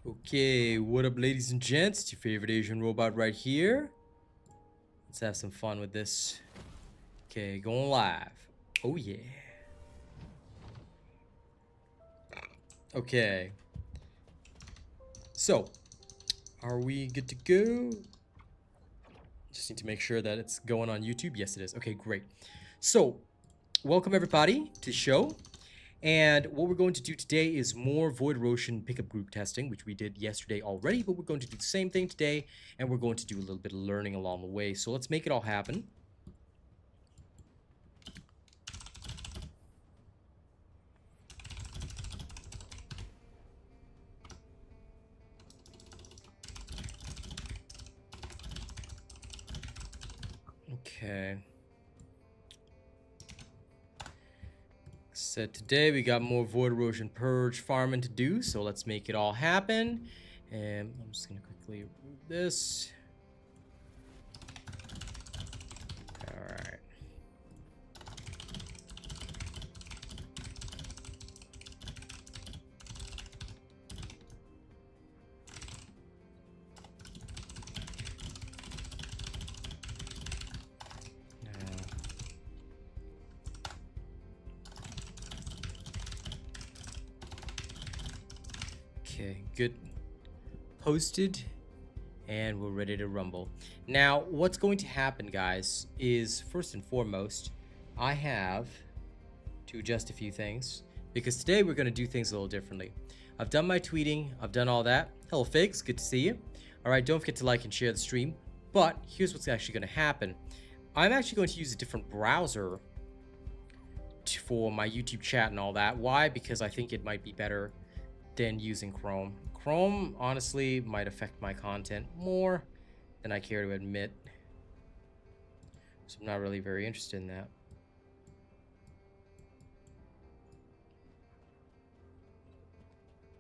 Okay, what up ladies and gents, it's your favorite Asian robot right here. Let's have some fun with this. Okay, going live. Oh yeah. Okay. So, are we good to go? Just need to make sure that it's going on YouTube. Yes, it is. Okay, great. So, welcome everybody to the show. And what we're going to do today is more Void Erosion pickup group testing, which we did yesterday already, but we're going to do the same thing today, and we're going to do a little bit of learning along the way. So let's make it all happen. Okay. So today we got more Void Erosion Purge farming to do, so let's make it all happen. And I'm just gonna quickly remove this. Alright. Okay, good. Posted, and we're ready to rumble. Now, what's going to happen, guys, is first and foremost, I have to adjust a few things because today we're going to do things a little differently. I've done my tweeting, I've done all that. Hello, Figs, good to see you. All right, don't forget to like and share the stream. But here's what's actually going to happen. I'm actually going to use a different browser for my YouTube chat and all that. Why? Because I think it might be better than using Chrome. Chrome honestly might affect my content more than I care to admit. So I'm not really very interested in that.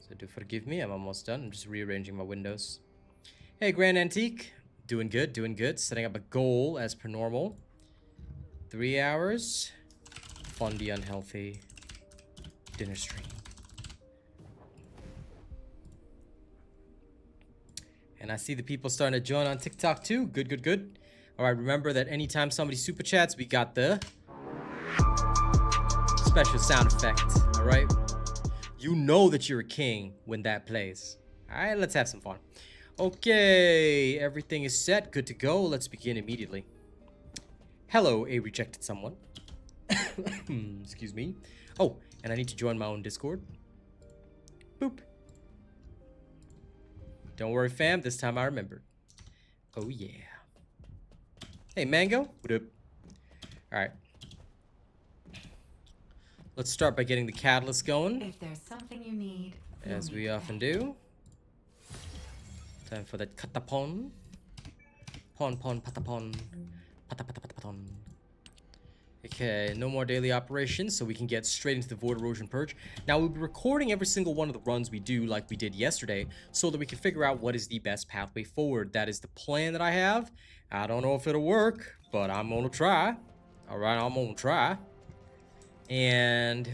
So do forgive me, I'm almost done. I'm just rearranging my windows. Hey, Grand Antique. Doing good, doing good. Setting up a goal as per normal. 3 hours. Fun the unhealthy dinner stream. And I see the people starting to join on TikTok too. Good, good, good. All right, remember that anytime somebody super chats, we got the special sound effect. All right, you know that you're a king when that plays. All right, let's have some fun. Okay, everything is set, good to go. Let's begin immediately. Hello, a rejected someone. Excuse me. Oh, and I need to join my own Discord. Boop. Don't worry, fam. This time I remembered. Oh, yeah. Hey, Mango. What up? All right. Let's start by getting the catalyst going. If there's something you need, as we often do. Time for that katapon. Pon, patapon. Patapon. Okay, no more daily operations, so we can get straight into the Void Erosion Purge. Now, we'll be recording every single one of the runs we do like we did yesterday, so that we can figure out what is the best pathway forward. That is the plan that I have. I don't know if it'll work, but I'm gonna try. Alright, I'm gonna try. And,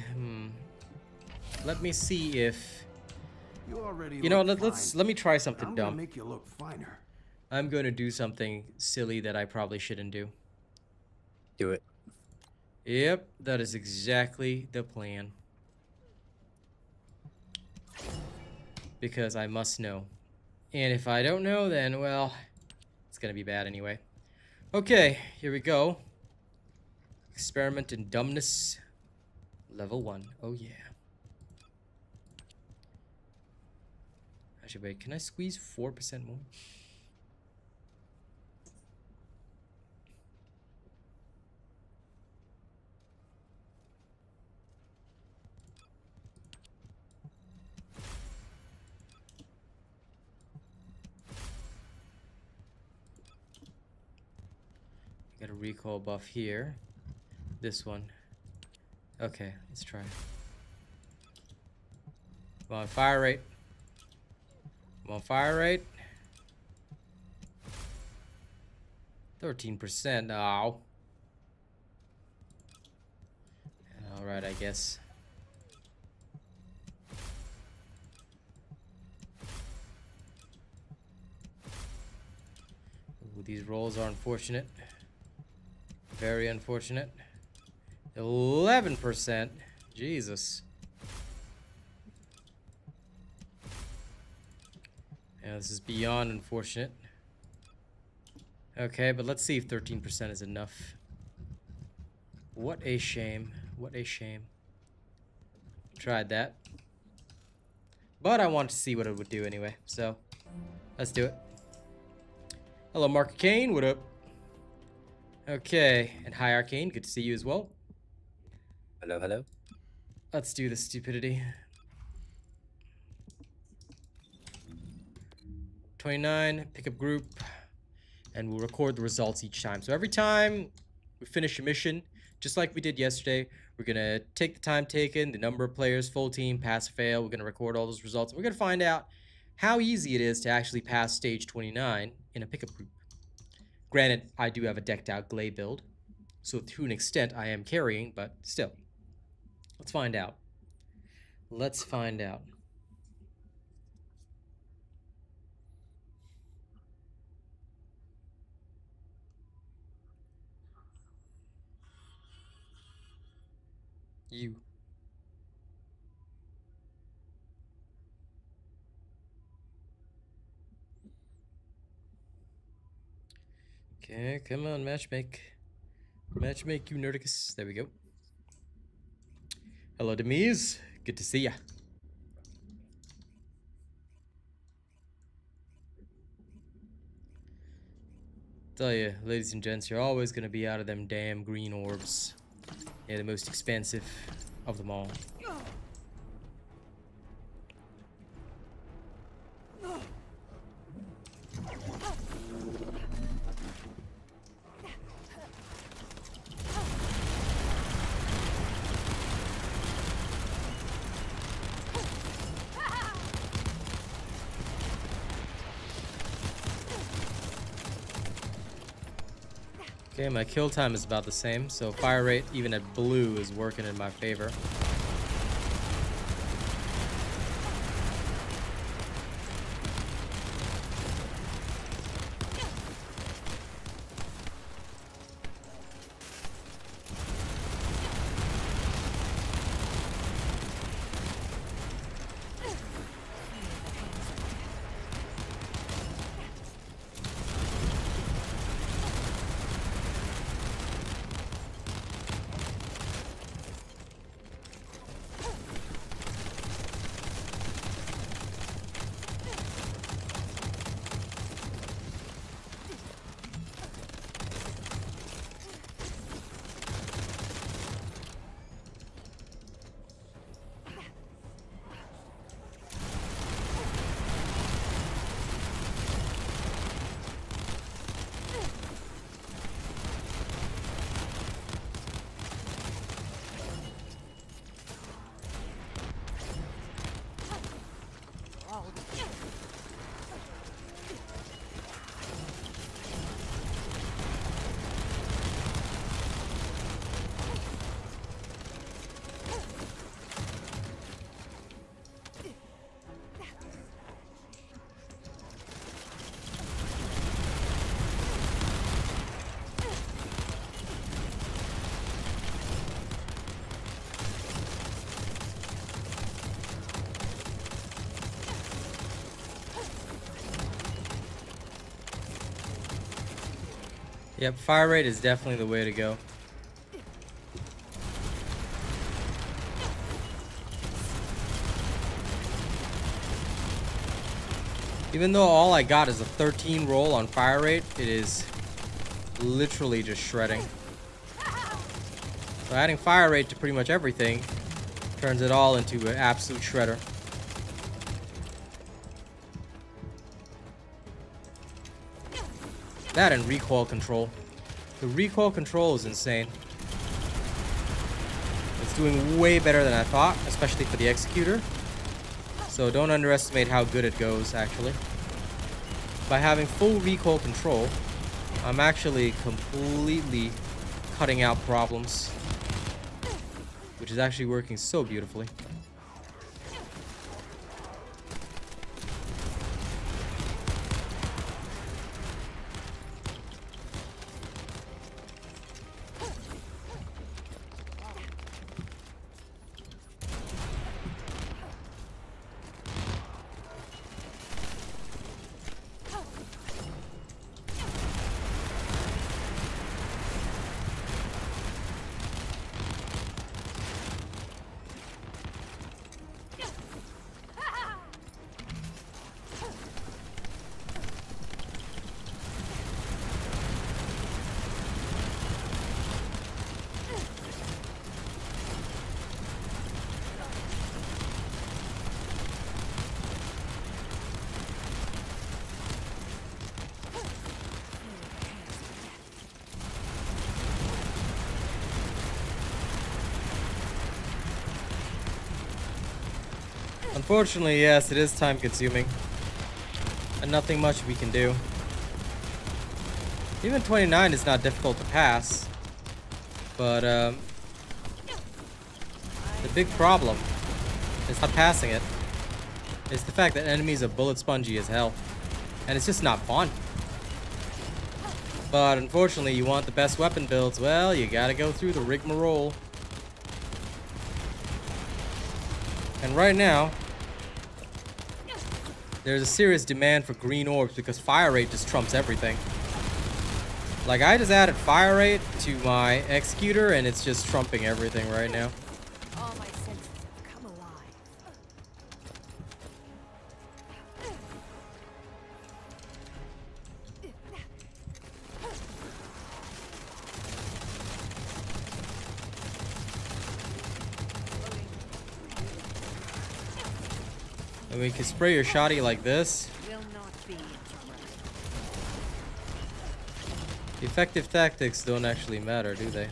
let me see if... You know, let me try something dumb. Make you look finer. I'm gonna do something silly that I probably shouldn't do. Do it. Yep, that is exactly the plan. Because I must know. And if I don't know, then, well, it's gonna be bad anyway. Okay, here we go. Experiment in dumbness. Level 1. Oh, yeah. Actually, wait, can I squeeze 4% more? Got a recoil buff here. This one. Okay, let's try. Come on, fire rate. Come on, fire rate. 13%. Oh. Alright, I guess. these rolls are unfortunate. Very unfortunate. 11%. Jesus. Yeah, this is beyond unfortunate. Okay, but let's see if 13% is enough. What a shame. What a shame. Tried that. But I wanted to see what it would do anyway, so let's do it. Hello, Mark Arcane. What up? Okay, and hi, Arcane. Good to see you as well. Hello, hello. Let's do the stupidity. 29, pick up group, and we'll record the results each time. So every time we finish a mission, just like we did yesterday, we're going to take the time taken, the number of players, full team, pass or fail. We're going to record all those results. We're going to find out how easy it is to actually pass stage 29 in a pickup group. Granted, I do have a decked out Glay build, so to an extent I am carrying, but still. Let's find out. Let's find out. You. Okay, come on, matchmake. Matchmake, you Nerdicus. There we go. Hello, Demise. Good to see ya. Tell you, ladies and gents, you're always gonna be out of them damn green orbs. Yeah, the most expensive of them all. Okay, my kill time is about the same, so fire rate, even at blue, is working in my favor. Yep, fire rate is definitely the way to go. Even though all I got is a 13 roll on fire rate, it is literally just shredding. So adding fire rate to pretty much everything turns it all into an absolute shredder. That and recoil control. The recoil control is insane. It's doing way better than I thought, especially for the executor. So don't underestimate how good it goes, actually. By having full recoil control, I'm actually completely cutting out problems, which is actually working so beautifully. Unfortunately, yes, it is time consuming. And nothing much we can do. Even 29 is not difficult to pass. But, the big problem is not passing it. It's the fact that enemies are bullet spongy as hell. And it's just not fun. But unfortunately, you want the best weapon builds. Well, you gotta go through the rigmarole. And right now, there's a serious demand for green orbs because fire rate just trumps everything. Like, I just added fire rate to my executor and it's just trumping everything right now. All my senses have come alive. And we can spray your shoddy like this. Will not be interrupted. Effective tactics don't actually matter, do they?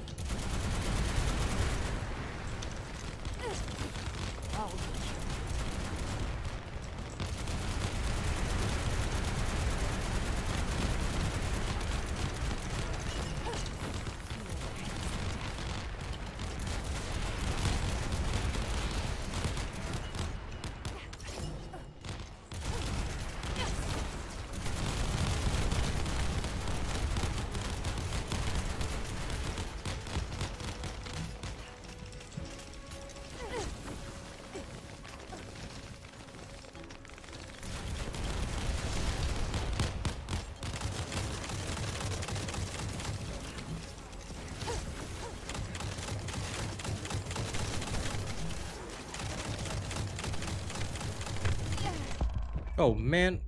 Oh man,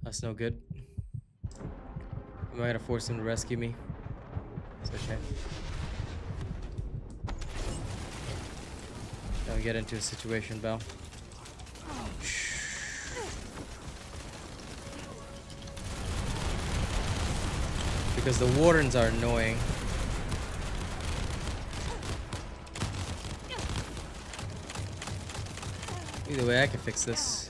that's no good. Am I gonna force him to rescue me? It's okay. Now we get into a situation, Belle. Because the wardens are annoying. Either way, I can fix this.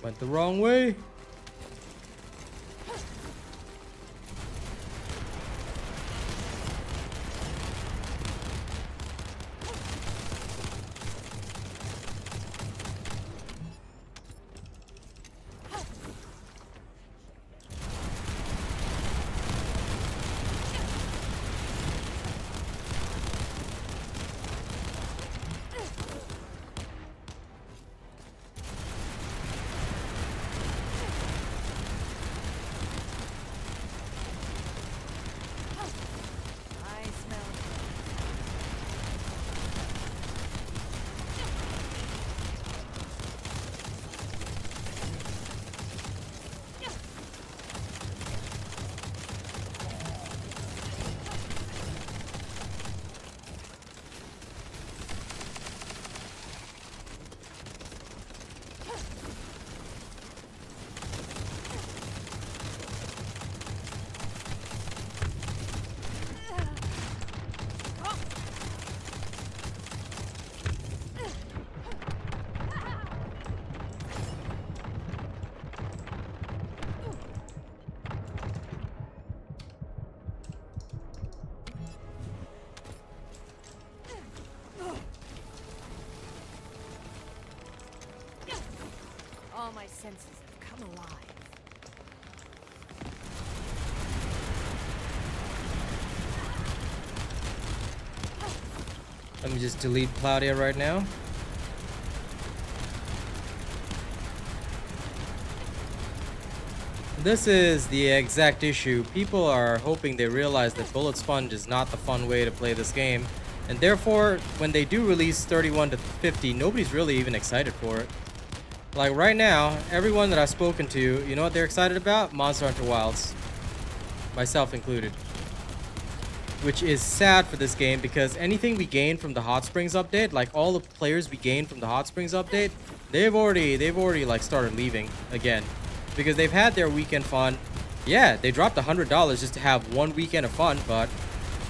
Went the wrong way. All my senses have come alive. Let me just delete Claudia right now. This is the exact issue. People are hoping they realize that bullet sponge is not the fun way to play this game. And therefore, when they do release 31 to 50, nobody's really even excited for it. Like right now, everyone that I've spoken to, you know what they're excited about? Monster Hunter Wilds. Myself included. Which is sad for this game because anything we gain from the Hot Springs update, like all the players we gained from the Hot Springs update, they've already like started leaving again. Because they've had their weekend fun. Yeah, they dropped $100 just to have one weekend of fun, but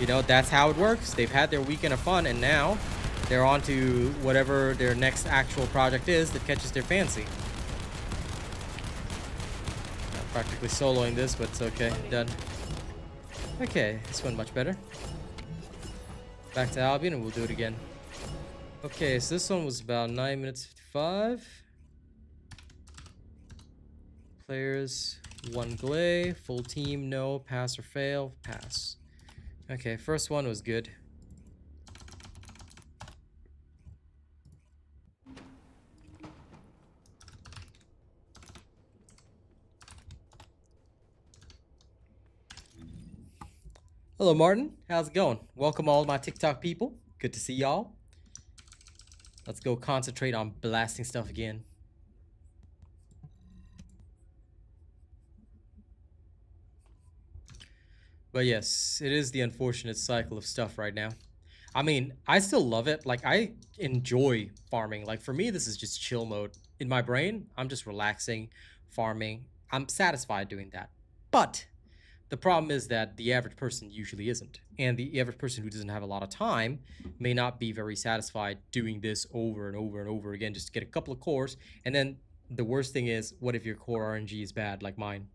you know, that's how it works. They've had their weekend of fun and now they're on to whatever their next actual project is that catches their fancy. I'm practically soloing this, but it's okay. Done. Okay, this one much better. Back to Albion and we'll do it again. Okay, so this one was about 9 minutes 55. Players, 1 glay, full team, no, pass or fail, pass. Okay, first one was good. Hello, Martin. How's it going? Welcome all my TikTok people. Good to see y'all. Let's go concentrate on blasting stuff again. But yes, it is the unfortunate cycle of stuff right now. I mean, I still love it. Like, I enjoy farming. Like, for me, this is just chill mode. In my brain, I'm just relaxing, farming. I'm satisfied doing that. But the problem is that the average person usually isn't. And the average person who doesn't have a lot of time may not be very satisfied doing this over and over and over again just to get a couple of cores. And then the worst thing is, what if your core RNG is bad like mine?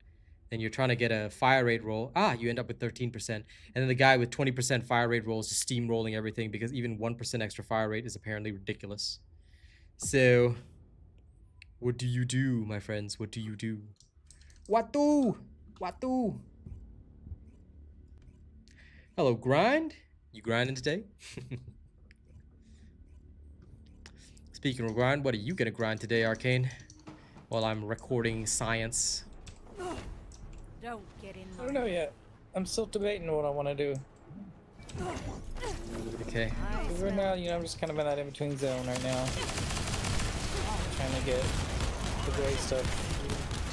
Then you're trying to get a fire rate roll. You end up with 13%. And then the guy with 20% fire rate roll is just steamrolling everything because even 1% extra fire rate is apparently ridiculous. So, what do you do, my friends? What do you do? What do? What do? Hello, Grind. You grinding today? Speaking of grind, what are you gonna grind today, Arcane? While I'm recording science. Don't get in I don't know yet. I'm still debating what I want to do. Okay. Because right now, you know, I'm just kind of in that in-between zone right now. Trying to get the gray stuff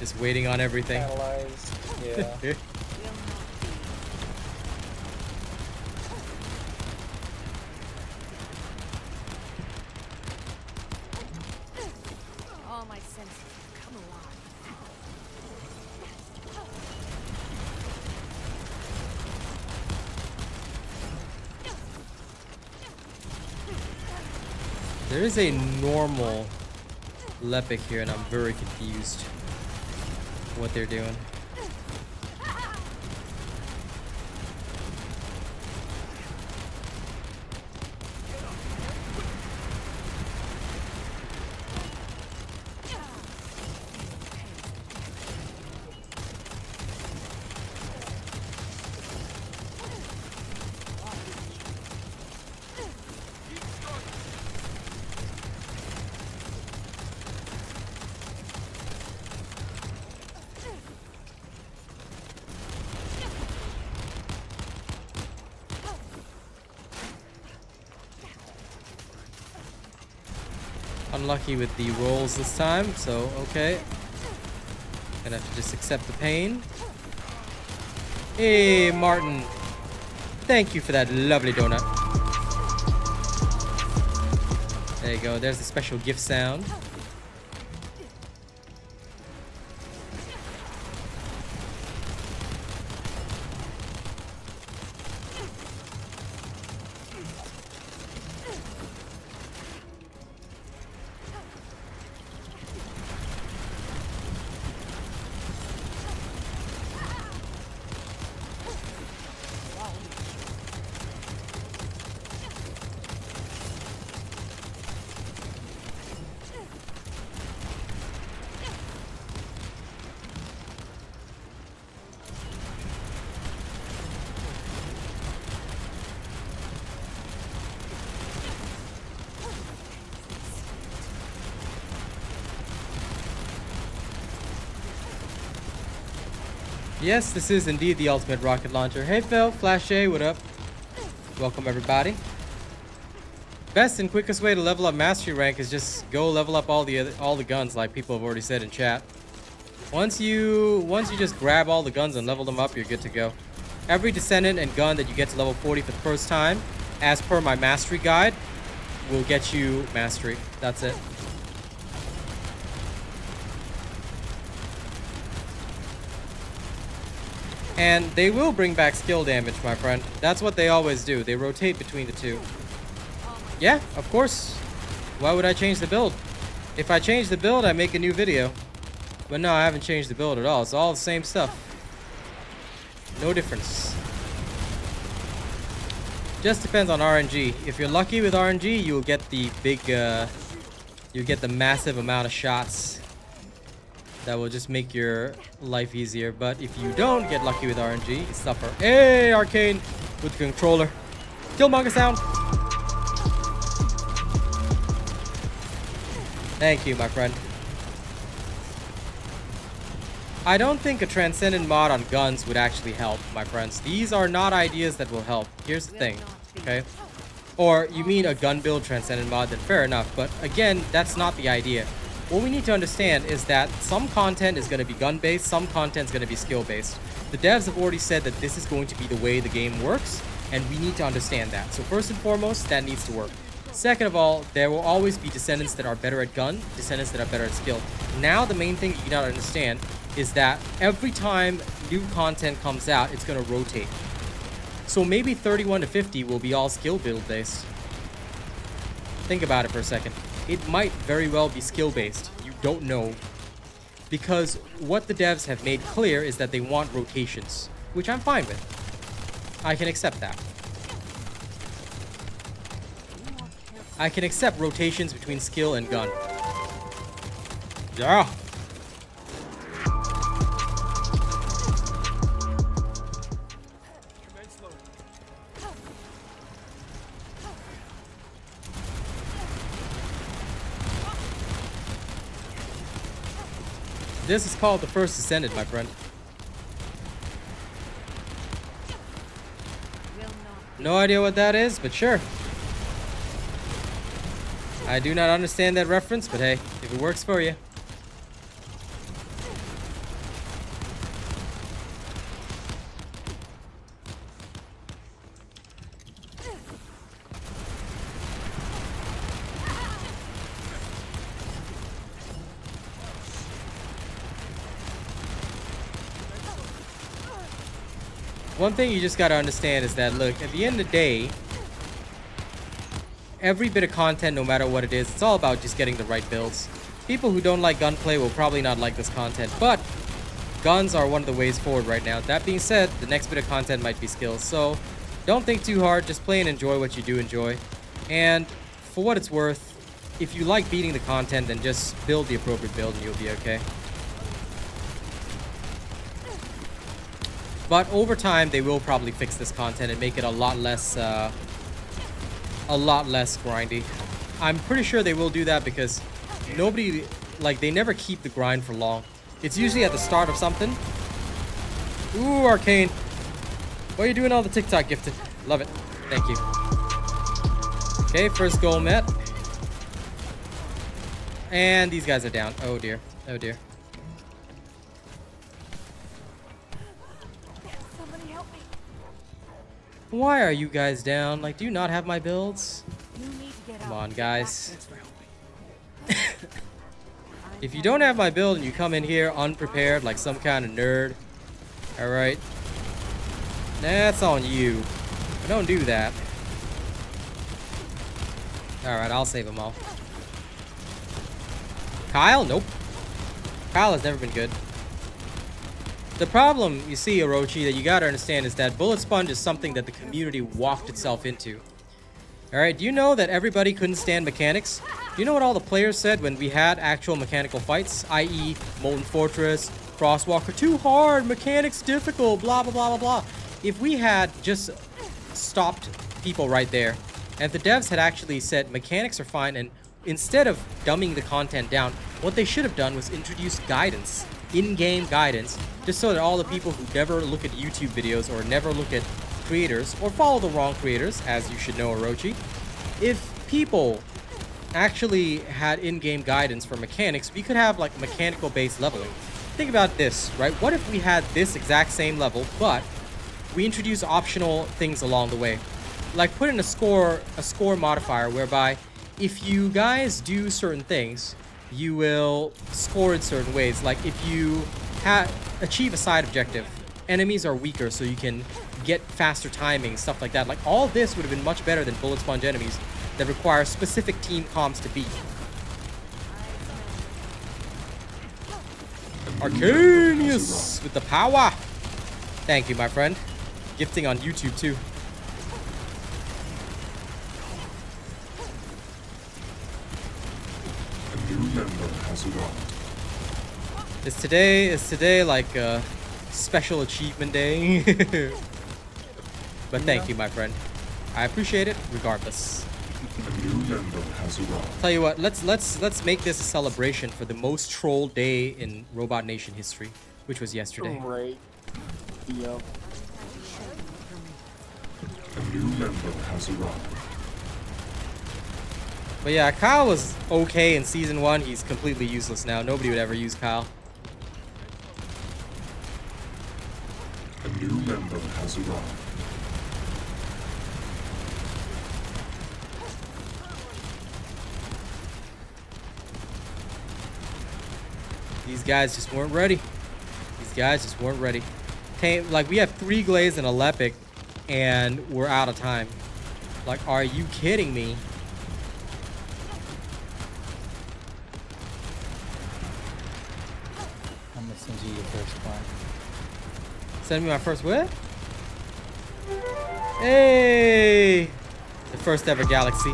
Just waiting on everything. analyzed. Yeah. All my senses have come alive. There is a normal Lepic here, and I'm very confused what they're doing. Unlucky with the rolls this time, so okay. Gonna have to just accept the pain. Hey, Martin. Thank you for that lovely donut. There you go. There's the special gift sound. Yes, this is indeed the ultimate rocket launcher. Hey Phil, Flash A, what up? Welcome everybody. Best and quickest way to level up mastery rank is just go level up all the guns, like people have already said in chat. Once you just grab all the guns and level them up, you're good to go. Every descendant and gun that you get to level 40 for the first time, as per my mastery guide, will get you mastery. That's it. And they will bring back skill damage, my friend. That's what they always do. They rotate between the two. Yeah, of course. Why would I change the build? If I change the build, I make a new video. But no, I haven't changed the build at all. It's all the same stuff. No difference. Just depends on RNG. If you're lucky with RNG, you'll get the big, you'll get the massive amount of shots that will just make your life easier. But if you don't get lucky with RNG, you suffer. Hey, Arcane with the controller. Killmonger sound. Thank you, my friend. I don't think a Transcendent mod on guns would actually help, my friends. These are not ideas that will help. Here's the thing, okay? Or you mean a gun build Transcendent mod, then fair enough. But again, that's not the idea. What we need to understand is that some content is going to be gun-based, some content is going to be skill-based. The devs have already said that this is going to be the way the game works, and we need to understand that. So first and foremost, that needs to work. Second of all, there will always be descendants that are better at gun, descendants that are better at skill. Now the main thing you gotta understand is that every time new content comes out, it's gonna rotate. So maybe 31 to 50 will be all skill build based. Think about it for a second. It might very well be skill based. You don't know. Because what the devs have made clear is that they want rotations, which I'm fine with. I can accept that. I can accept rotations between skill and gun. Yeah. This is called the First Descendant, my friend. No idea what that is, but sure. I do not understand that reference, but hey, if it works for you. One thing you just gotta understand is that, look, at the end of the day, every bit of content, no matter what it is, it's all about just getting the right builds. People who don't like gunplay will probably not like this content, but guns are one of the ways forward right now. That being said, the next bit of content might be skills, so don't think too hard, just play and enjoy what you do enjoy. And for what it's worth, if you like beating the content, then just build the appropriate build and you'll be okay. But over time, they will probably fix this content and make it a lot less grindy. I'm pretty sure they will do that because nobody, like, they never keep the grind for long. It's usually at the start of something. Ooh, Arcane. Why are you doing all the TikTok gifted? Love it. Thank you. Okay, first goal met. And these guys are down. Oh dear. Oh dear. Why are you guys down? Like, do you not have my builds? Come on, guys. If you don't have my build and you come in here unprepared like some kind of nerd, alright, that's on you. But don't do that. Alright, I'll save them all. Kyle? Nope. Kyle has never been good. The problem, you see, Orochi, that you gotta understand is that Bullet Sponge is something that the community walked itself into. Alright, do you know that everybody couldn't stand mechanics? Do you know what all the players said when we had actual mechanical fights? I.e., Molten Fortress, Frostwalker, too hard, mechanics difficult, blah, blah, blah, blah, blah. If we had just stopped people right there, and if the devs had actually said mechanics are fine, and instead of dumbing the content down, what they should have done was introduce guidance, in-game guidance, just so that all the people who never look at YouTube videos or never look at creators or follow the wrong creators, as you should know, Orochi, if if people actually had in-game guidance for mechanics, we could have like mechanical based leveling. Think about this, right? What if we had this exact same level, but we introduce optional things along the way? Like put in a score modifier whereby if you guys do certain things, you will score in certain ways. Like if you achieve a side objective, enemies are weaker, so you can get faster timing, stuff like that. Like all this would have been much better than bullet sponge enemies that require specific team comps to beat. Arcanius with the power. Thank you, my friend. Gifting on YouTube too. A new member has arrived. Is today like a special achievement day? But thank you, my friend. I appreciate it regardless. A new member has arrived. Tell you what, let's make this a celebration for the most troll day in Robot Nation history, which was yesterday. Right. Yep. A new member has arrived. But yeah, Kyle was okay in season 1. He's completely useless now. Nobody would ever use Kyle. A new member has arrived. These guys just weren't ready. Like, we have 3 Glaze and a Lepic, and we're out of time. Like, are you kidding me? I'm gonna send you your first one. Send me my first what? Hey! The first ever Galaxy.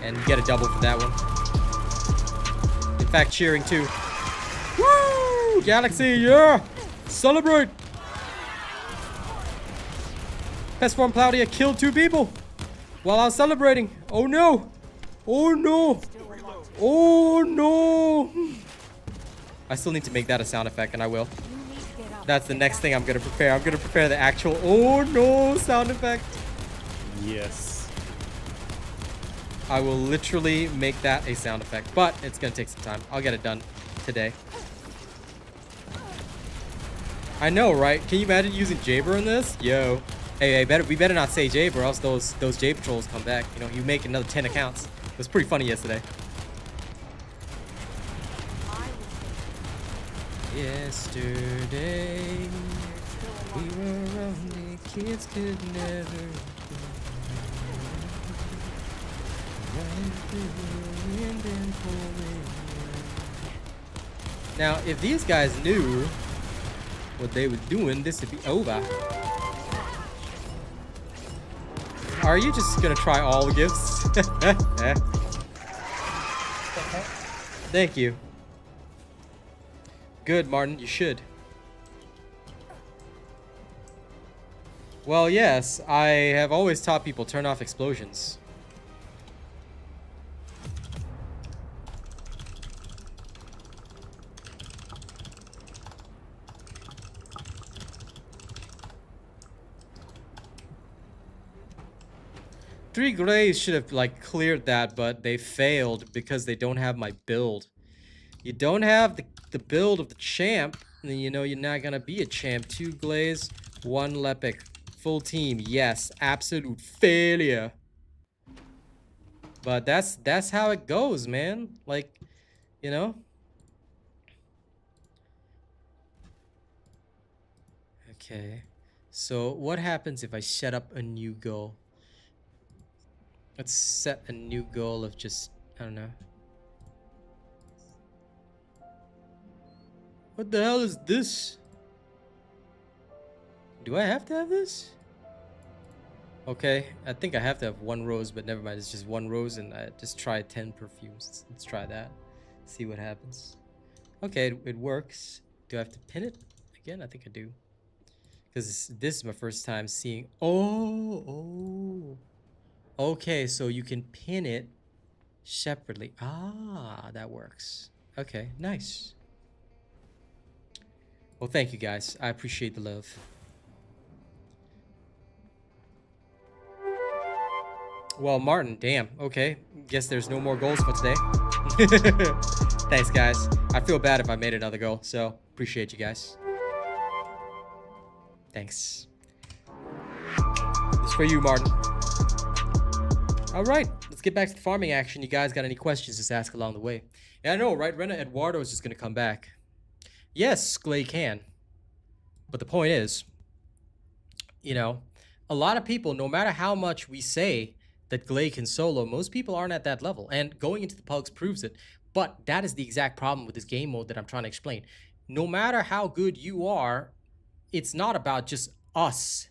And you get a double for that one. In fact, cheering too. Woo! Galaxy, yeah! Celebrate! Pest Form Cloudia killed 2 people while I was celebrating. Oh no! Oh no! Oh no! I still need to make that a sound effect, and I will. That's the next thing I'm gonna prepare. I'm gonna prepare the actual oh no sound effect. Yes. I will literally make that a sound effect, but it's gonna take some time. I'll get it done today. I know, right? Can you imagine using Jaber in this? Yo. Hey, we better not say Jaber, or else those J patrols come back. You know, you make another 10 accounts. It was pretty funny yesterday. Yesterday, we were only kids, could never. Now, if these guys knew what they were doing, this would be over. Are you just gonna try all the gifts? Thank you. Good, Martin, you should. Well, yes, I have always taught people turn off explosions. Three Grays should have like cleared that, but they failed because they don't have my build. You don't have the build of the champ, then you know you're not gonna be a champ. 2 Glaze, 1 Lepic. Full team, yes, absolute failure. But that's how it goes, man. Like, you know. Okay. So what happens if I set up a new goal? Let's set a new goal of just, I don't know. What the hell is this? Do I have to have this? Okay, I think I have to have 1 rose, but never mind. It's just 1 rose, and I just try 10 perfumes. Let's try that. See what happens. Okay, it works. Do I have to pin it again? I think I do. Because this is my first time seeing... Oh. Okay, so you can pin it separately. Ah, that works. Okay, nice. Well, thank you guys. I appreciate the love. Well, Martin, damn. Okay. Guess there's no more goals for today. Thanks, guys. I feel bad if I made another goal, so appreciate you guys. Thanks. It's for you, Martin. All right, let's get back to the farming action. You guys got any questions, just ask along the way. Yeah, I know, right? Rena Eduardo is just going to come back. Yes, Glay can. But the point is, you know, a lot of people, no matter how much we say that Glay can solo, most people aren't at that level. And going into the PUGs proves it. But that is the exact problem with this game mode that I'm trying to explain. No matter how good you are, it's not about just us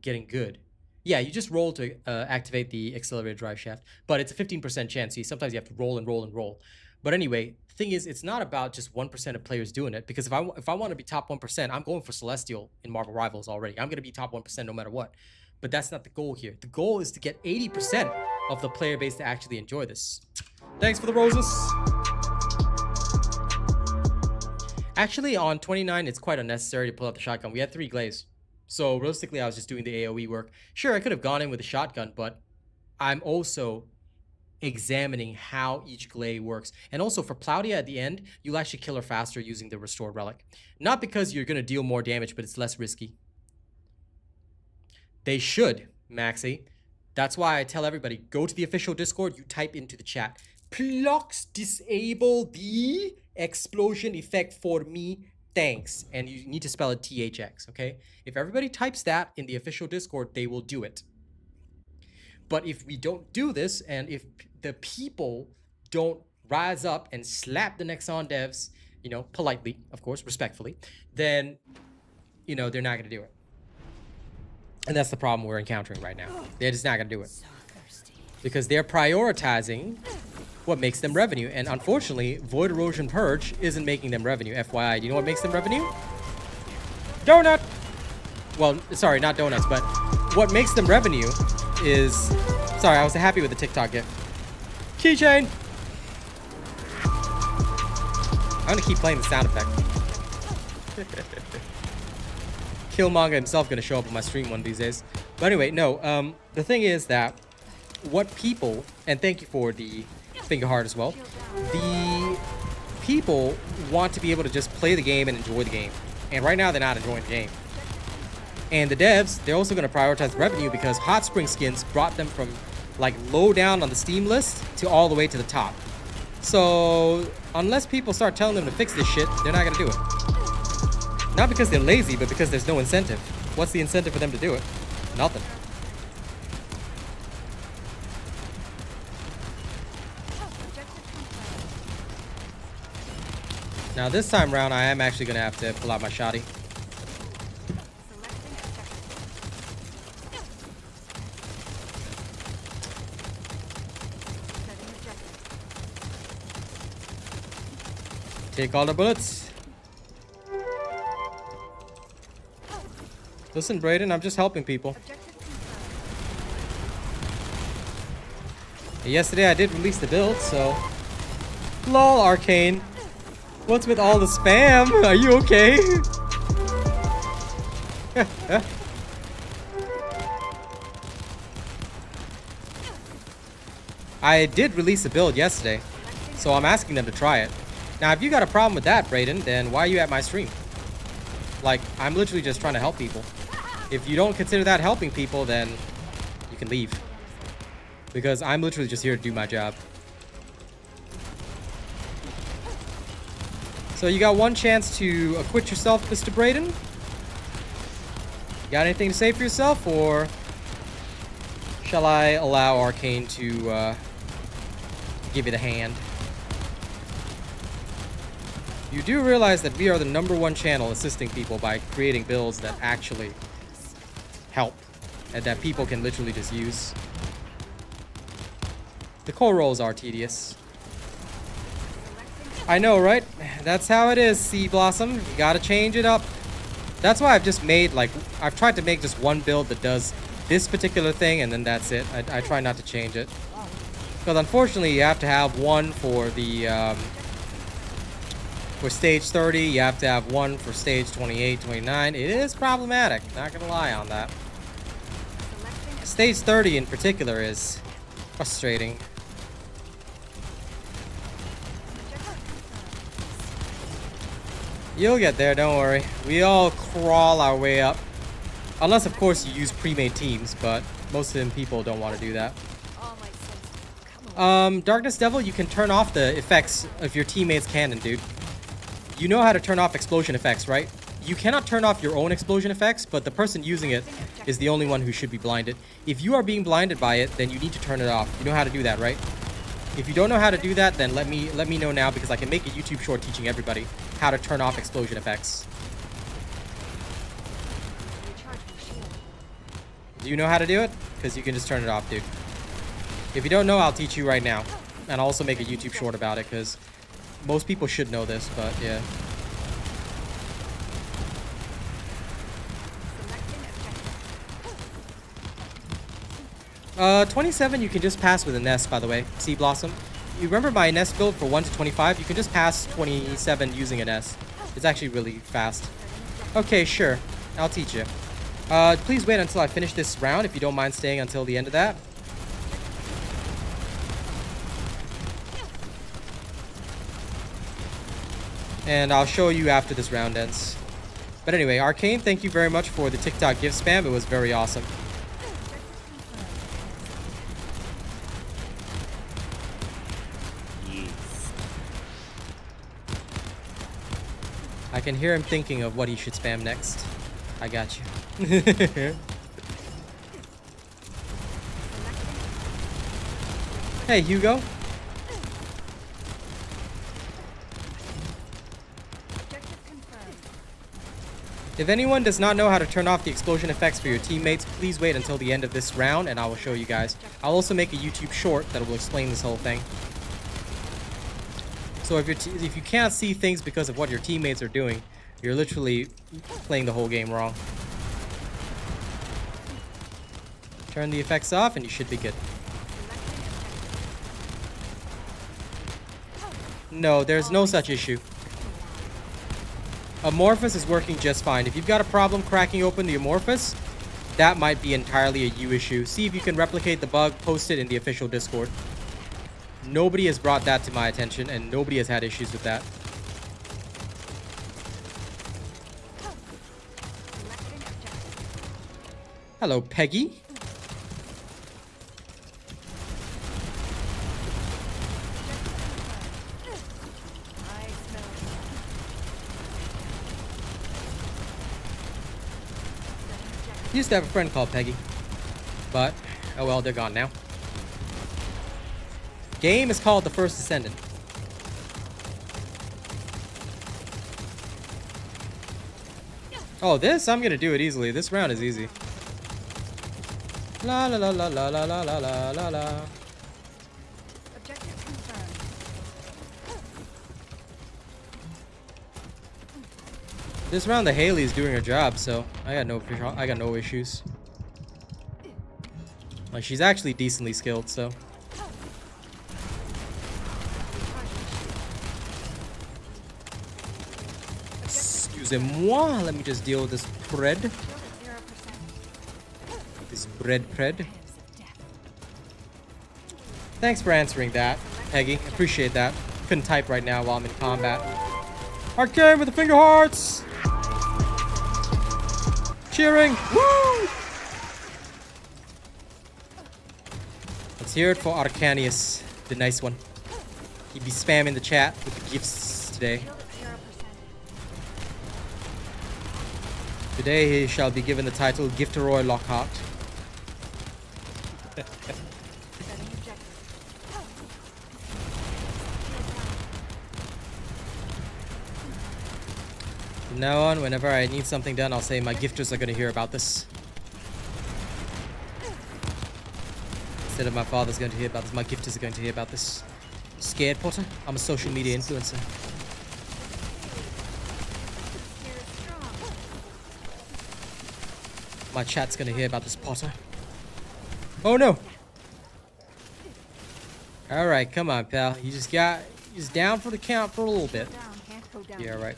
getting good. Yeah, you just roll to activate the accelerated drive shaft, but it's a 15% chance. So sometimes you have to roll and roll and roll. But anyway, the thing is, it's not about just 1% of players doing it. Because if I want to be top 1%, I'm going for Celestial in Marvel Rivals already. I'm going to be top 1% no matter what. But that's not the goal here. The goal is to get 80% of the player base to actually enjoy this. Thanks for the roses. Actually, on 29, it's quite unnecessary to pull out the shotgun. We had 3 glaze. So realistically, I was just doing the AoE work. Sure, I could have gone in with a shotgun, but I'm also examining how each glay works. And also for Plaudia at the end, you'll actually kill her faster using the restored relic. Not because you're going to deal more damage, but it's less risky. They should, Maxi. That's why I tell everybody, go to the official Discord, you type into the chat, Plux disable the explosion effect for me. Thanks. And you need to spell it THX, okay? If everybody types that in the official Discord, they will do it. But if we don't do this, and if the people don't rise up and slap the Nexon devs, you know, politely, of course, respectfully, then, you know, they're not going to do it. And that's the problem we're encountering right now. They're just not going to do it. Because they're prioritizing what makes them revenue. And unfortunately, Void Erosion Purge isn't making them revenue, FYI. Do you know what makes them revenue? Donut! Well, sorry, not donuts, but what makes them revenue is... Sorry, I was happy with the TikTok gift. Keychain! I'm gonna keep playing the sound effect. Killmonger himself gonna show up on my stream one of these days. But anyway, no, the thing is that what people... And thank you for the... finger heart as well. The people want to be able to just play the game and enjoy the game. And right now they're not enjoying the game. And the devs, they're also going to prioritize revenue because Hot Spring skins brought them from like low down on the Steam list to all the way to the top. So unless people start telling them to fix this shit, they're not going to do it. Not because they're lazy, but because there's no incentive. What's the incentive for them to do it? Nothing. Now this time around, I am actually going to have to pull out my shotty. Take all the bullets. Listen, Brayden, I'm just helping people. Yesterday I did release the build, so... LOL, Arcane. What's with all the spam? Are you okay? I did release a build yesterday, so I'm asking them to try it. Now, if you got a problem with that, Brayden, then why are you at my stream? Like, I'm literally just trying to help people. If you don't consider that helping people, then you can leave. Because I'm literally just here to do my job. So you got one chance to acquit yourself, Mr. Brayden. You got anything to say for yourself, or shall I allow Arcane to give you the hand? You do realize that we are the #1 channel assisting people by creating builds that actually help and that people can literally just use. The core rolls are tedious. I know, right? That's how it is, Sea Blossom. You gotta change it up. That's why I've just made, like, I've tried to make just one build that does this particular thing, and then that's it. I try not to change it. Because unfortunately, you have to have one for the, for stage 30. You have to have one for stage 28, 29. It is problematic. Not gonna lie on that. Stage 30 in particular is Frustrating. You'll get there, don't worry. We all crawl our way up. Unless, of course, you use pre-made teams, but most of them people don't want to do that. All my senses come alive. Darkness Devil, you can turn off the effects of your teammate's cannon, dude. You know how to turn off explosion effects, right? You cannot turn off your own explosion effects, but the person using it is the only one who should be blinded. If you are being blinded by it, then you need to turn it off. You know how to do that, right? If you don't know how to do that, then let me know now, because I can make a YouTube short teaching everybody how to turn off explosion effects. Recharge my shield. Do you know how to do it? Because you can just turn it off, dude. If you don't know, I'll teach you right now. And I'll also make a YouTube short about it, because most people should know this, but yeah. Selecting objective. 27 you can just pass with a nest, by the way. Sea Blossom. You remember my nest build for 1 to 25? You can just pass 27 using a nest. It's actually really fast. Okay, sure. I'll teach you. Please wait until I finish this round, if you don't mind staying until the end of that. And I'll show you after this round ends. But anyway, Arcane, thank you very much for the TikTok gift spam. It was very awesome. I can hear him thinking of what he should spam next. I got you. Hey, Hugo. Objective confirmed. If anyone does not know how to turn off the explosion effects for your teammates, please wait until the end of this round and I will show you guys. I'll also make a YouTube short that will explain this whole thing. So if you can't see things because of what your teammates are doing, you're literally playing the whole game wrong. Turn the effects off and you should be good. No, there's no such issue. Amorphous is working just fine. If you've got a problem cracking open the Amorphous, that might be entirely a you issue. See if you can replicate the bug, post it in the official Discord. Nobody has brought that to my attention, and nobody has had issues with that. Hello, Peggy. I smell it. Used to have a friend called Peggy. But, oh well, they're gone now. Game is called the First Descendant. Oh, this? I'm gonna do it easily. This round is easy. La la la la la la la la la la la. Objective confirmed. This round the Haley is doing her job, so I got no issues. Like, she's actually decently skilled, so. Excusez-moi, let me just deal with this bread. Shield at 0%. This bread. Hands of death. Thanks for answering that, Peggy. Appreciate that. Couldn't type right now while I'm in combat. Arcane with the finger hearts! Cheering! Woo! Let's hear it for Arcanius, the nice one. He'd be spamming the chat with the gifts today. Shield at 0%. Today he shall be given the title Gifteroy Lockhart. Setting objective. From now on, whenever I need something done, I'll say my gifters are going to hear about this. Instead of my father's going to hear about this, my gifters are going to hear about this. Scared, Potter? I'm a social media influencer. Here is strong. My chat's going to hear about this, Potter. Oh no! Alright, come on, pal. You just down for the count for a little bit. Down, can't go down. Yeah, right.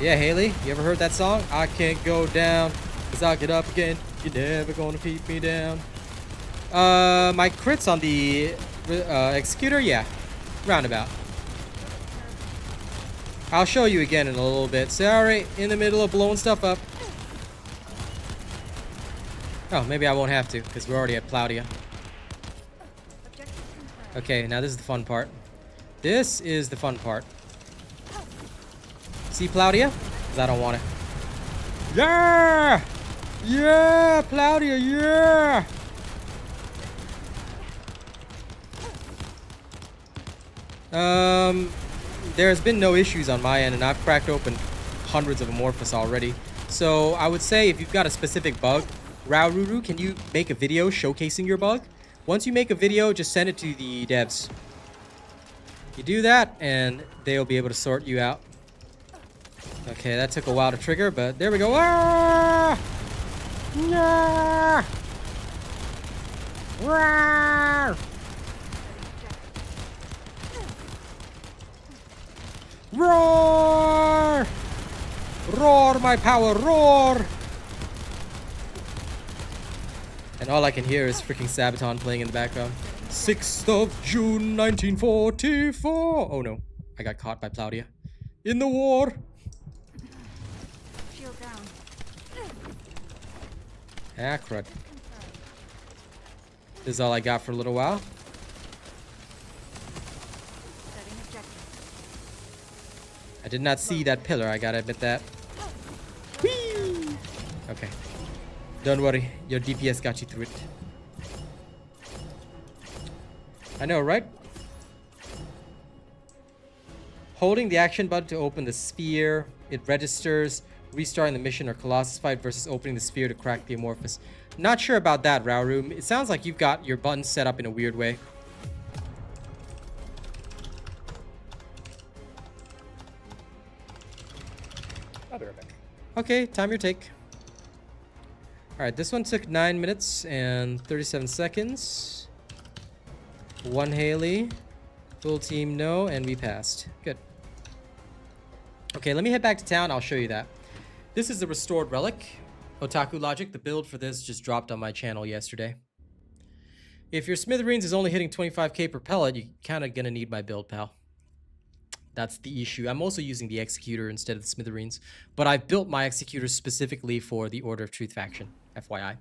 Yeah, Haley, you ever heard that song? I can't go down, 'cause I'll get up again. You're never gonna keep me down. My crits on the executor, yeah, roundabout. I'll show you again in a little bit. Sorry, in the middle of blowing stuff up. Oh, maybe I won't have to, because we're already at Plaudia. Okay, now this is the fun part. This is the fun part. See Plaudia? Because I don't want it. Yeah! Yeah, Plaudia, yeah! There's been no issues on my end, and I've cracked open hundreds of Amorphous already. So I would say if you've got a specific bug, Raururu, can you make a video showcasing your bug? Once you make a video, just send it to the devs. You do that, and they'll be able to sort you out. Okay, that took a while to trigger, but there we go. Ah! Yeah! Roar! Roar! Roar, my power, roar! And all I can hear is freaking Sabaton playing in the background. 6th of June, 1944. Oh no, I got caught by Plaudia. In the war. Shield down. Ah, crud. This is all I got for a little while. Setting objective. I did not see that pillar, I gotta admit that. Whee! Okay. Don't worry, your DPS got you through it. I know, right? Holding the action button to open the sphere, it registers restarting the mission or Colossus fight versus opening the sphere to crack the Amorphous. Not sure about that, Rauru. It sounds like you've got your buttons set up in a weird way. Okay, time your take. Alright, this one took 9 minutes and 37 seconds. 1 Haley. Full team no, and we passed. Good. Okay, let me head back to town. I'll show you that. This is the restored relic. Otaku Logic, the build for this just dropped on my channel yesterday. If your Smithereens is only hitting 25k per pellet, you're kind of going to need my build, pal. That's the issue. I'm also using the Executor instead of the Smithereens, but I've built my Executor specifically for the Order of Truth faction, FYI.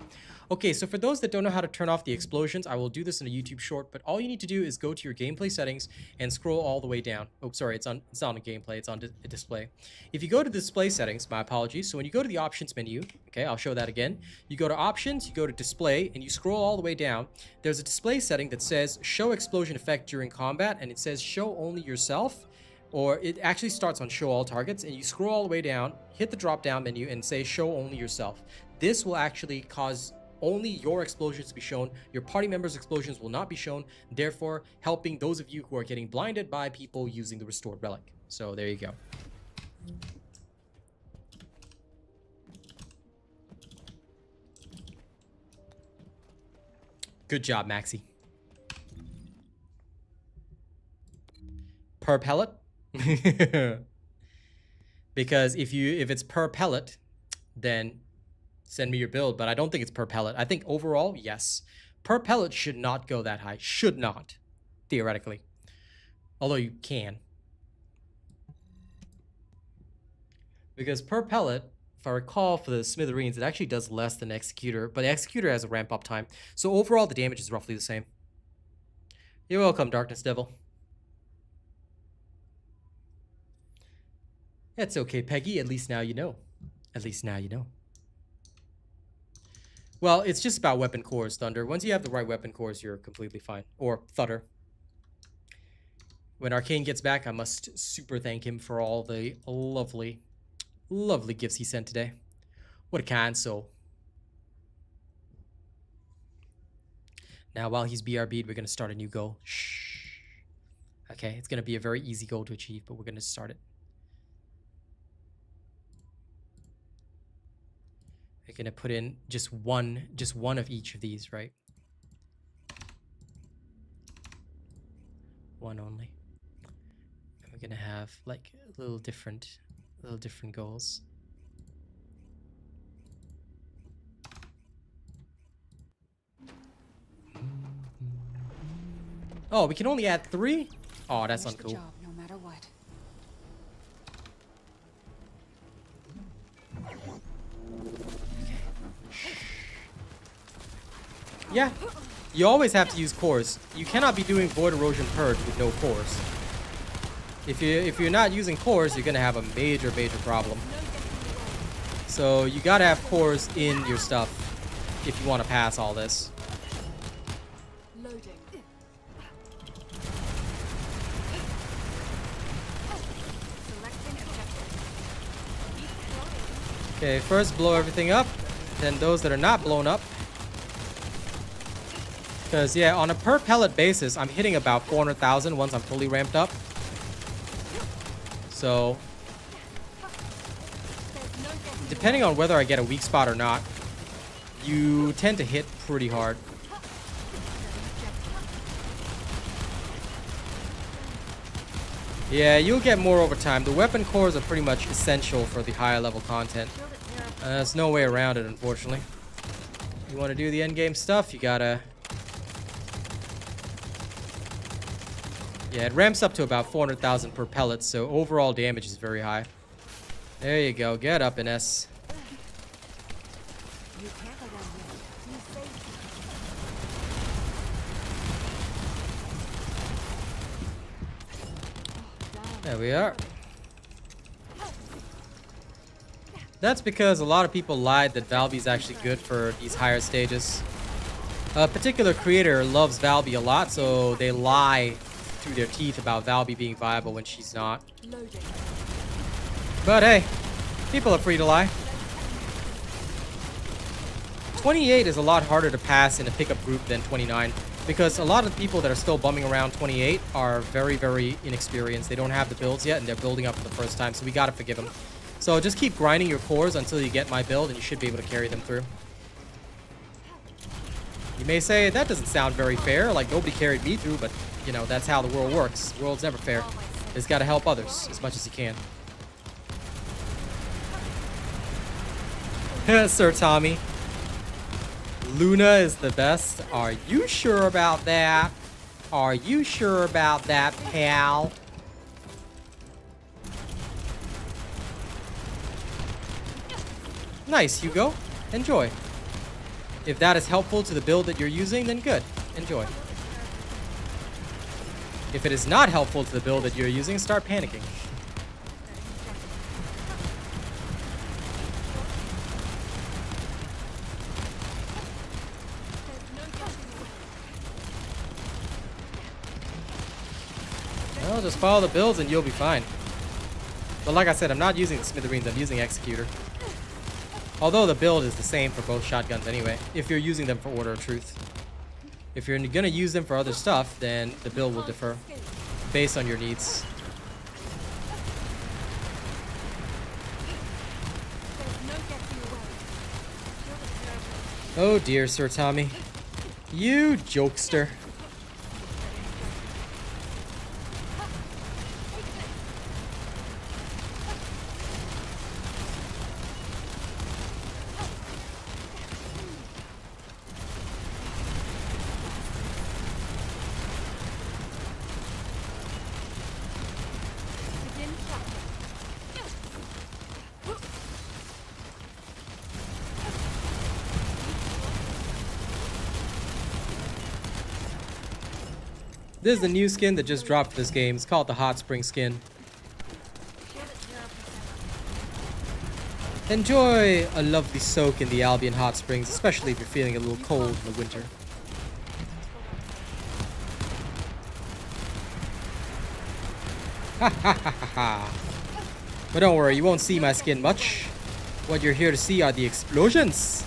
Okay, so for those that don't know how to turn off the explosions, I will do this in a YouTube short, but all you need to do is go to your gameplay settings and scroll all the way down. Oh, sorry, it's not on a gameplay, it's on a display. If you go to display settings, my apologies, so when you go to the options menu, okay, I'll show that again. You go to options, you go to display, and you scroll all the way down. There's a display setting that says show explosion effect during combat, and it says show only yourself. Or it actually starts on show all targets, and you scroll all the way down, hit the drop down menu and say show only yourself. This will actually cause only your explosions to be shown. Your party members' explosions will not be shown, therefore helping those of you who are getting blinded by people using the restored relic. So there you go. Good job, Maxi. Per pellet? Because if it's per pellet, then send me your build, but I don't think it's per pellet. I think overall, yes. Per pellet should not go that high. Should not, theoretically. Although you can. Because per pellet, if I recall for the Smithereens, it actually does less than Executor, but the Executor has a ramp up time. So overall, the damage is roughly the same. You're welcome, Darkness Devil. That's okay, Peggy. At least now you know. At least now you know. Well, it's just about weapon cores, Thunder. Once you have the right weapon cores, you're completely fine. Or Thunder. When Arcane gets back, I must super thank him for all the lovely, lovely gifts he sent today. What a kind soul. Now, while he's BRB'd, we're going to start a new goal. Shh. Okay, it's going to be a very easy goal to achieve, but we're going to start it. We're gonna put in just one of each of these, right? One only. And we're gonna have like little different goals. Oh, we can only add 3? Oh, that's Finish the uncool. job, no matter what. Yeah, you always have to use cores. You cannot be doing Void Erosion Purge with no cores. If you're not using cores, you're gonna have a major problem. So you gotta have cores in your stuff if you want to pass all this. Loading. Selecting objective. Okay, first blow everything up, then those that are not blown up. Because, yeah, on a per pellet basis, I'm hitting about 400,000 once I'm fully ramped up. So, depending on whether I get a weak spot or not, you tend to hit pretty hard. Yeah, you'll get more over time. The weapon cores are pretty much essential for the higher level content. There's no way around it, unfortunately. You want to do the end game stuff, you gotta... Yeah, it ramps up to about 400,000 per pellet, so overall damage is very high. There you go. Get up in S. You can't go down here. Be safe. There we are. That's because a lot of people lied that Valby is actually good for these higher stages. A particular creator loves Valby a lot, so they lie through their teeth about Valby being viable when she's not. Loading. But hey, people are free to lie. 28 is a lot harder to pass in a pickup group than 29 because a lot of the people that are still bumming around 28 are very inexperienced. They don't have the builds yet and they're building up for the first time, so we gotta forgive them. So just keep grinding your cores until you get my build and you should be able to carry them through. You may say, that doesn't sound very fair, like nobody carried me through, but you know, that's how the world works. The world's never fair. It's gotta help others as much as you can. Sir Tommy. Luna is the best. Are you sure about that? Are you sure about that, pal? Nice, Hugo. Enjoy. If that is helpful to the build that you're using, then good. Enjoy. If it is not helpful to the build that you're using, start panicking. Well, just follow the builds and you'll be fine. But like I said, I'm not using the Smithereens, I'm using Executor. Although the build is the same for both shotguns anyway, if you're using them for Order of Truth. If you're gonna use them for other stuff, then the build will differ based on your needs. Oh dear, Sir Tommy. You jokester. This is the new skin that just dropped for this game. It's called the Hot Spring skin. Enjoy a lovely soak in the Albion Hot Springs, especially if you're feeling a little cold in the winter. Ha ha ha ha ha. But don't worry, you won't see my skin much. What you're here to see are the explosions.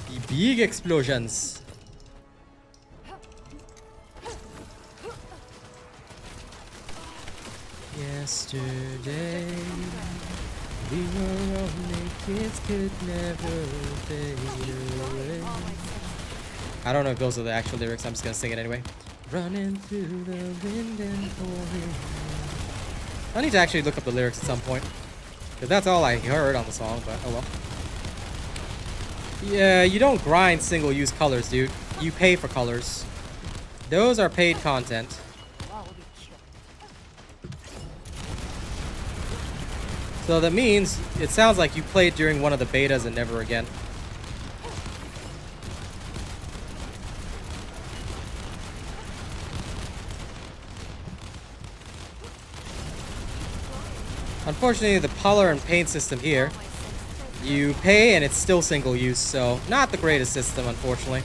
The big explosions. Yesterday, we were only kids, could never fade away. I don't know if those are the actual lyrics, I'm just gonna sing it anyway. Running through the wind and pouring. I need to actually look up the lyrics at some point, because that's all I heard on the song, but oh well. Yeah, you don't grind single-use colors, dude. You pay for colors. Those are paid content. Wall will be killed. So that means it sounds like you played during one of the betas and never again. Unfortunately, the color and paint system here, you pay and it's still single use, so not the greatest system, unfortunately.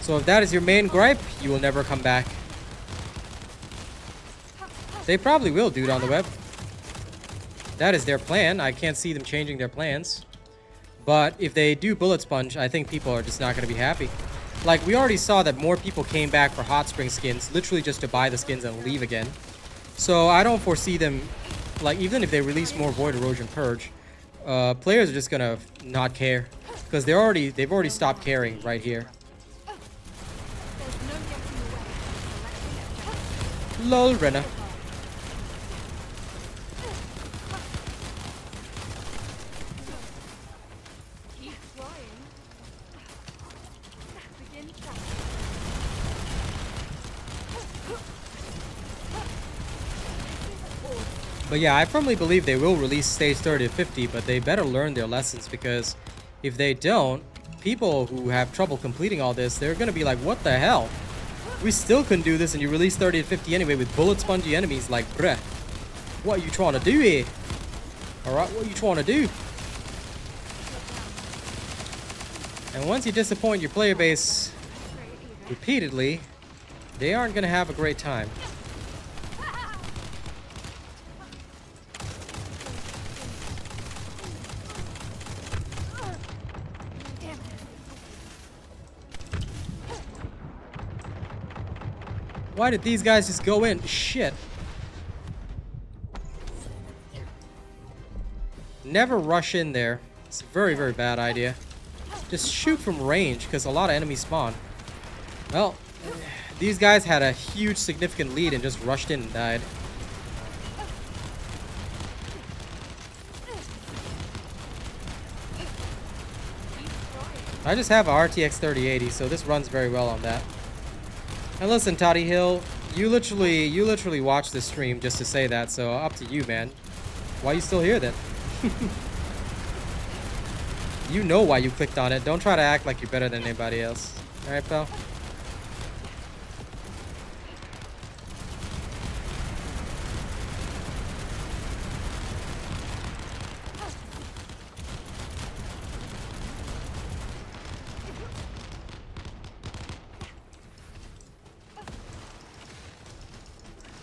So if that is your main gripe, you will never come back. They probably will, dude, on the web. That is their plan. I can't see them changing their plans. But if they do bullet sponge, I think people are just not going to be happy. Like, we already saw that more people came back for hot spring skins, literally just to buy the skins and leave again. So I don't foresee them, like, even if they release more Void Erosion Purge, players are just going to not care. Because they've already stopped caring right here. There's no getting away. Selecting objective. Lol, Renna. Keep flying. Begin track. But yeah, I firmly believe they will release stage 30 to 50, but they better learn their lessons, because if they don't, people who have trouble completing all this, they're going to be like, what the hell? We still couldn't do this and you release 30 to 50 anyway with bullet spongy enemies. Like, bruh, what are you trying to do here? Alright, what are you trying to do? And once you disappoint your player base repeatedly, they aren't going to have a great time. Why did these guys just go in? Shit. Never rush in there. It's a very, very bad idea. Just shoot from range, because a lot of enemies spawn. Well, these guys had a huge, significant lead and just rushed in and died. I just have a RTX 3080, so this runs very well on that. And listen, Toddy Hill, you literally watch this stream just to say that, so up to you, man. Why are you still here then? You know why you clicked on it. Don't try to act like you're better than anybody else. Alright, pal?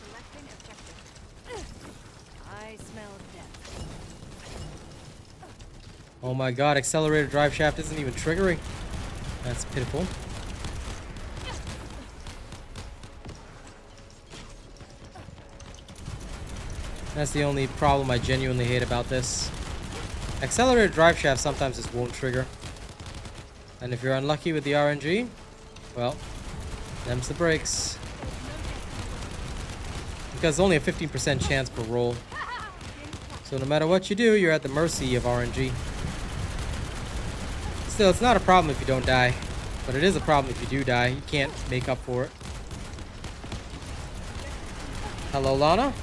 Selecting objective. I smell death. Oh my god, accelerator drive shaft isn't even triggering. That's pitiful. That's the only problem I genuinely hate about this. Accelerator drive shaft sometimes just won't trigger. And if you're unlucky with the RNG, well, them's the breaks. Because it's only a 15% chance per roll. So no matter what you do, you're at the mercy of RNG. Still, it's not a problem if you don't die. But it is a problem if you do die. You can't make up for it. Hello, Lana?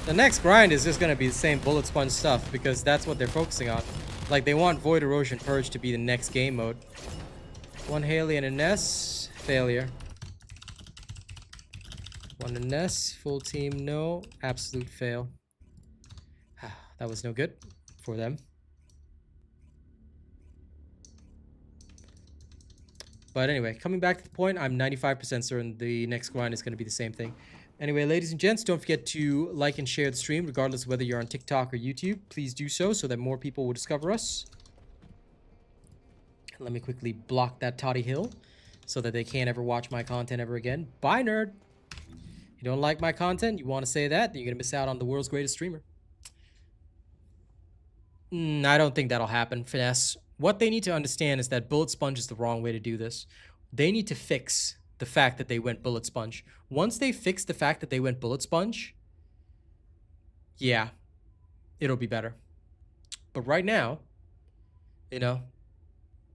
The next grind is just going to be the same bullet sponge stuff, because that's what they're focusing on. Like, they want Void Erosion Purge to be the next game mode. One Haley and a Ness. Failure. One to Ness. Full team, no. Absolute fail. That was no good for them. But anyway, coming back to the point, I'm 95% certain the next grind is going to be the same thing. Anyway, ladies and gents, don't forget to like and share the stream, regardless of whether you're on TikTok or YouTube. Please do so that more people will discover us. Let me quickly block that Toddy Hill so that they can't ever watch my content ever again. Bye, nerd. You don't like my content, you want to say that, then you're going to miss out on the world's greatest streamer. I don't think that'll happen, Finesse. What they need to understand is that bullet sponge is the wrong way to do this. They need to fix the fact that they went bullet sponge. Once they fix the fact that they went bullet sponge, yeah, it'll be better. But right now, you know,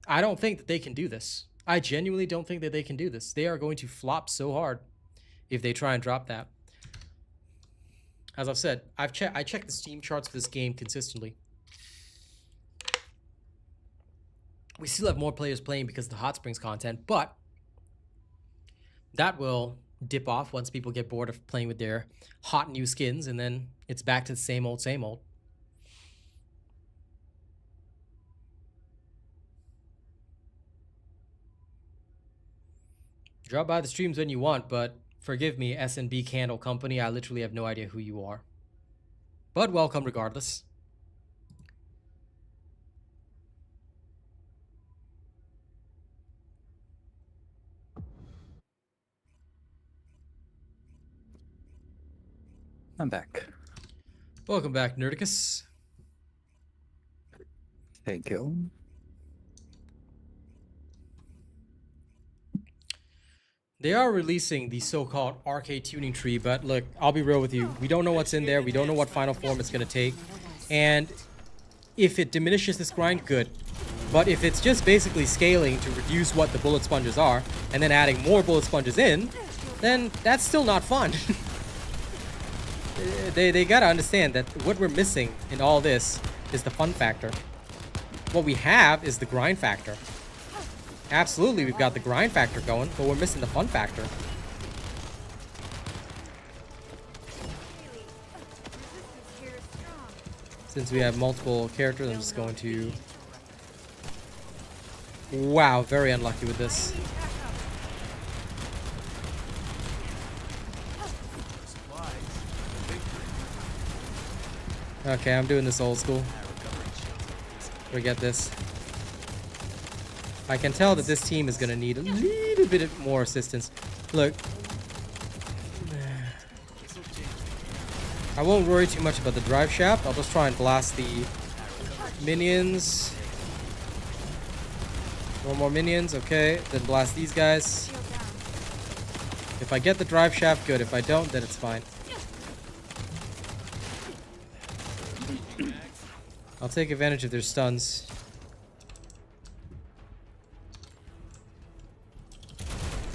I don't think that they can do this. I genuinely don't think that they can do this. They are going to flop so hard if they try and drop that. As I've said, I check the Steam charts for this game consistently. We still have more players playing because of the Hot Springs content, but that will dip off once people get bored of playing with their hot new skins, and then it's back to the same old, same old. Drop by the streams when you want, but forgive me, S&B Candle Company, I literally have no idea who you are. But welcome regardless. I'm back. Welcome back, Nerdicus. Thank you. They are releasing the so-called arcade tuning tree, but look, I'll be real with you. We don't know what's in there. We don't know what final form it's going to take. And if it diminishes this grind, good. But if it's just basically scaling to reduce what the bullet sponges are, and then adding more bullet sponges in, then that's still not fun. They gotta understand that what we're missing in all this is the fun factor. What we have is the grind factor. Absolutely, we've got the grind factor going, but we're missing the fun factor. Since we have multiple characters, I'm just going to... Wow, very unlucky with this. Okay, I'm doing this old school. Forget this. I can tell that this team is going to need a little bit more assistance. Look. I won't worry too much about the drive shaft. I'll just try and blast the minions. One more minions, okay. Then blast these guys. If I get the drive shaft, good. If I don't, then it's fine. I'll take advantage of their stuns.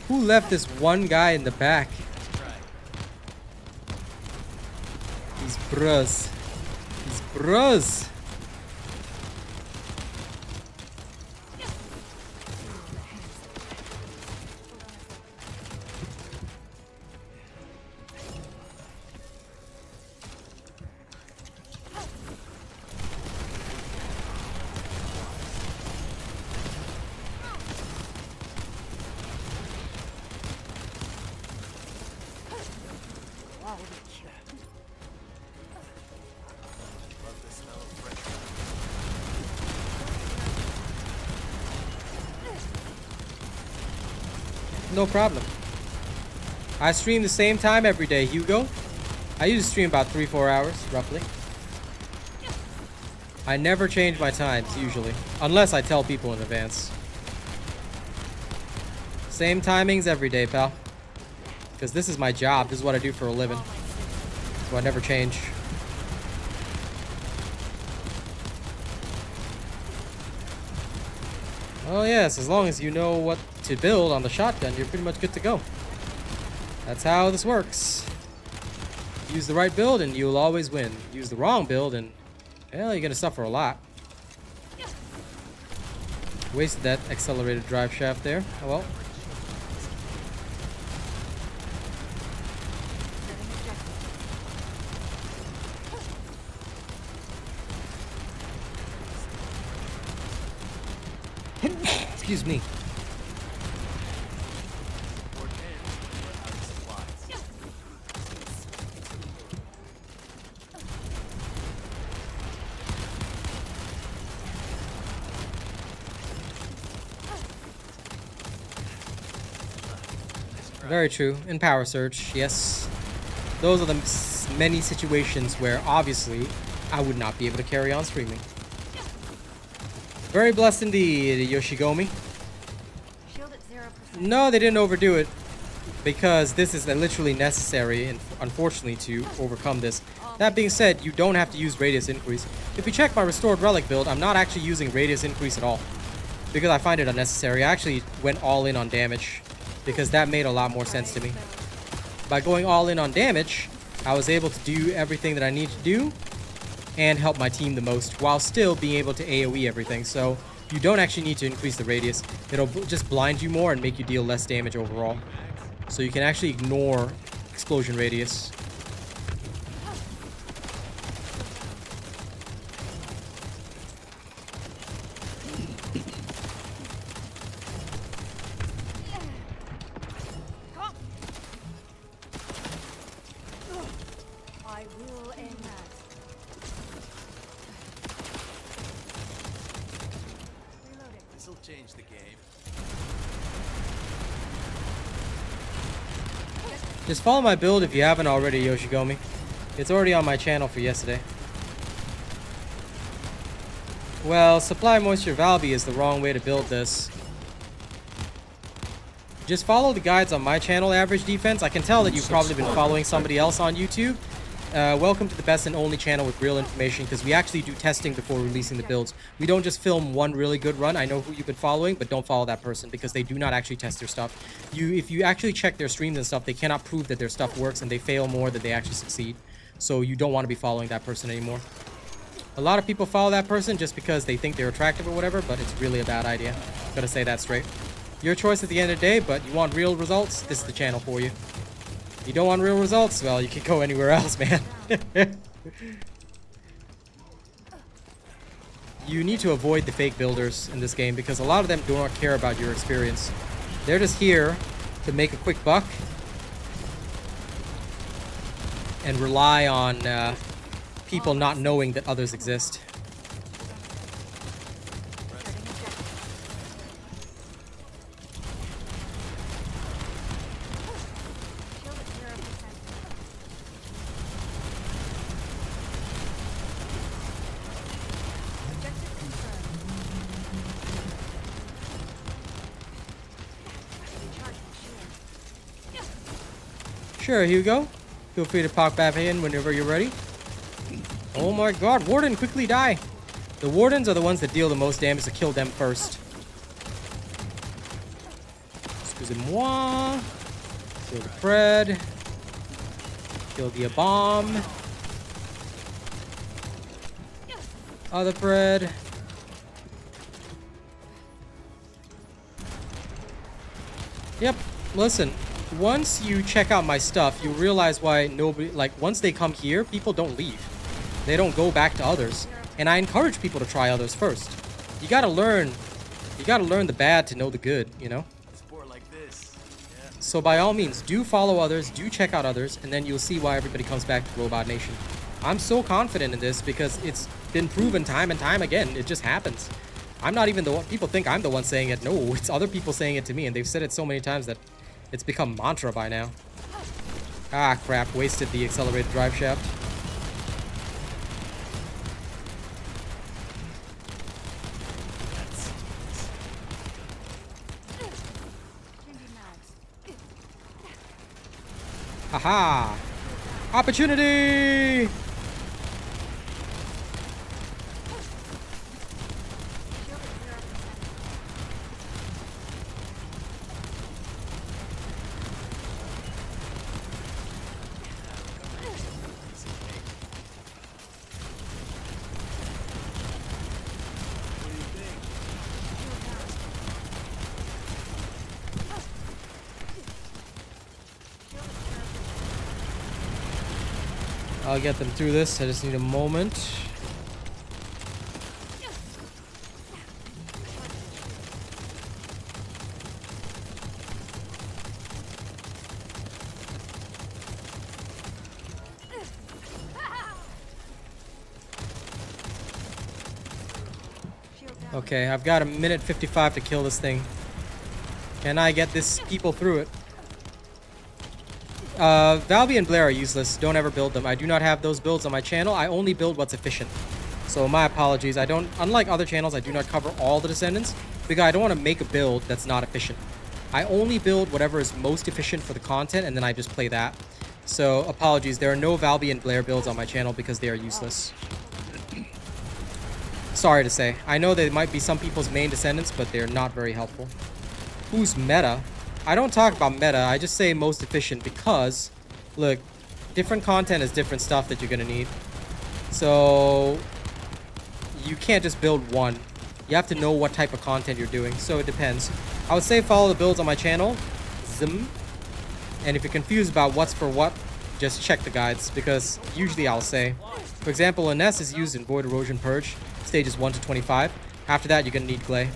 Who left this one guy in the back? These bros. These bros. No problem. I stream the same time every day, Hugo. I usually stream about 3-4 hours, roughly. I never change my times, usually. Unless I tell people in advance. Same timings every day, pal. Because this is my job. This is what I do for a living. So I never change. Oh yes, as long as you know what to build on the shotgun, you're pretty much good to go. That's how this works. Use the right build and you'll always win. Use the wrong build and, well, you're gonna suffer a lot. Wasted that accelerated drive shaft there. Oh well. Excuse me. Very true. In Power Surge, yes. Those are the many situations where, obviously, I would not be able to carry on streaming. Very blessed indeed, Yoshigomi. Shield at 0%. No, they didn't overdo it. Because this is literally necessary, and unfortunately, to overcome this. That being said, you don't have to use radius increase. If you check my restored relic build, I'm not actually using radius increase at all. because I find it unnecessary. I actually went all in on damage because that made a lot more sense to me. By going all in on damage, I was able to do everything that I need to do and help my team the most while still being able to AoE everything. So you don't actually need to increase the radius. It'll just blind you more and make you deal less damage overall. So you can actually ignore explosion radius. I will end that. Reloading. This'll change the game. Just follow my build if you haven't already, Yoshigomi. It's already on my channel for yesterday. Well, supply moisture Valby is the wrong way to build this. Just follow the guides on my channel, average defense. I can tell that you've probably been following somebody else on YouTube. Welcome to the best and only channel with real information, because we actually do testing before releasing the builds. We don't just film one really good run. I know who you've been following, but don't follow that person because they do not actually test their stuff. If you actually check their streams and stuff, they cannot prove that their stuff works, and they fail more than they actually succeed. So you don't want to be following that person anymore. A lot of people follow that person just because they think they're attractive or whatever, but it's really a bad idea. Gotta say that straight. Your choice at the end of the day, but you want real results, this is the channel for you. You don't want real results? Well, you can go anywhere else, man. You need to avoid the fake builders in this game because a lot of them do not care about your experience. They're just here to make a quick buck and rely on people not knowing that others exist. Sure, Hugo. Feel free to pop back in whenever you're ready. Oh my god, Warden, quickly die! The Wardens are the ones that deal the most damage, so kill them first. Excusez-moi. Kill the Pred. Kill the bomb. Other Pred. Yep, listen. Once you check out my stuff, you realize why nobody, like, once they come here, people don't leave. They don't go back to others. And I encourage people to try others first. You gotta learn the bad to know the good, you know? Sport like this. Yeah. So by all means, do follow others, do check out others, and then you'll see why everybody comes back to Robot Nation. I'm so confident in this because it's been proven time and time again. It just happens. I'm not even the one, people think I'm the one saying it. No, it's other people saying it to me, and they've said it so many times that it's become mantra by now. Ah, crap. Wasted the accelerated drive shaft. Haha! Opportunity! I'll get them through this. I just need a moment. Okay, I've got a minute 55 to kill this thing. Can I get this people through it? Valby and Blair are useless. Don't ever build them. I do not have those builds on my channel. I only build what's efficient. So my apologies. I don't, unlike other channels, I do not cover all the Descendants because I don't want to make a build that's not efficient. I only build whatever is most efficient for the content, and then I just play that. So apologies. There are no Valby and Blair builds on my channel because they are useless. Sorry to say. I know they might be some people's main descendants, but they're not very helpful. Who's meta? I don't talk about meta. I just say most efficient because, look, different content is different stuff that you're going to need. So you can't just build one. You have to know what type of content you're doing. So it depends. I would say follow the builds on my channel. Zim. And if you're confused about what's for what, just check the guides, because usually I'll say, for example, a nest is used in Void Erosion Purge, stages 1 to 25. After that, you're gonna need clay.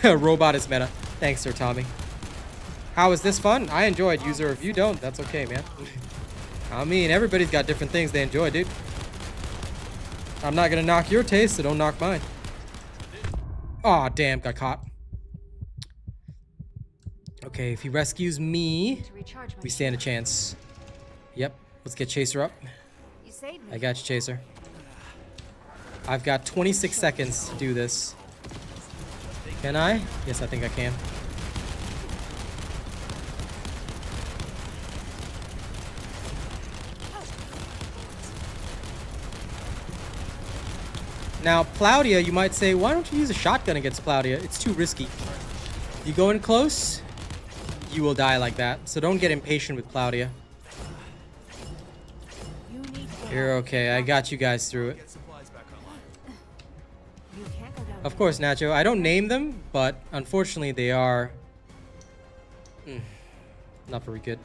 Robot is meta. Thanks, Sir Tommy. How is this fun? I enjoyed. User, if you don't, that's okay, man. I mean, everybody's got different things they enjoy, dude. I'm not gonna knock your taste, so don't knock mine. Aw, damn, got caught. Okay, if he rescues me, To recharge my we stand a chance. Yep, let's get Chaser up. You saved me. I got you, Chaser. I've got 26 seconds to do this. Can I? Yes, I think I can. Now, Plaudia, you might say, why don't you use a shotgun against Plaudia? It's too risky. You go in close, you will die like that. So don't get impatient with Plaudia. You need You're okay. I got you guys through it. Get supplies back online. You can't go down. Of course, Nacho. I don't name them, but unfortunately they are not very good.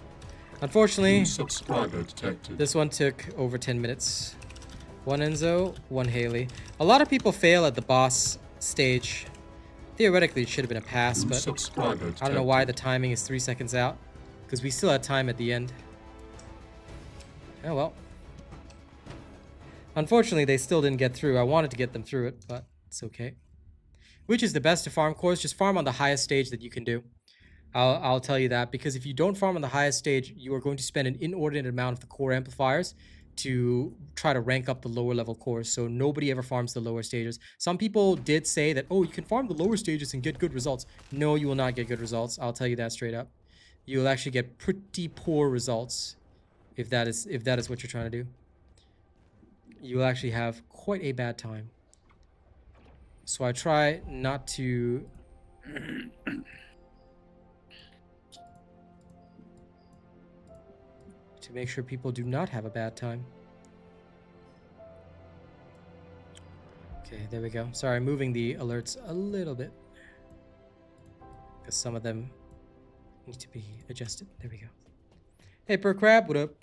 Unfortunately, New subscriber detected. this one took over 10 minutes. One Enzo, one Haley. A lot of people fail at the boss stage. Theoretically, it should have been a pass, New but subscriber detected. I don't know why the timing is 3 seconds out. Because we still had time at the end. Oh well. Unfortunately, they still didn't get through. I wanted to get them through it, but it's okay. Which is the best to farm cores? Just farm on the highest stage that you can do. I'll tell you that, because if you don't farm on the highest stage, you are going to spend an inordinate amount of the core amplifiers to try to rank up the lower level cores. So nobody ever farms the lower stages. Some people did say that, oh, you can farm the lower stages and get good results. No, you will not get good results. I'll tell you that straight up. You will actually get pretty poor results if that is what you're trying to do. You will actually have quite a bad time. So I try not to make sure people do not have a bad time. Okay, there we go. Sorry, moving the alerts a little bit, because some of them need to be adjusted. There we go. Hey, Per Crab, what up?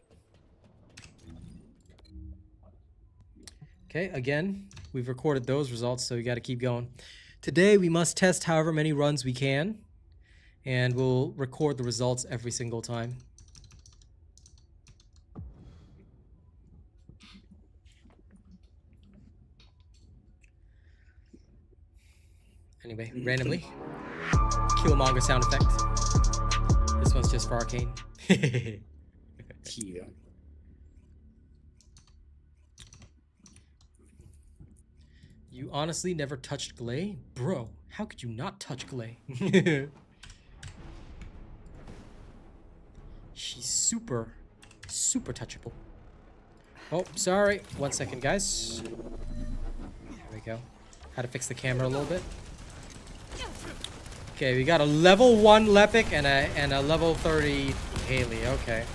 Okay, again, we've recorded those results, so we got to keep going. Today, we must test however many runs we can, and we'll record the results every single time. Anyway, randomly. Killmonger sound effect. This one's just for Arcane. Yeah. You honestly never touched Glay? Bro, how could you not touch Glay? She's super, super touchable. Oh, sorry. 1 second, guys. There we go. How to fix the camera a little bit. Okay, we got a level 1 Lepic and a level 30 Haley. Okay.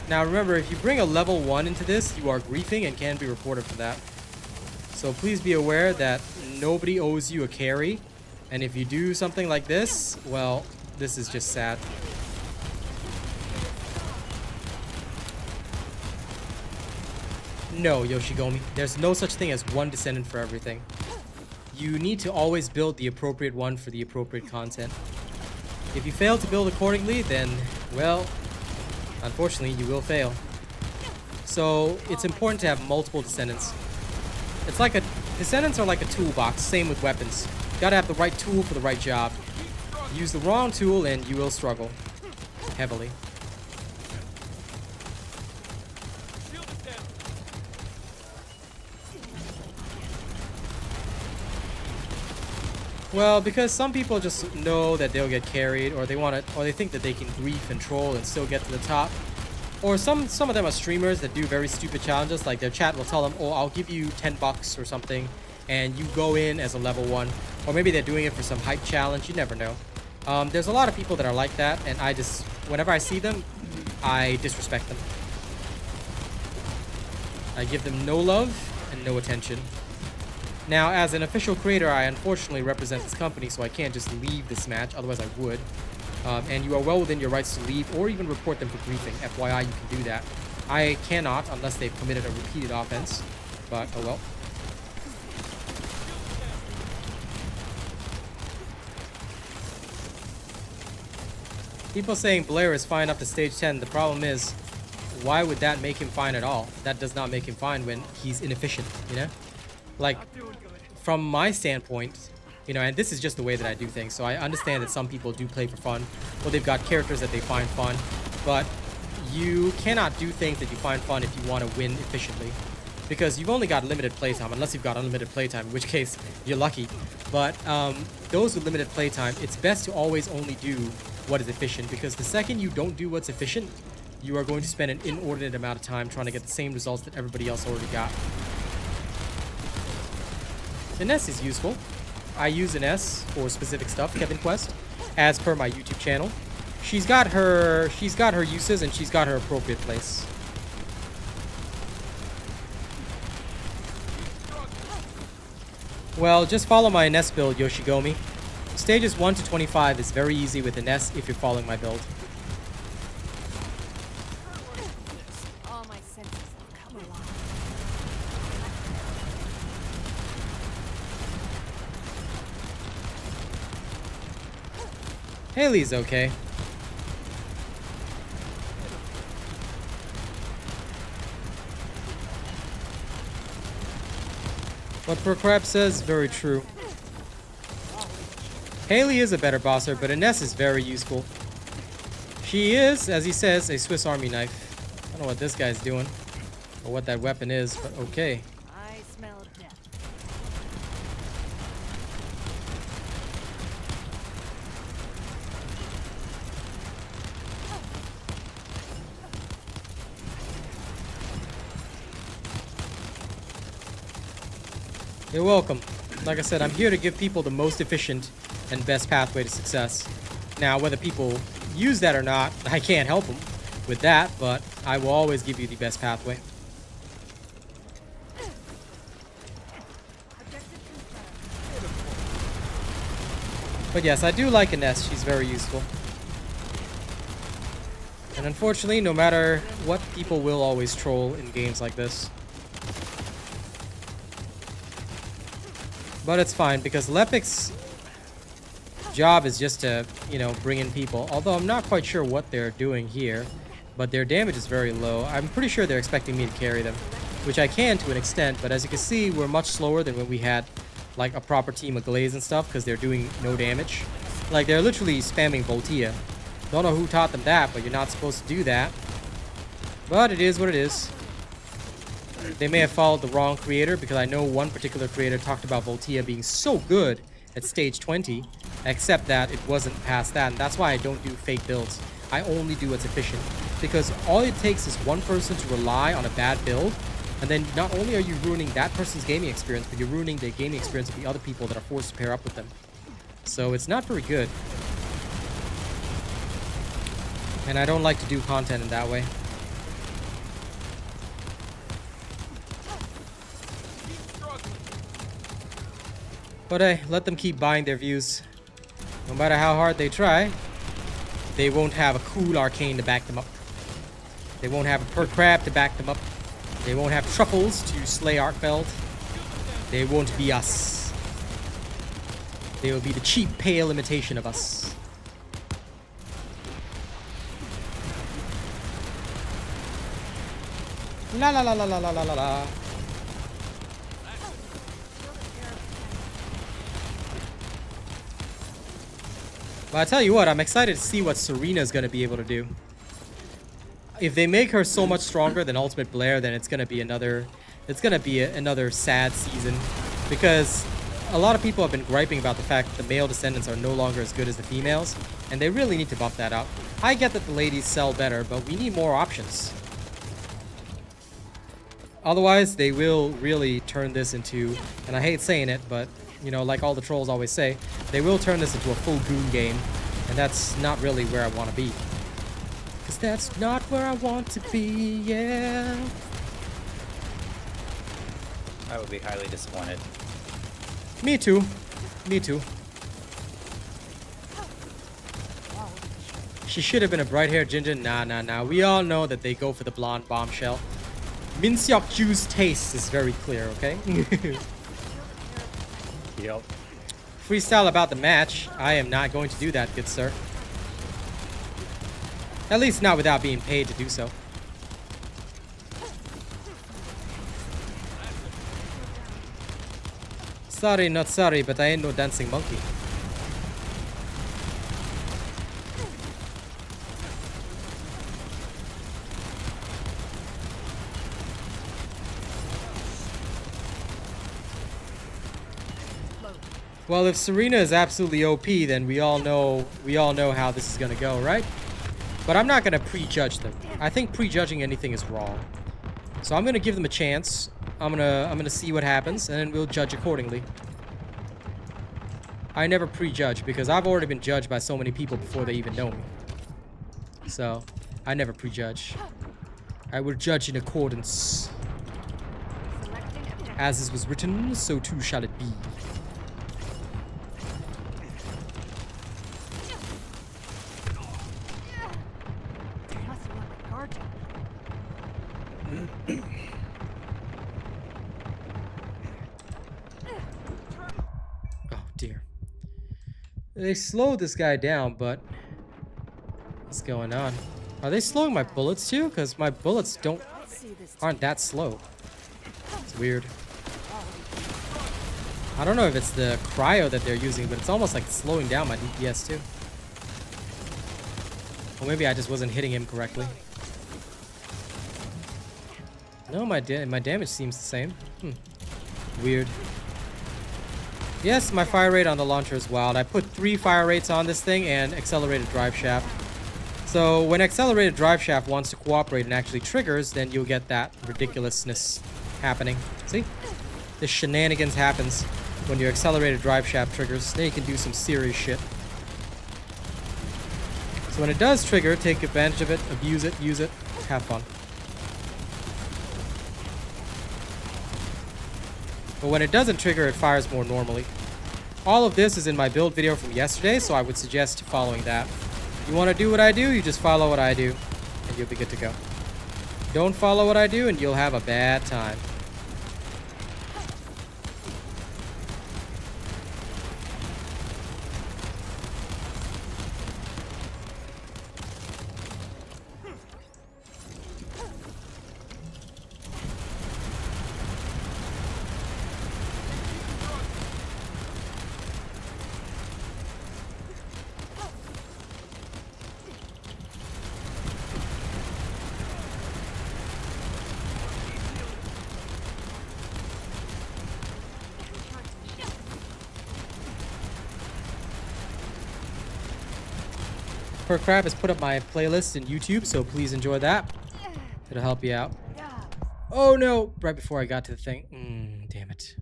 Now remember, if you bring a level 1 into this, you are griefing and can be reported for that. So please be aware that nobody owes you a carry. And if you do something like this, well, this is just sad. No, Yoshigomi. There's no such thing as one descendant for everything. You need to always build the appropriate one for the appropriate content. If you fail to build accordingly, then, well, unfortunately, you will fail. So it's important to have multiple descendants. It's like descendants are like a toolbox, same with weapons. You gotta have the right tool for the right job. Use the wrong tool and you will struggle heavily. Well, because some people just know that they'll get carried, or they want to, or they think that they can grief and troll and still get to the top. Or some of them are streamers that do very stupid challenges, like their chat will tell them, oh, I'll give you 10 bucks or something, and you go in as a level 1. Or maybe they're doing it for some hype challenge, you never know. There's a lot of people that are like that, and I just, whenever I see them, I disrespect them. I give them no love and no attention. Now, as an official creator, I unfortunately represent this company, so I can't just leave this match, otherwise I would. And you are well within your rights to leave or even report them for griefing. FYI, you can do that. I cannot unless they've committed a repeated offense, but oh well. People saying Blair is fine up to stage 10. The problem is, why would that make him fine at all? That does not make him fine when he's inefficient, you know? Like, from my standpoint, you know, and this is just the way that I do things, so I understand that some people do play for fun, or they've got characters that they find fun, but you cannot do things that you find fun if you want to win efficiently, because you've only got limited playtime, unless you've got unlimited playtime, in which case, you're lucky. But those with limited playtime, it's best to always only do what is efficient, because the second you don't do what's efficient, you are going to spend an inordinate amount of time trying to get the same results that everybody else already got. An S is useful. I use an S for specific stuff, Kevin Quest, as per my YouTube channel. She's got her uses, and she's got her appropriate place. Well, just follow my Ness build, Yoshigomi. Stages 1 to 25 is very easy with an S if you're following my build. All my senses have come alive. Haley's okay. What Crab says, very true. Haley is a better bosser, but Ines is very useful. She is, as he says, a Swiss Army knife. I don't know what this guy's doing, or what that weapon is, but okay. I smell death. You're welcome. Like I said, I'm here to give people the most efficient and best pathway to success. Now, whether people use that or not, I can't help them with that, but I will always give you the best pathway. But yes, I do like Ines. She's very useful. And unfortunately, no matter what, people will always troll in games like this. But it's fine, because Lepic's job is just to, you know, bring in people. Although I'm not quite sure what they're doing here, but their damage is very low. I'm pretty sure they're expecting me to carry them, which I can to an extent, but as you can see, we're much slower than when we had, like, a proper team of Glaze and stuff, because they're doing no damage. Like, they're literally spamming Voltia. Don't know who taught them that, but you're not supposed to do that. But it is what it is. They may have followed the wrong creator, because I know one particular creator talked about Voltia being so good at stage 20, except that it wasn't past that, and that's why I don't do fake builds. I only do what's efficient, because all it takes is one person to rely on a bad build, and then not only are you ruining that person's gaming experience, but you're ruining the gaming experience of the other people that are forced to pair up with them. So it's not very good. And I don't like to do content in that way. But hey, let them keep buying their views. No matter how hard they try, they won't have a cool arcane to back them up. They won't have a per crab to back them up. They won't have truffles to slay Arkfeld. They won't be us. They will be the cheap, pale imitation of us. La la la la la la la la. But I tell you what, I'm excited to see what Serena's going to be able to do. If they make her so much stronger than Ultimate Blair, then it's going to be another sad season, because a lot of people have been griping about the fact that the male descendants are no longer as good as the females, and they really need to bump that up. I get that the ladies sell better, but we need more options. Otherwise, they will really turn this into, and I hate saying it, but, you know, like all the trolls always say, they will turn this into a full goon game, and that's not really where I want to be. Because that's not where I want to be, yeah. I would be highly disappointed. Me too. Me too. She should have been a bright-haired ginger. Nah. We all know that they go for the blonde bombshell. Minseok Ju's taste is very clear, okay? Yep. Freestyle about the match. I am not going to do that, good sir. At least not without being paid to do so. Sorry, not sorry, but I ain't no dancing monkey. Well, if Serena is absolutely OP, then we all know how this is gonna go, right? But I'm not gonna prejudge them. I think prejudging anything is wrong. So I'm gonna give them a chance. I'm gonna see what happens, and then we'll judge accordingly. I never prejudge because I've already been judged by so many people before they even know me. So I never prejudge. I will judge in accordance. As it was written, so too shall it be. Oh dear. They slowed this guy down, but what's going on? Are they slowing my bullets too? Because my bullets aren't that slow. It's weird. I don't know if it's the cryo that they're using, but it's almost like slowing down my DPS too. Or maybe I just wasn't hitting him correctly. No, my damage seems the same. Weird. Yes, my fire rate on the launcher is wild. I put 3 fire rates on this thing and accelerated drive shaft. So when accelerated drive shaft wants to cooperate and actually triggers, then you'll get that ridiculousness happening. See? The shenanigans happens when your accelerated drive shaft triggers. Then you can do some serious shit. So when it does trigger, take advantage of it, abuse it, use it, have fun. But when it doesn't trigger, it fires more normally. All of this is in my build video from yesterday, so I would suggest following that. You want to do what I do, you just follow what I do, and you'll be good to go. Don't follow what I do, and you'll have a bad time. Per Crab has put up my playlist in YouTube, so please enjoy that. It'll help you out. Oh no! Right before I got to the thing. Damn it.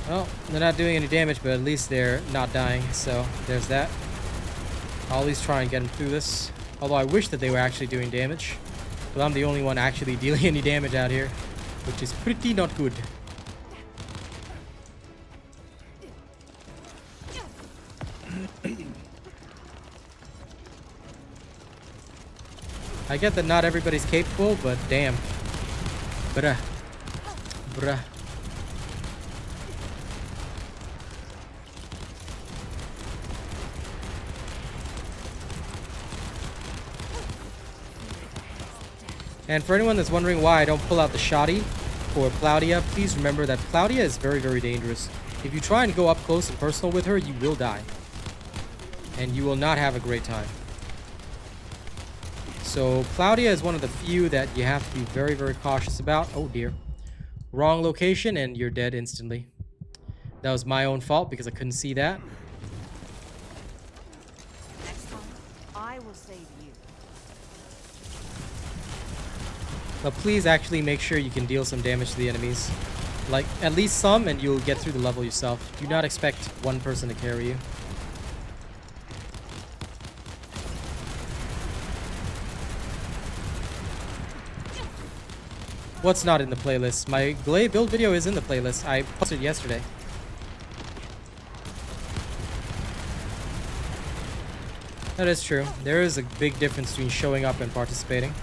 Well, they're not doing any damage, but at least they're not dying, so there's that. I'll at least try and get them through this. Although I wish that they were actually doing damage. But I'm the only one actually dealing any damage out here, which is pretty not good. I get that not everybody's capable, but damn. Bruh. And for anyone that's wondering why I don't pull out the shoddy for Claudia, please remember that Claudia is very, very dangerous. If you try and go up close and personal with her, you will die. And you will not have a great time. So Claudia is one of the few that you have to be very, very cautious about. Oh dear. Wrong location and you're dead instantly. That was my own fault because I couldn't see that. Next time, I will save you. But please actually make sure you can deal some damage to the enemies. Like, at least some, and you'll get through the level yourself. Do not expect one person to carry you. What's not in the playlist? My Glade build video is in the playlist. I posted it yesterday. That is true. There is a big difference between showing up and participating.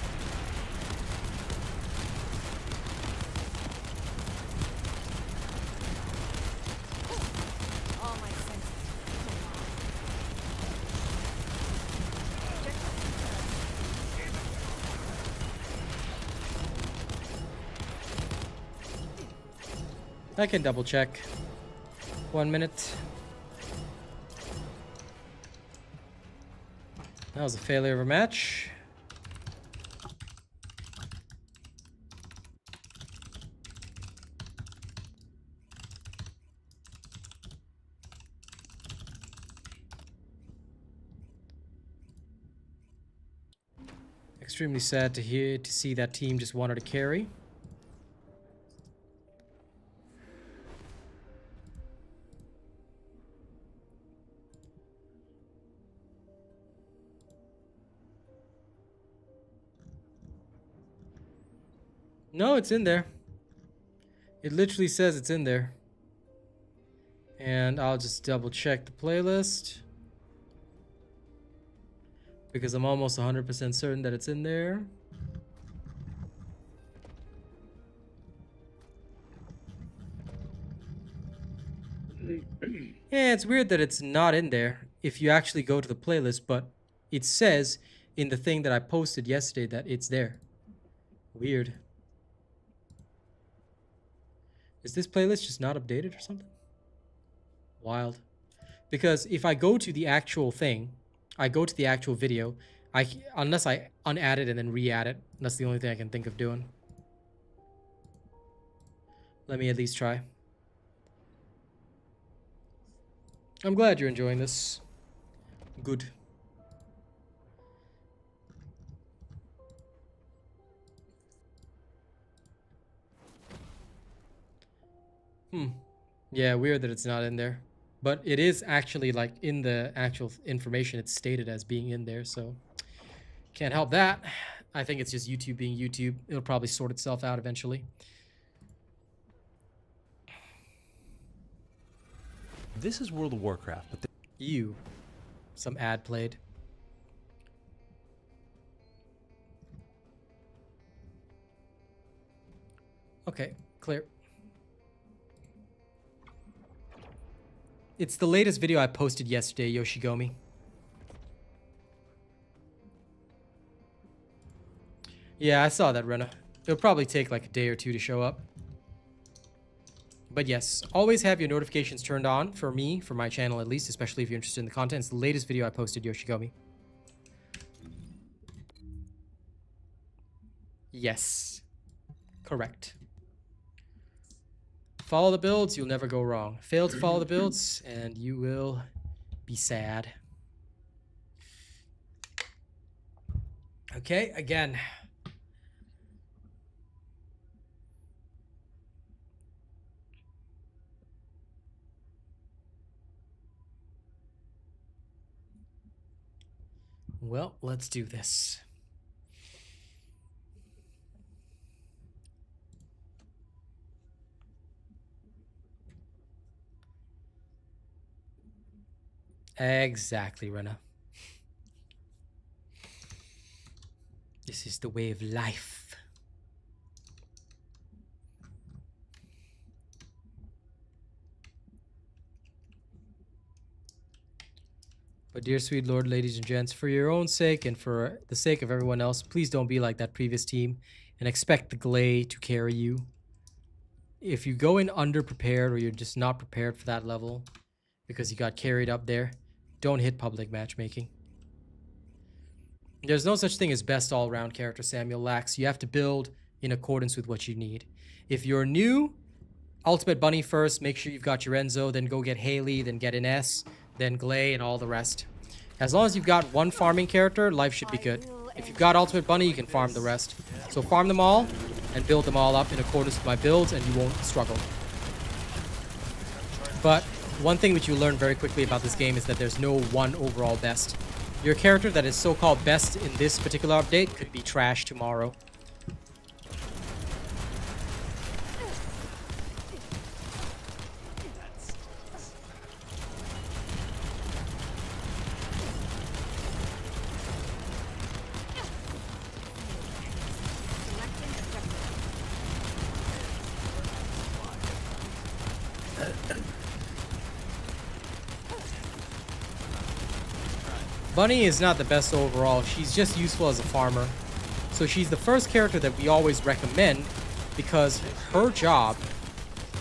All my senses come alive. I can double check. 1 minute. That was a failure of a match. Extremely sad to see that team just wanted to carry. No, it's in there. It literally says it's in there. And I'll just double check the playlist. Because I'm almost 100% certain that it's in there. Yeah, it's weird that it's not in there if you actually go to the playlist, but it says in the thing that I posted yesterday that it's there. Weird. Is this playlist just not updated or something? Wild. Because if I go to the actual thing, I go to the actual video, unless I unadd it and then re-add it, that's the only thing I can think of doing. Let me at least try. I'm glad you're enjoying this. Good. Yeah, weird that it's not in there. But it is actually, like, in the actual information, it's stated as being in there, so can't help that. I think it's just YouTube being YouTube. It'll probably sort itself out eventually. This is World of Warcraft, but some ad played. Okay, clear. It's the latest video I posted yesterday, Yoshigami. Yeah, I saw that, Rena. It'll probably take like a day or two to show up. But yes, always have your notifications turned on for me, for my channel at least, especially if you're interested in the content. It's the latest video I posted, Yoshigami. Yes. Correct. Follow the builds, you'll never go wrong. Fail to follow the builds, and you will be sad. Okay, again. Well, let's do this. Exactly, Rena. This is the way of life. But dear sweet Lord, ladies and gents, for your own sake and for the sake of everyone else, please don't be like that previous team and expect the Glay to carry you. If you go in underprepared or you're just not prepared for that level because you got carried up there, don't hit public matchmaking. There's no such thing as best all-around character, Samuel Lax. You have to build in accordance with what you need. If you're new, Ultimate Bunny first, make sure you've got your Enzo, then go get Haley, then get an S, then Glay, and all the rest. As long as you've got one farming character, life should be good. If you've got Ultimate Bunny, you can farm the rest. So farm them all, and build them all up in accordance with my builds, and you won't struggle. But one thing which you learn very quickly about this game is that there's no one overall best. Your character that is so-called best in this particular update could be trash tomorrow. Bunny is not the best overall. She's just useful as a farmer. So she's the first character that we always recommend because her job,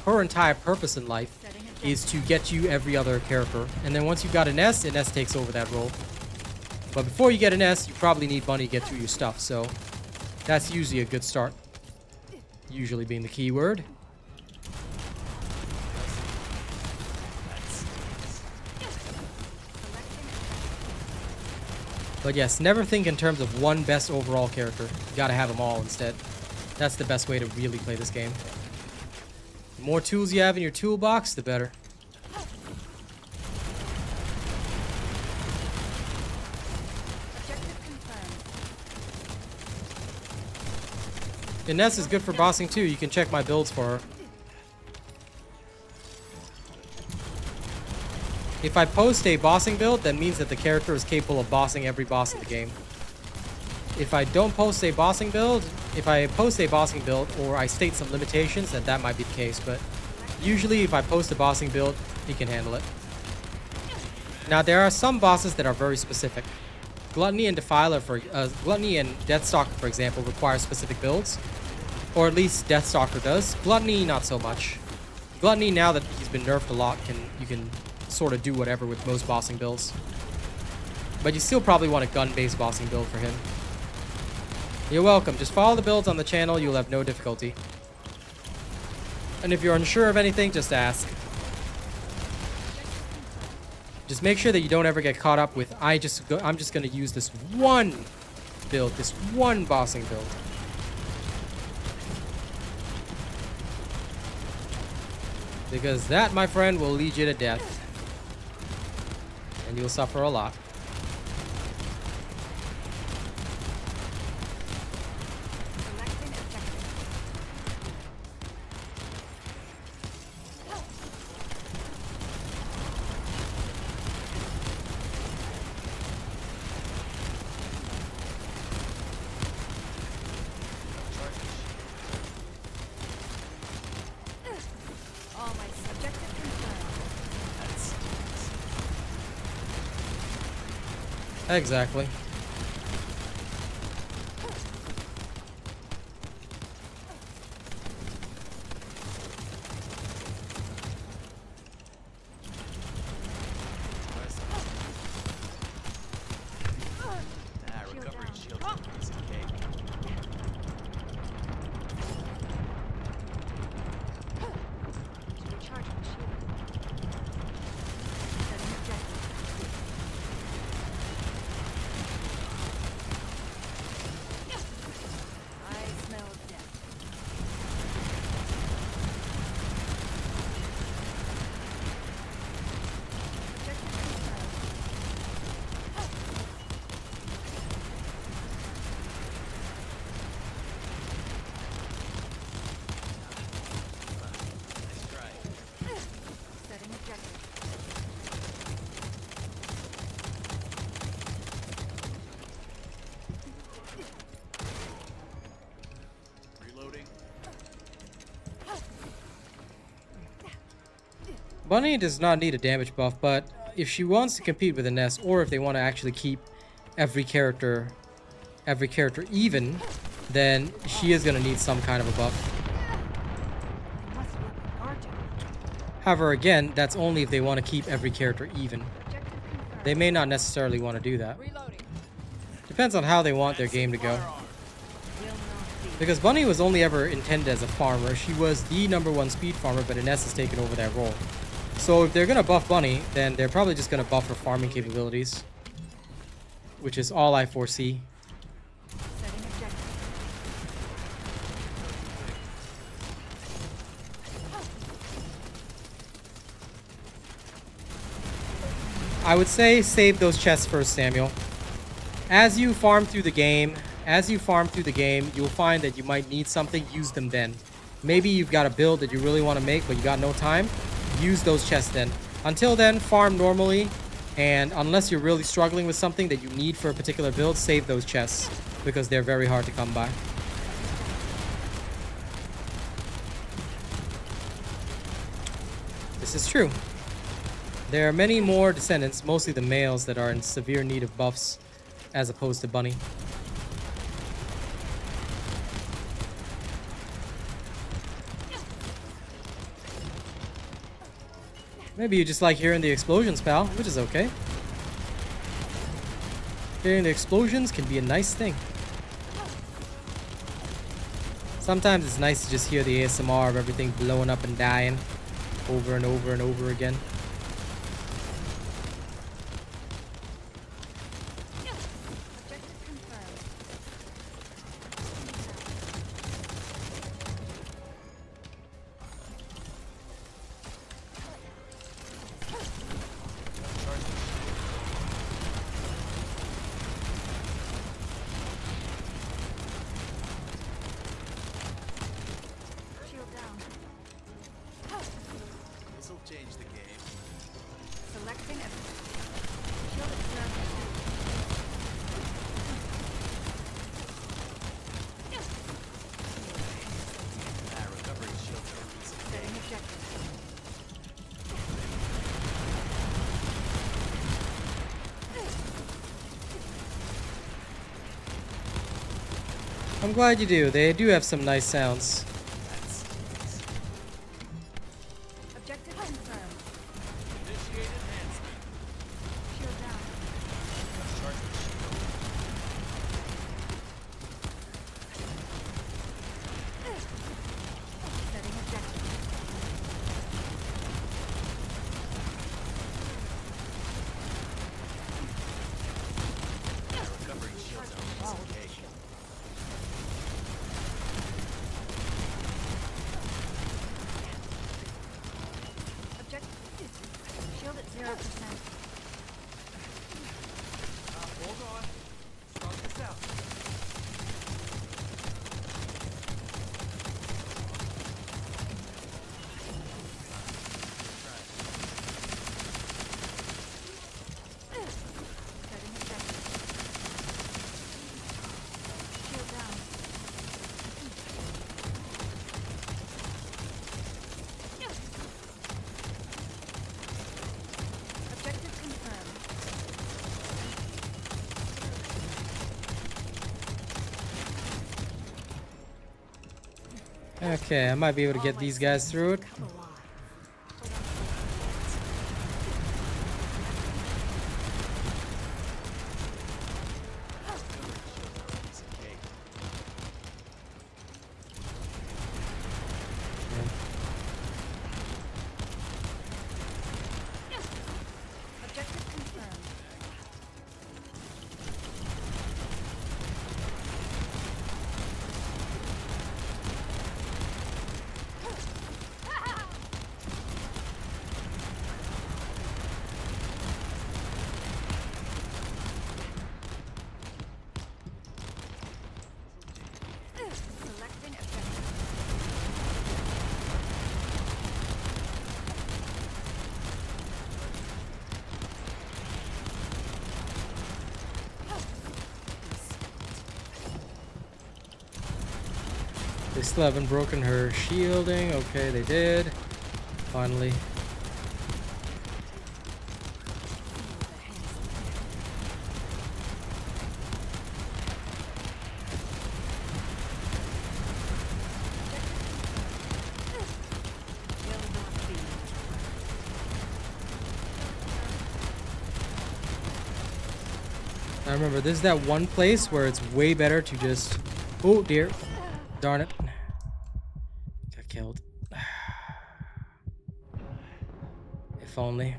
her entire purpose in life is to get you every other character. And then once you've got an S takes over that role. But before you get an S, you probably need Bunny to get through your stuff. So that's usually a good start. Usually being the key word. But yes, never think in terms of one best overall character. You gotta have them all instead. That's the best way to really play this game. The more tools you have in your toolbox, the better. Ines is good for bossing too. You can check my builds for her. If I post a bossing build, that means that the character is capable of bossing every boss in the game. If I don't post a bossing build, if I post a bossing build or I state some limitations, then that might be the case. But usually if I post a bossing build, he can handle it. Now there are some bosses that are very specific. Gluttony and Defiler, Gluttony and Deathstalker, for example, require specific builds. Or at least Deathstalker does. Gluttony, not so much. Gluttony, now that he's been nerfed a lot, you can sort of do whatever with most bossing builds. But you still probably want a gun-based bossing build for him. You're welcome. Just follow the builds on the channel. You'll have no difficulty. And if you're unsure of anything, just ask. Just make sure that you don't ever get caught up with, I'm just going to use this one build, this one bossing build. Because that, my friend, will lead you to death. And you'll suffer a lot. Exactly. Recovery shield is a piece of cake. Recharging shield. Setting objective. I smell death. Objective confirmed. Nice try. Setting objective. Reloading. Bunny does not need a damage buff, but if she wants to compete with Ines, or if they want to actually keep every character even, then she is going to need some kind of a buff. They must work with guard tower. However, again, that's only if they want to keep every character even. Objective confirmed. They may not necessarily want to do that. Reloading. depends on how they want their game to go. Will not be. Because Bunny was only ever intended as a farmer. She was the #1 speed farmer, but Ines has taken over that role. So if they're going to buff Bunny, then they're probably just going to buff her farming capabilities. Which is all I foresee. Setting objective. I would say save those chests first, Samuel. As you farm through the game, you'll find that you might need something, use them then. Maybe you've got a build that you really want to make, but you got no time, use those chests then. Until then, farm normally, and unless you're really struggling with something that you need for a particular build, save those chests, because they're very hard to come by. This is true. There are many more descendants, mostly the males, that are in severe need of buffs, as opposed to Bunny. Maybe you just like hearing the explosions, pal, which is okay. Hearing the explosions can be a nice thing. Sometimes it's nice to just hear the ASMR of everything blowing up and dying over and over and over again. Objective confirmed. Shield down. This'll change the game. Selecting a shield experiment. Recovery shield is Setting objective. I'm glad you do. They do have some nice sounds. Objective confirmed. initiate enhancement. Shield down. Setting objective. Recovery shield is okay. Objective. Shield at 0%. Hold on. Strong this out. Setting objective. Shield down. Objective confirmed. Okay, I might be able to get these guys through it. Come alive. Objective confirmed. Selecting objective. They still haven't broken her shielding. Okay, they did. Finally. Will not be. I remember this is that one place where it's way better to just... Oh dear. Darn it. Got killed. If only.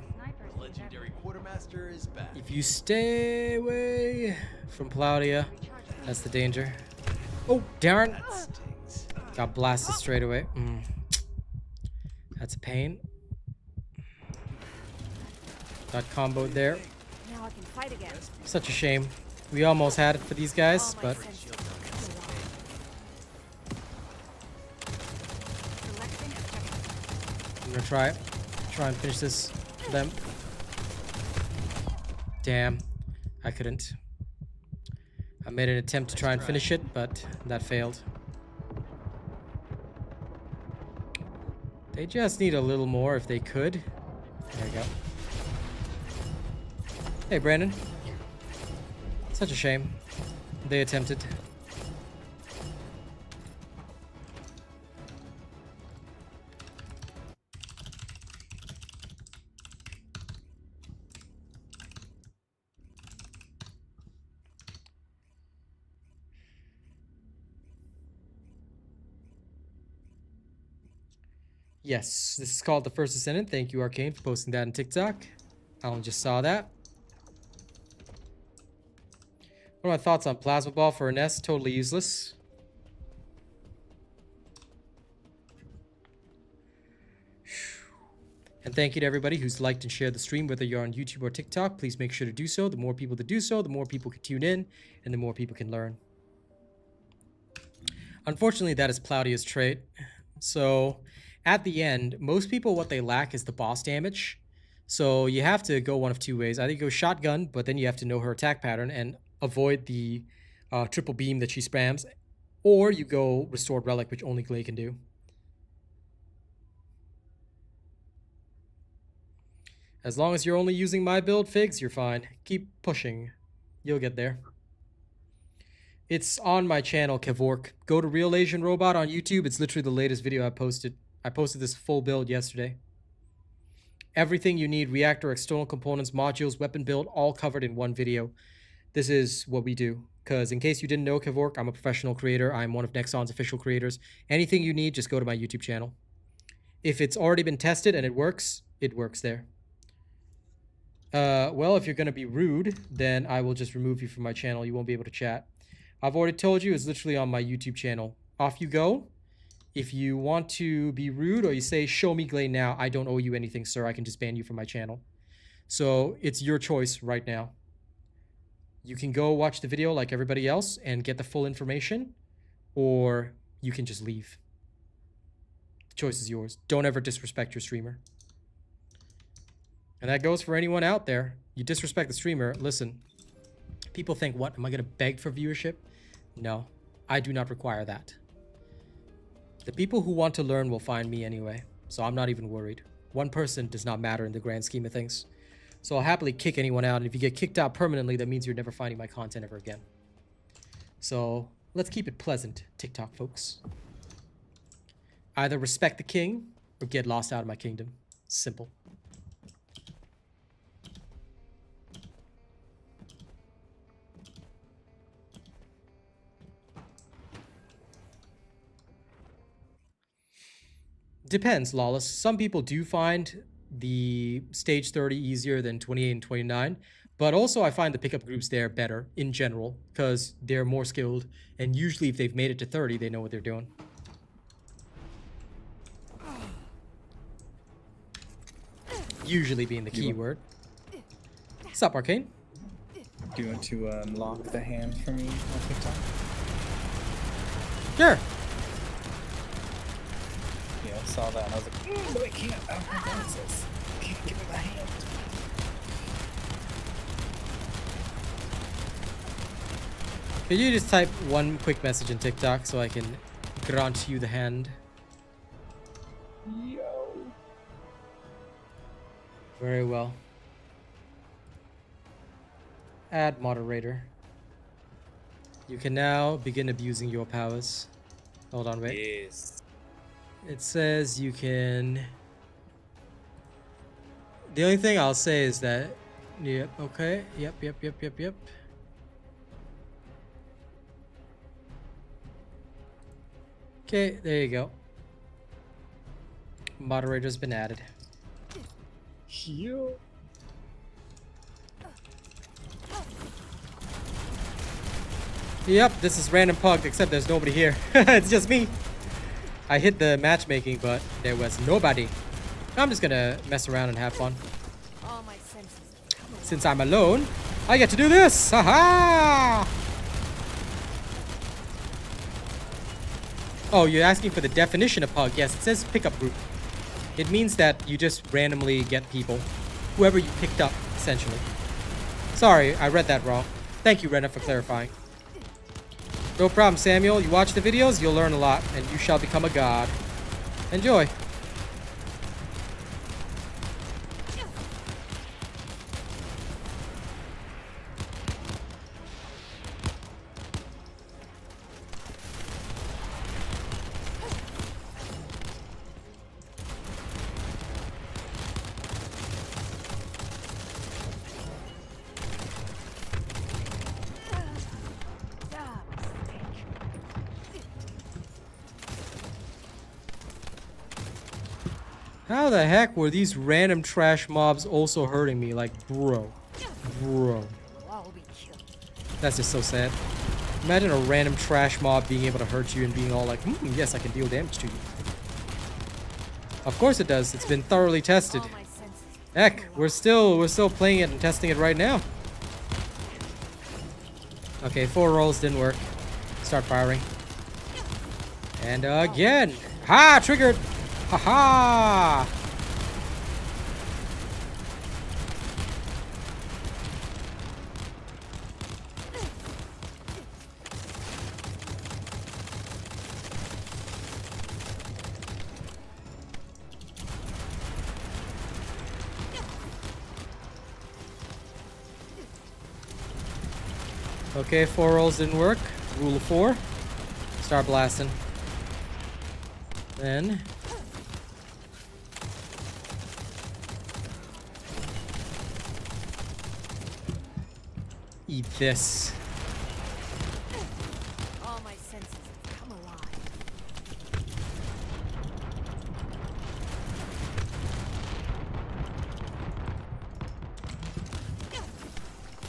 The legendary quartermaster is back. If you stay away from Plaudia, that's the danger. Oh, darn. That stings. Got blasted straight away. That's a pain. Got comboed there. Now I can fight again. Such a shame. We almost had it for these guys, All my but senses Selecting objective. I'm gonna try and finish this for them. Damn, I couldn't. I made an attempt to try and finish it, but that failed. They just need a little more if they could. There we go. Hey, Brandon. Such a shame. They attempted. Yes, this is called the First Descendant. Thank you, Arcane, for posting that on TikTok. I only just saw that. What are my thoughts on Plasma Ball for a nest? Totally useless. And thank you to everybody who's liked and shared the stream, whether you're on YouTube or TikTok. Please make sure to do so. The more people that do so, the more people can tune in, and the more people can learn. Unfortunately, that is Plaudia's trait. So, at the end, most people, what they lack is the boss damage. So, you have to go one of two ways. Either you go shotgun, but then you have to know her attack pattern and avoid the triple beam that she spams. Or you go Restored Relic, which only Glay can do. As long as you're only using my build, Figs, you're fine. Keep pushing. You'll get there. It's on my channel, Kevork. Go to RealAsianRobot on YouTube. It's literally the latest video I posted. I posted this full build yesterday. Everything you need, reactor, external components, modules, weapon build, all covered in one video. This is what we do. Because in case you didn't know, Kevork, I'm a professional creator. I'm one of Nexon's official creators. Anything you need, just go to my YouTube channel. If it's already been tested and it works there. Well, if you're going to be rude, then I will just remove you from my channel. You won't be able to chat. I've already told you, it's literally on my YouTube channel. Off you go. If you want to be rude or you say, show me Glay now, I don't owe you anything, sir. I can just ban you from my channel. So it's your choice right now. You can go watch the video like everybody else and get the full information, or you can just leave. The choice is yours. Don't ever disrespect your streamer. And that goes for anyone out there. You disrespect the streamer, listen. People think, what, am I going to beg for viewership? No, I do not require that. The people who want to learn will find me anyway, so I'm not even worried. One person does not matter in the grand scheme of things. So I'll happily kick anyone out, and if you get kicked out permanently, that means you're never finding my content ever again. So let's keep it pleasant, TikTok folks. Either respect the king, or get lost out of my kingdom. Simple. Depends, Lawless. Some people do find the stage 30 easier than 28 and 29, but also I find the pickup groups there better in general because they're more skilled, and usually if they've made it to 30, they know what they're doing. Usually being the key word. What's up, Arcane? Do you want to unlock the hand for me on TikTok? Sure. Yeah, I saw that and I was like, no, I can't. I don't have access. I can't give me the hand. Could you just type one quick message in TikTok so I can grant you the hand? Yo. Very well. Add moderator. You can now begin abusing your powers. Hold on, wait. Yes. It says you can... The only thing I'll say is that... Yep, okay. Yep. Okay, there you go. Moderator's been added. Yep, this is random PUG, except there's nobody here. It's just me. I hit the matchmaking, but there was nobody. I'm just gonna mess around and have fun. All my senses have come alive. Since I'm alone, I get to do this! Haha! Oh, you're asking for the definition of PUG. Yes, it says pickup group. It means that you just randomly get people. Whoever you picked up, essentially. Sorry, I read that wrong. Thank you, Rena, for clarifying. No problem, Samuel. You watch the videos, you'll learn a lot, and you shall become a god. Enjoy. How the heck were these random trash mobs also hurting me? Like, bro. We'll all be killed. That's just so sad. Imagine a random trash mob being able to hurt you and being all like, yes, I can deal damage to you. Of course it does. It's been thoroughly tested. All my senses have Heck, come we're still playing it and testing it right now. Okay, 4 rolls didn't work. Start firing. And again. Ha! Triggered! Ha ha! Okay, 4 rolls didn't work. Rule of 4. Start blasting. Then eat this. All my senses have come alive.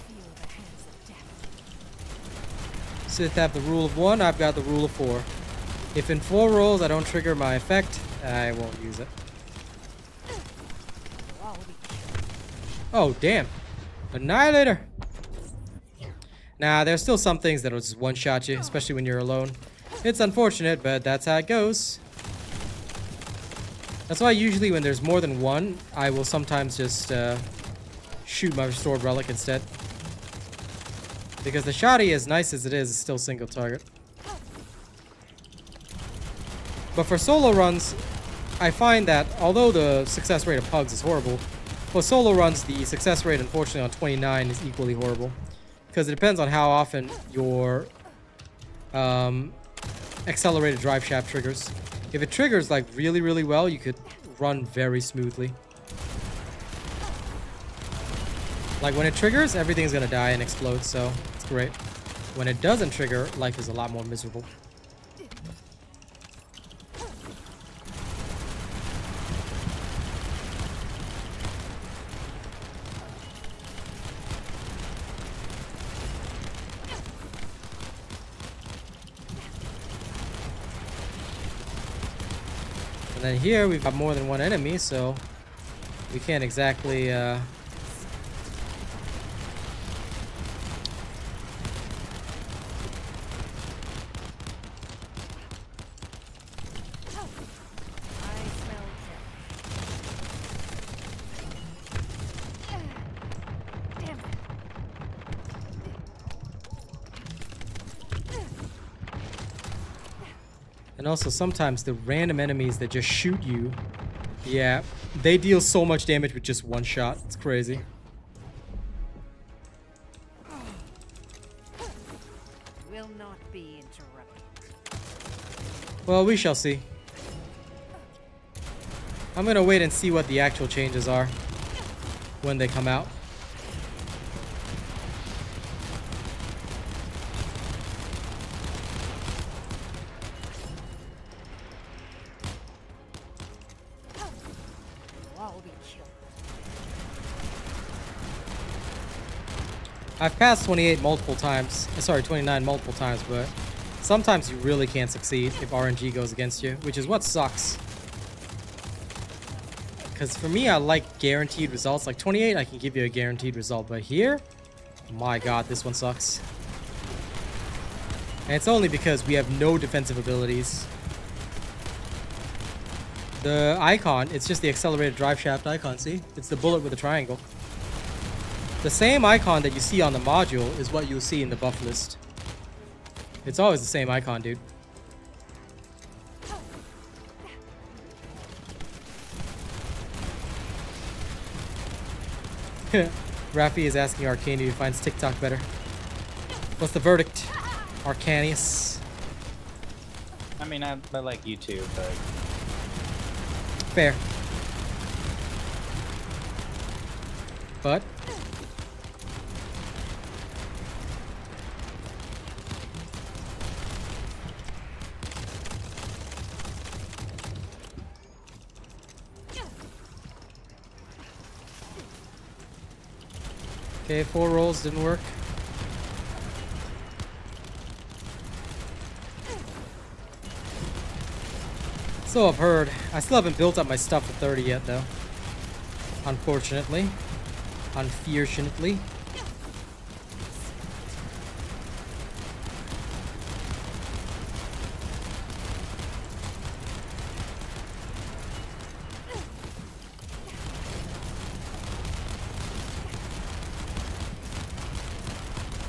Feel the hands of death. Sith have the rule of 1, I've got the rule of 4. If in 4 rolls I don't trigger my effect, I won't use it. We'll all be killed. Oh, damn. Annihilator. Nah, there's still some things that'll just one-shot you, especially when you're alone. It's unfortunate, but that's how it goes. That's why usually when there's more than one, I will sometimes just shoot my restored relic instead. Because the shotty, as nice as it is still single target. But for solo runs, I find that although the success rate of PUGs is horrible, for solo runs, the success rate, unfortunately, on 29 is equally horrible. Because it depends on how often your accelerated drive shaft triggers. If it triggers like really, really well, you could run very smoothly. Like when it triggers, everything's gonna die and explode, so it's great. When it doesn't trigger, life is a lot more miserable. And then here we've got more than one enemy, so we can't exactly I smell death. Damn it. and also sometimes the random enemies that just shoot you, yeah, they deal so much damage with just one shot. It's crazy. Will not be interrupted. Well, we shall see. I'm gonna wait and see what the actual changes are when they come out. kill. I've passed 28 multiple times. Sorry, 29 multiple times, but sometimes you really can't succeed if RNG goes against you, which is what sucks. Because for me, I like guaranteed results. Like 28, I can give you a guaranteed result, but here, my god, this one sucks. And it's only because we have no defensive abilities. The icon, it's just the accelerated drive shaft icon, see? It's the bullet with a triangle. The same icon that you see on the module is what you'll see in the buff list. It's always the same icon, dude. Rafi is asking Arcane who finds TikTok better. What's the verdict, Arcanius? I mean, I like YouTube, but Fair. But okay, 4 rolls didn't work. So I've heard. I still haven't built up my stuff for 30 yet, though. Unfortunately. Unfortunately.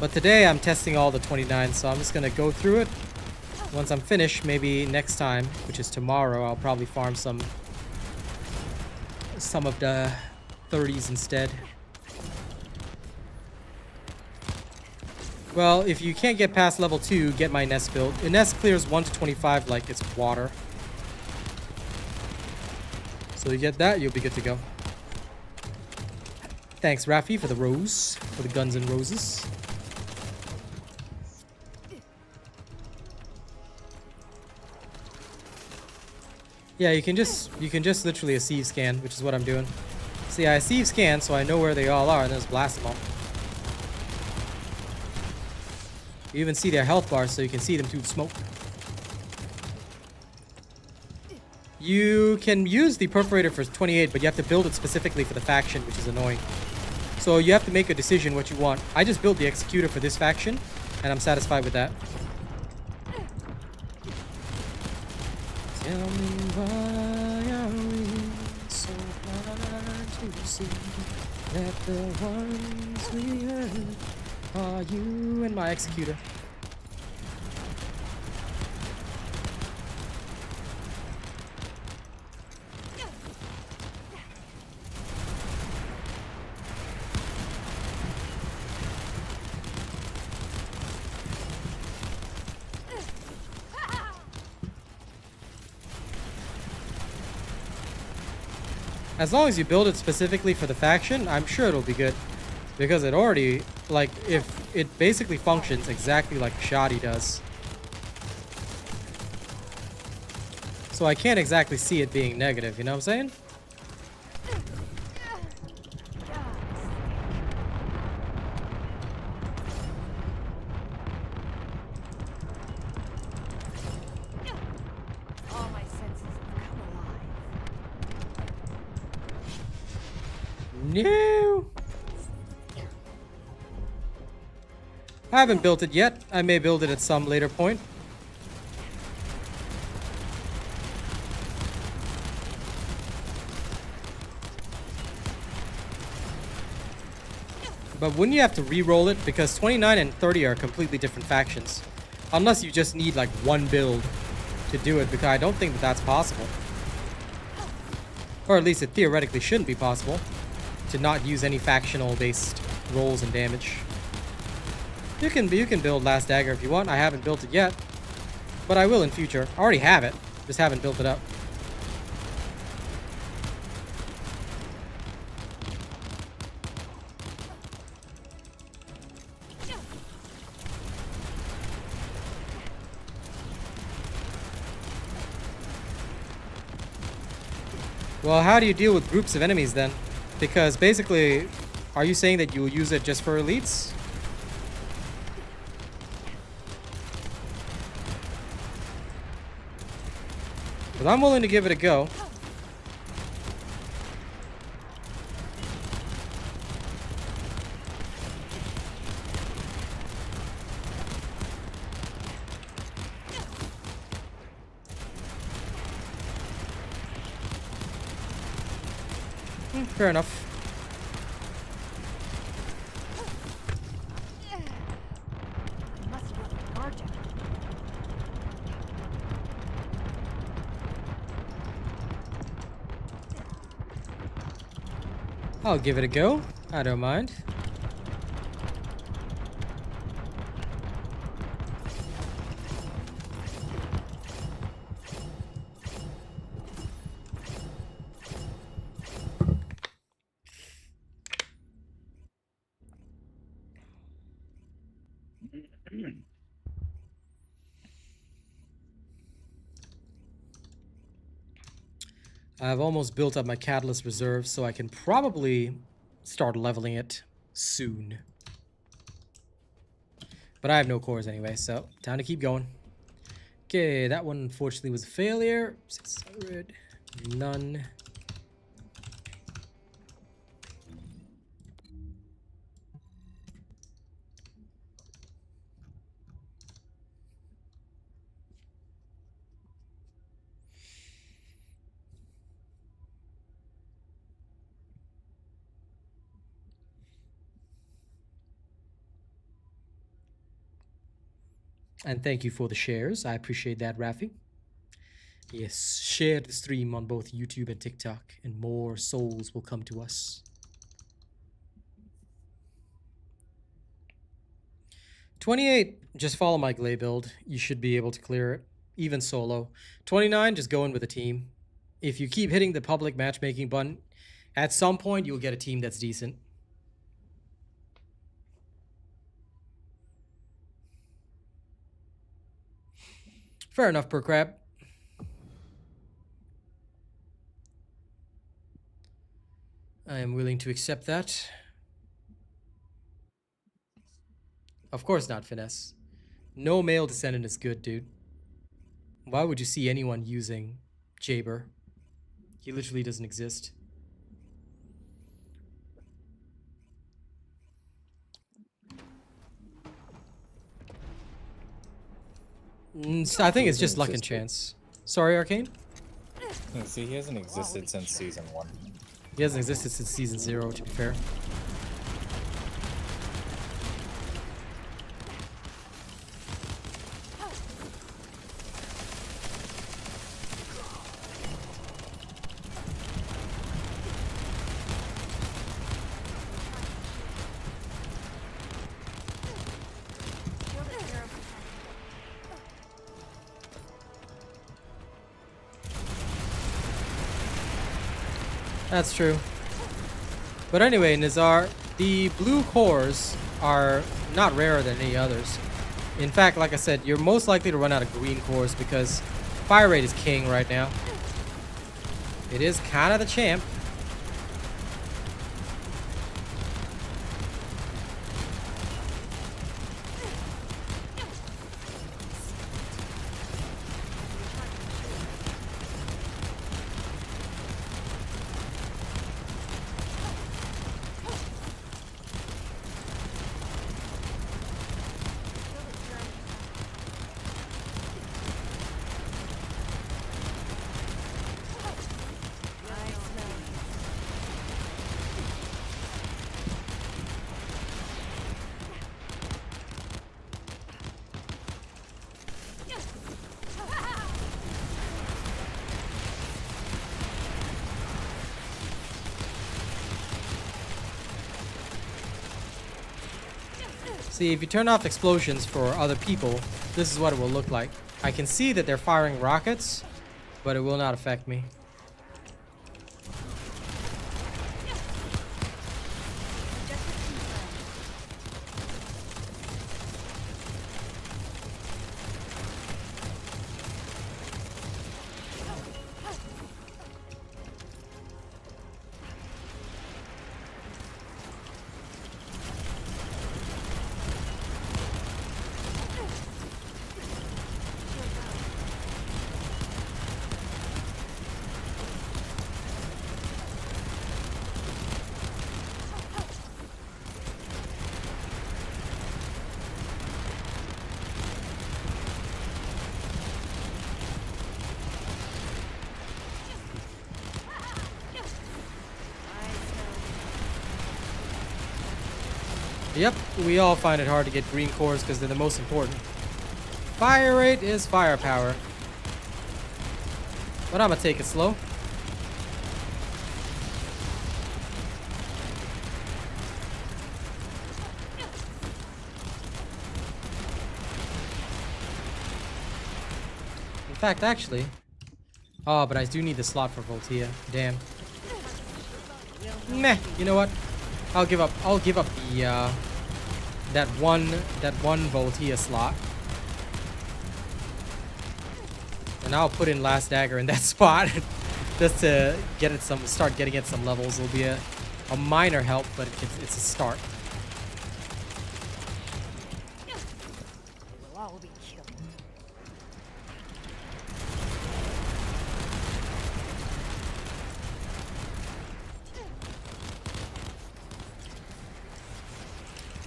But today I'm testing all the 29, so I'm just gonna go through it. Once I'm finished, maybe next time, which is tomorrow, I'll probably farm some of the 30s instead. Well, if you can't get past level 2, get my nest build. A nest clears 1 to 25 like it's water. So you get that, you'll be good to go. Thanks, Rafi, for the rose, for the guns and roses. Yeah, you can just literally a sieve scan, which is what I'm doing. See, I sieve scan so I know where they all are and then just blast them all. You even see their health bars so you can see them through the smoke. You can use the perforator for 28, but you have to build it specifically for the faction, which is annoying. So you have to make a decision what you want. I just built the executor for this faction, and I'm satisfied with that. Tell me why are we so blind to see that the ones we hurt are you and my executor. As long as you build it specifically for the faction, I'm sure it'll be good. Because it already, like, if it basically functions exactly like Shoddy does. So I can't exactly see it being negative, you know what I'm saying? All my senses have come alive. No. I haven't built it yet. I may build it at some later point. But wouldn't you have to re-roll it? Because 29 and 30 are completely different factions. Unless you just need like one build to do it, because I don't think that that's possible. Or at least it theoretically shouldn't be possible to not use any factional based rolls and damage. You can build Last Dagger if you want. I haven't built it yet, but I will in future. I already have it, just haven't built it up. Well, how do you deal with groups of enemies then? Because basically, are you saying that you will use it just for elites? But I'm willing to give it a go. Fair enough. I must have left the guard down. I'll give it a go. I don't mind. I've almost built up my catalyst reserve, so I can probably start leveling it soon. But I have no cores anyway, so time to keep going. Okay, that one unfortunately was a failure. 600, none. And thank you for the shares. I appreciate that, Rafi. Yes, share the stream on both YouTube and TikTok, and more souls will come to us. 28, just follow my Glay build. You should be able to clear it, even solo. 29, just go in with a team. If you keep hitting the public matchmaking button, at some point you'll get a team that's decent. Fair enough, per crab. I am willing to accept that. Of course not, Finesse. No male descendant is good, dude. Why would you see anyone using Jaber? He literally doesn't exist. I think it's just luck and chance. Sorry, Arcane? Yeah, see, he hasn't existed since season 1. He hasn't existed since season 0, to be fair. That's true. But anyway, Nizar, the blue cores are not rarer than any others. In fact, like I said, you're most likely to run out of green cores because fire rate is king right now. It is kind of the champ. See, if you turn off explosions for other people, this is what it will look like. I can see that they're firing rockets, but it will not affect me. Yep, we all find it hard to get green cores because they're the most important. Fire rate is firepower. But I'm gonna take it slow. In fact, actually... Oh, but I do need the slot for Voltia. Damn. Meh. You know what? I'll give up the that one Voltia slot. And I'll put in last dagger in that spot just to get it start getting it some levels. It'll be a minor help, but it's a start. We'll all be killed.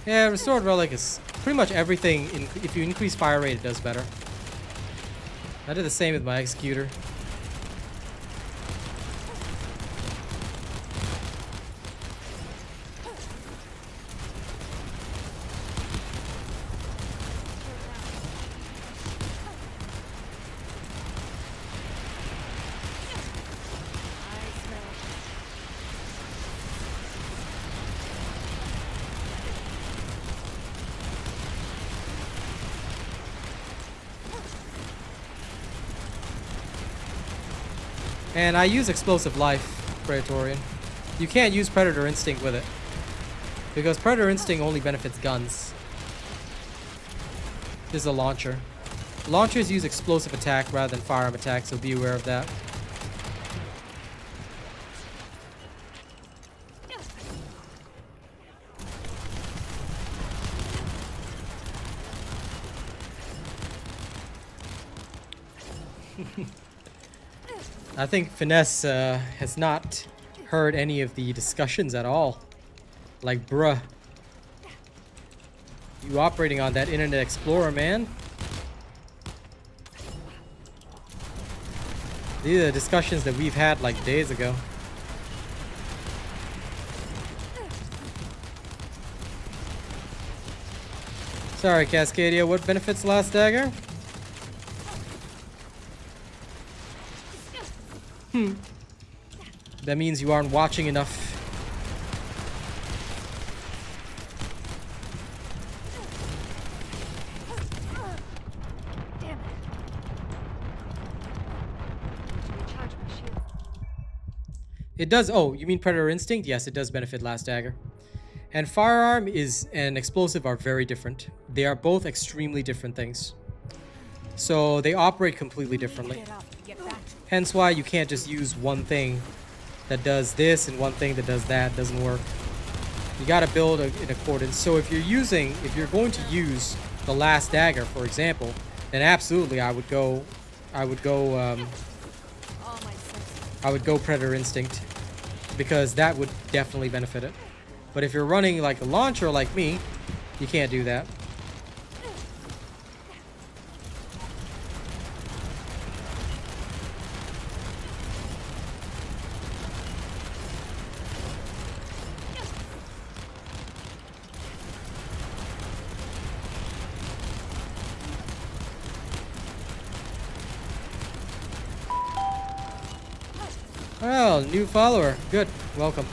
Yeah, restored relic is pretty much everything. If you increase fire rate, it does better. I did the same with my executor. And I use Explosive Life, Praetorian. You can't use Predator Instinct with it, because Predator Instinct only benefits guns. This is a launcher. Launchers use explosive attack rather than firearm attack, so be aware of that. I think Finesse has not heard any of the discussions at all. Like, bruh. You operating on that Internet Explorer, man. These are the discussions that we've had like days ago. Sorry, Cascadia, what benefits last dagger? That means you aren't watching enough. Damn it. Recharge my shield. It does. Oh, you mean Predator Instinct? Yes, it does benefit last dagger. And firearm and explosive are very different. They are both extremely different things. So they operate completely differently. Get up, get back. Hence why you can't just use one thing that does this and one thing that does that. Doesn't work. You gotta build in accordance. So if you're going to use the last dagger, for example, then absolutely I would go Predator Instinct, because that would definitely benefit it. But if you're running like a launcher like me, you can't do that. Well, new follower. Good. Welcome.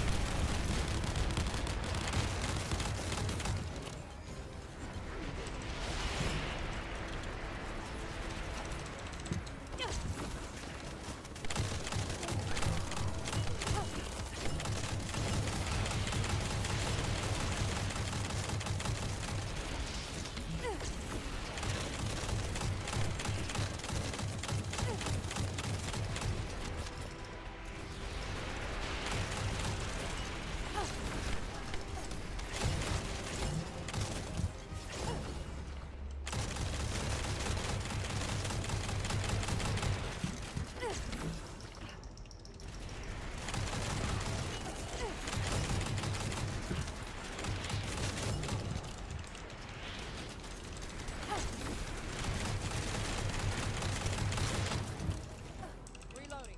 Reloading.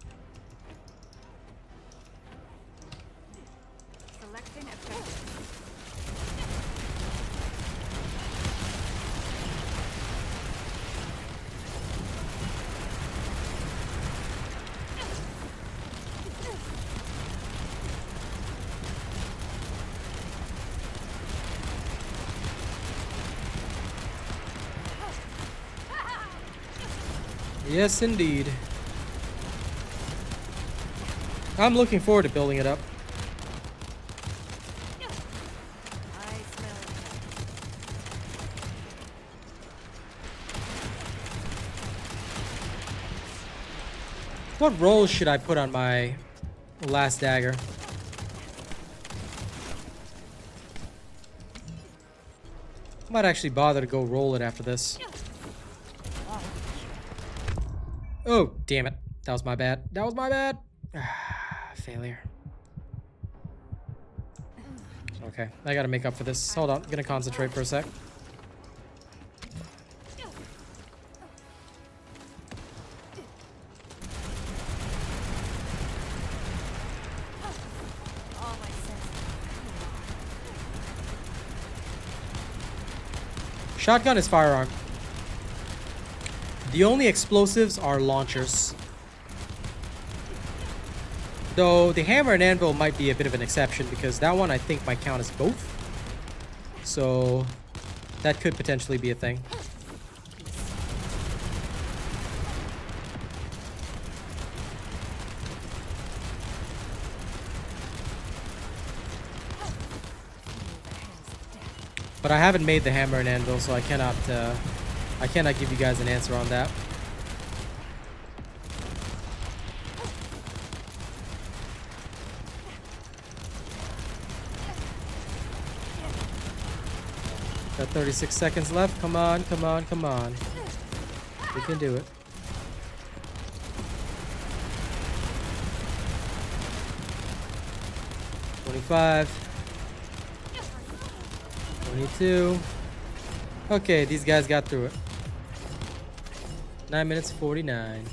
Selecting objective. Yes, indeed. I'm looking forward to building it up. I smell it. What rolls should I put on my last dagger? I might actually bother to go roll it after this. Oh, damn it. That was my bad. That was my bad. Failure. Okay, I gotta make up for this. Hold on, I'm gonna concentrate for a sec. All my senses of Shotgun is firearm. The only explosives are launchers. Though the hammer and anvil might be a bit of an exception because that one I think might count as both. So that could potentially be a thing. But I haven't made the hammer and anvil, so I cannot give you guys an answer on that. Got 36 seconds left. Come on, come on, come on. We can do it. $25. $22. Okay, these guys got through it. 9 minutes 49.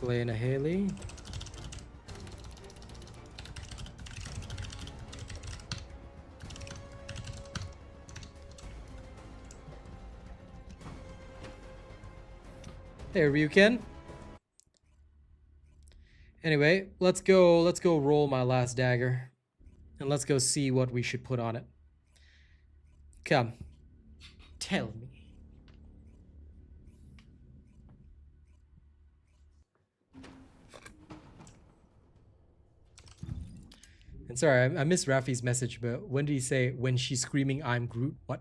Lena Haley. There, Ryuken. Anyway, let's go roll my last dagger. And let's go see what we should put on it. Come. Tell me. And sorry, I missed Rafi's message, but when did he say, when she's screaming, I'm Groot? What?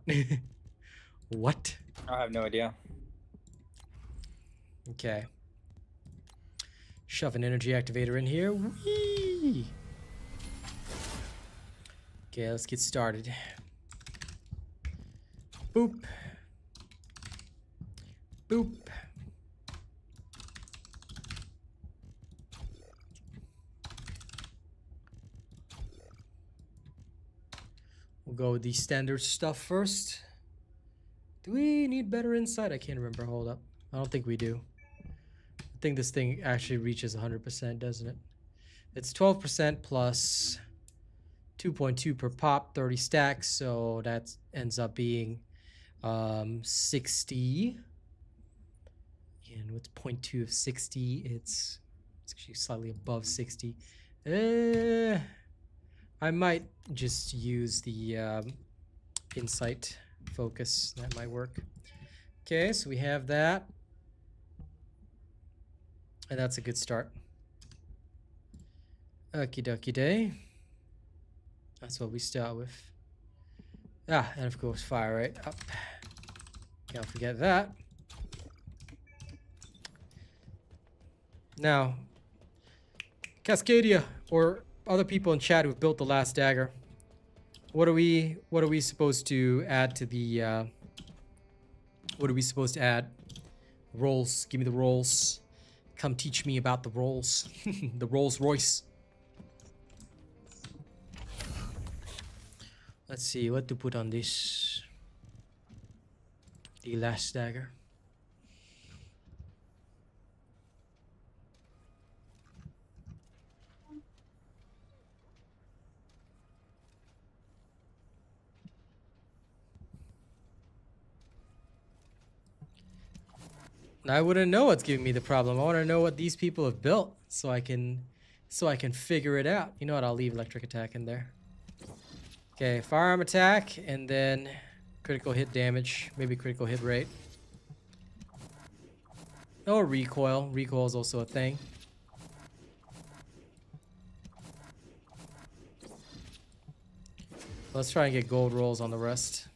What? I have no idea. Okay. Shove an energy activator in here. Whee! Okay, let's get started. Boop. Boop. We'll go with the standard stuff first. Do we need better insight? I can't remember. Hold up. I don't think we do. I think this thing actually reaches 100%, doesn't it? It's 12% plus 2.2 per pop, 30 stacks. So that ends up being 60. And what's 0.2 of 60? It's actually slightly above 60. I might just use the insight focus. That might work. Okay, so we have that. And that's a good start. Okie dokie day. That's what we start with. Ah, and of course fire right up. Can't forget that. Now, Cascadia or other people in chat who've built the last dagger. What are we supposed to add to the what are we supposed to add? Rolls. Give me the rolls. Come teach me about the rolls. The Rolls Royce. Let's see what to put on this. The last dagger. I wouldn't know what's giving me the problem. I want to know what these people have built so I can figure it out. You know what? I'll leave electric attack in there. Okay, firearm attack and then critical hit damage, maybe critical hit rate. Or recoil. Recoil is also a thing. Let's try and get gold rolls on the rest.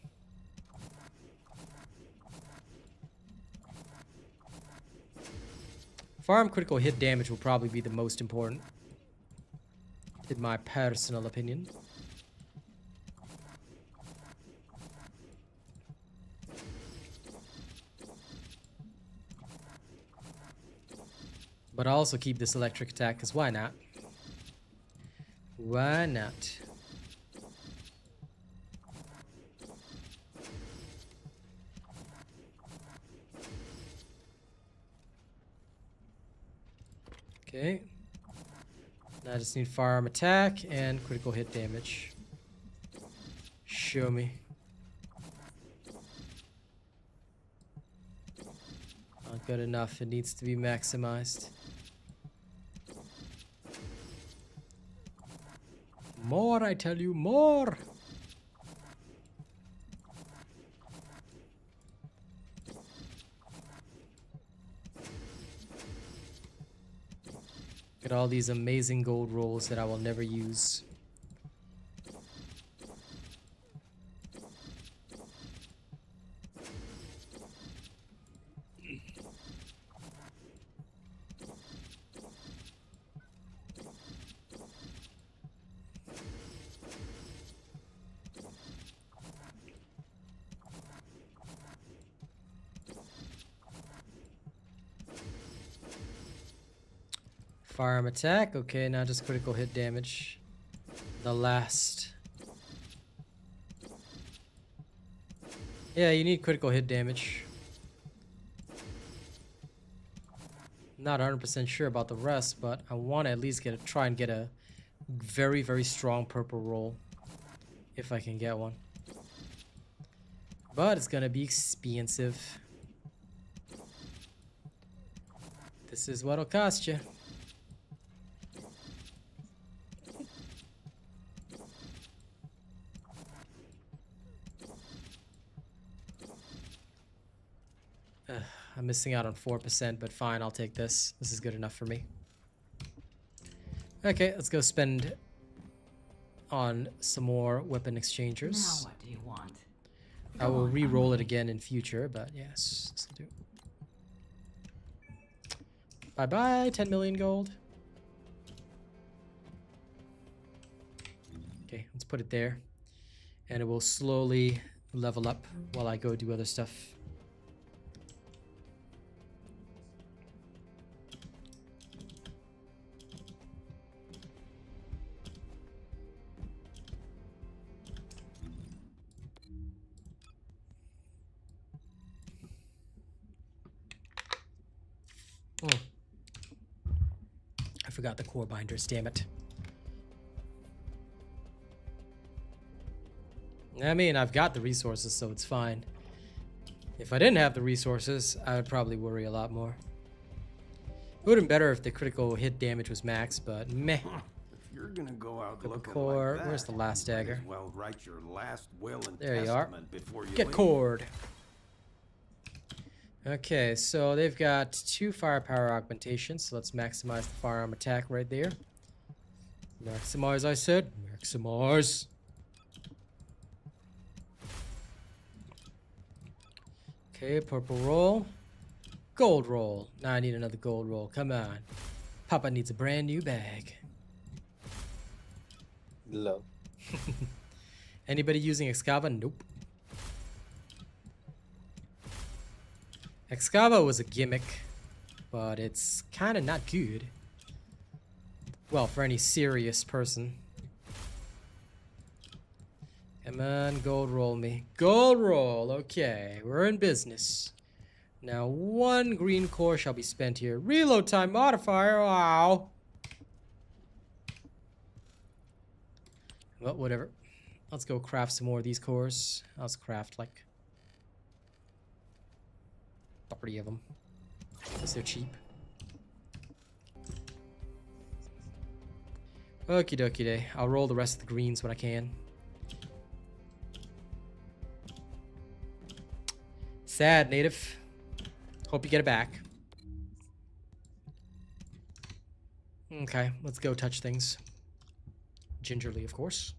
Firearm critical hit damage will probably be the most important, in my personal opinion. But I'll also keep this electric attack, because why not? Why not? Okay. Now I just need firearm attack and critical hit damage. Show me. Not good enough. It needs to be maximized. More, I tell you, more! Get all these amazing gold rolls that I will never use. Firearm attack. Okay, now just critical hit damage. The last. Yeah, you need critical hit damage. Not 100% sure about the rest, but I want to at least try and get a very, very strong purple roll. If I can get one. But it's gonna be expensive. This is what'll cost you. I'm missing out on 4%, but fine, I'll take this. This is good enough for me. Okay, let's go spend on some more weapon exchangers. Now what do you want? I will re-roll it again in future, but yes, this will do. Bye-bye, 10 million gold. Okay, let's put it there. And it will slowly level up while I go do other stuff. I forgot the core binders, damn it. I mean, I've got the resources, so it's fine. If I didn't have the resources, I would probably worry a lot more. It would have been better if the critical hit damage was max, but meh. If you're gonna go out looking core. like that, Where's the last dagger? might as well write your last will and There you are. testament before you Get leave. cored. Okay, so they've got 2 firepower augmentations, so let's maximize the firearm attack right there. Maximize, I said. Maximize. Okay, purple roll. Gold roll. Now I need another gold roll. Come on. Papa needs a brand new bag. Low. Anybody using Excava? Nope. Excava was a gimmick, but it's kind of not good. Well, for any serious person. Come on, gold roll me. Gold roll, okay, we're in business. Now 1 green core shall be spent here. Reload time modifier, wow. Well, whatever. Let's go craft some more of these cores. Let's craft like 30 of them. Because they're cheap. Okie dokie day. I'll roll the rest of the greens when I can. Sad, native. Hope you get it back. Okay, let's go touch things. Gingerly, of course.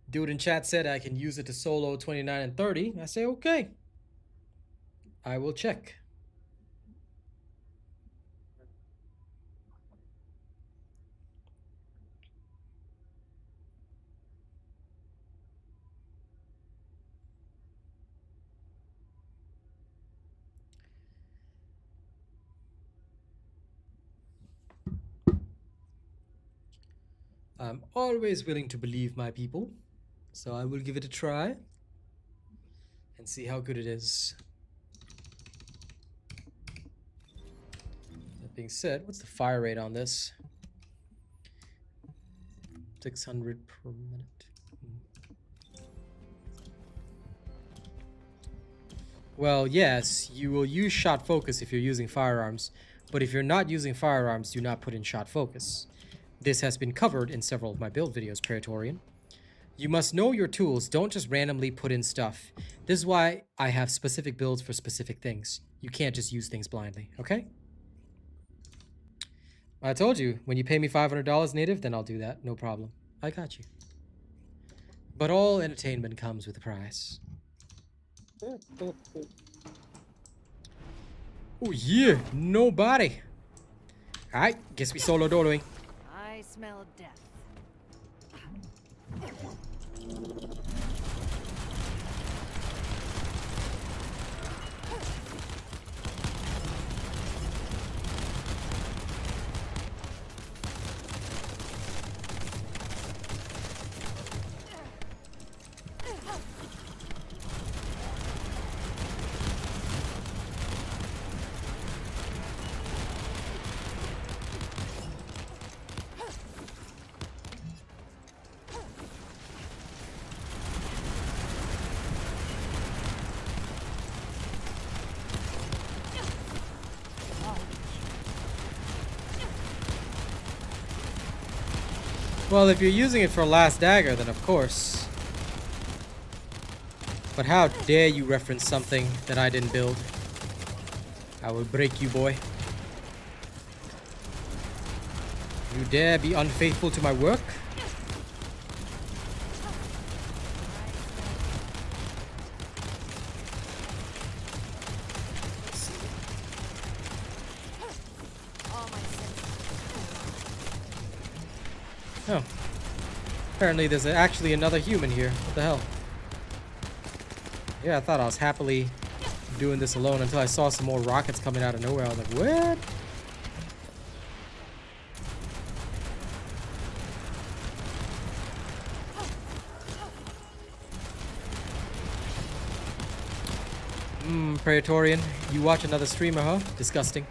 Dude in chat said I can use it to solo 29 and 30. I say, okay. I will check. I'm always willing to believe my people, so I will give it a try and see how good it is. That being said, what's the fire rate on this? 600 per minute. Well, yes, you will use shot focus if you're using firearms, but if you're not using firearms, do not put in shot focus. This has been covered in several of my build videos, Praetorian. You must know your tools. Don't just randomly put in stuff. This is why I have specific builds for specific things. You can't just use things blindly, okay? I told you, when you pay me $500 native, then I'll do that. No problem. I got you. But all entertainment comes with a price. Oh yeah, nobody. Alright, guess we solo doloing. I smell death. Well, if you're using it for last dagger, then of course. But how dare you reference something that I didn't build? I will break you, boy. You dare be unfaithful to my work? Oh. Apparently there's actually another human here. What the hell? Yeah, I thought I was happily doing this alone until I saw some more rockets coming out of nowhere. I was like, what? Praetorian, you watch another streamer, huh? Disgusting.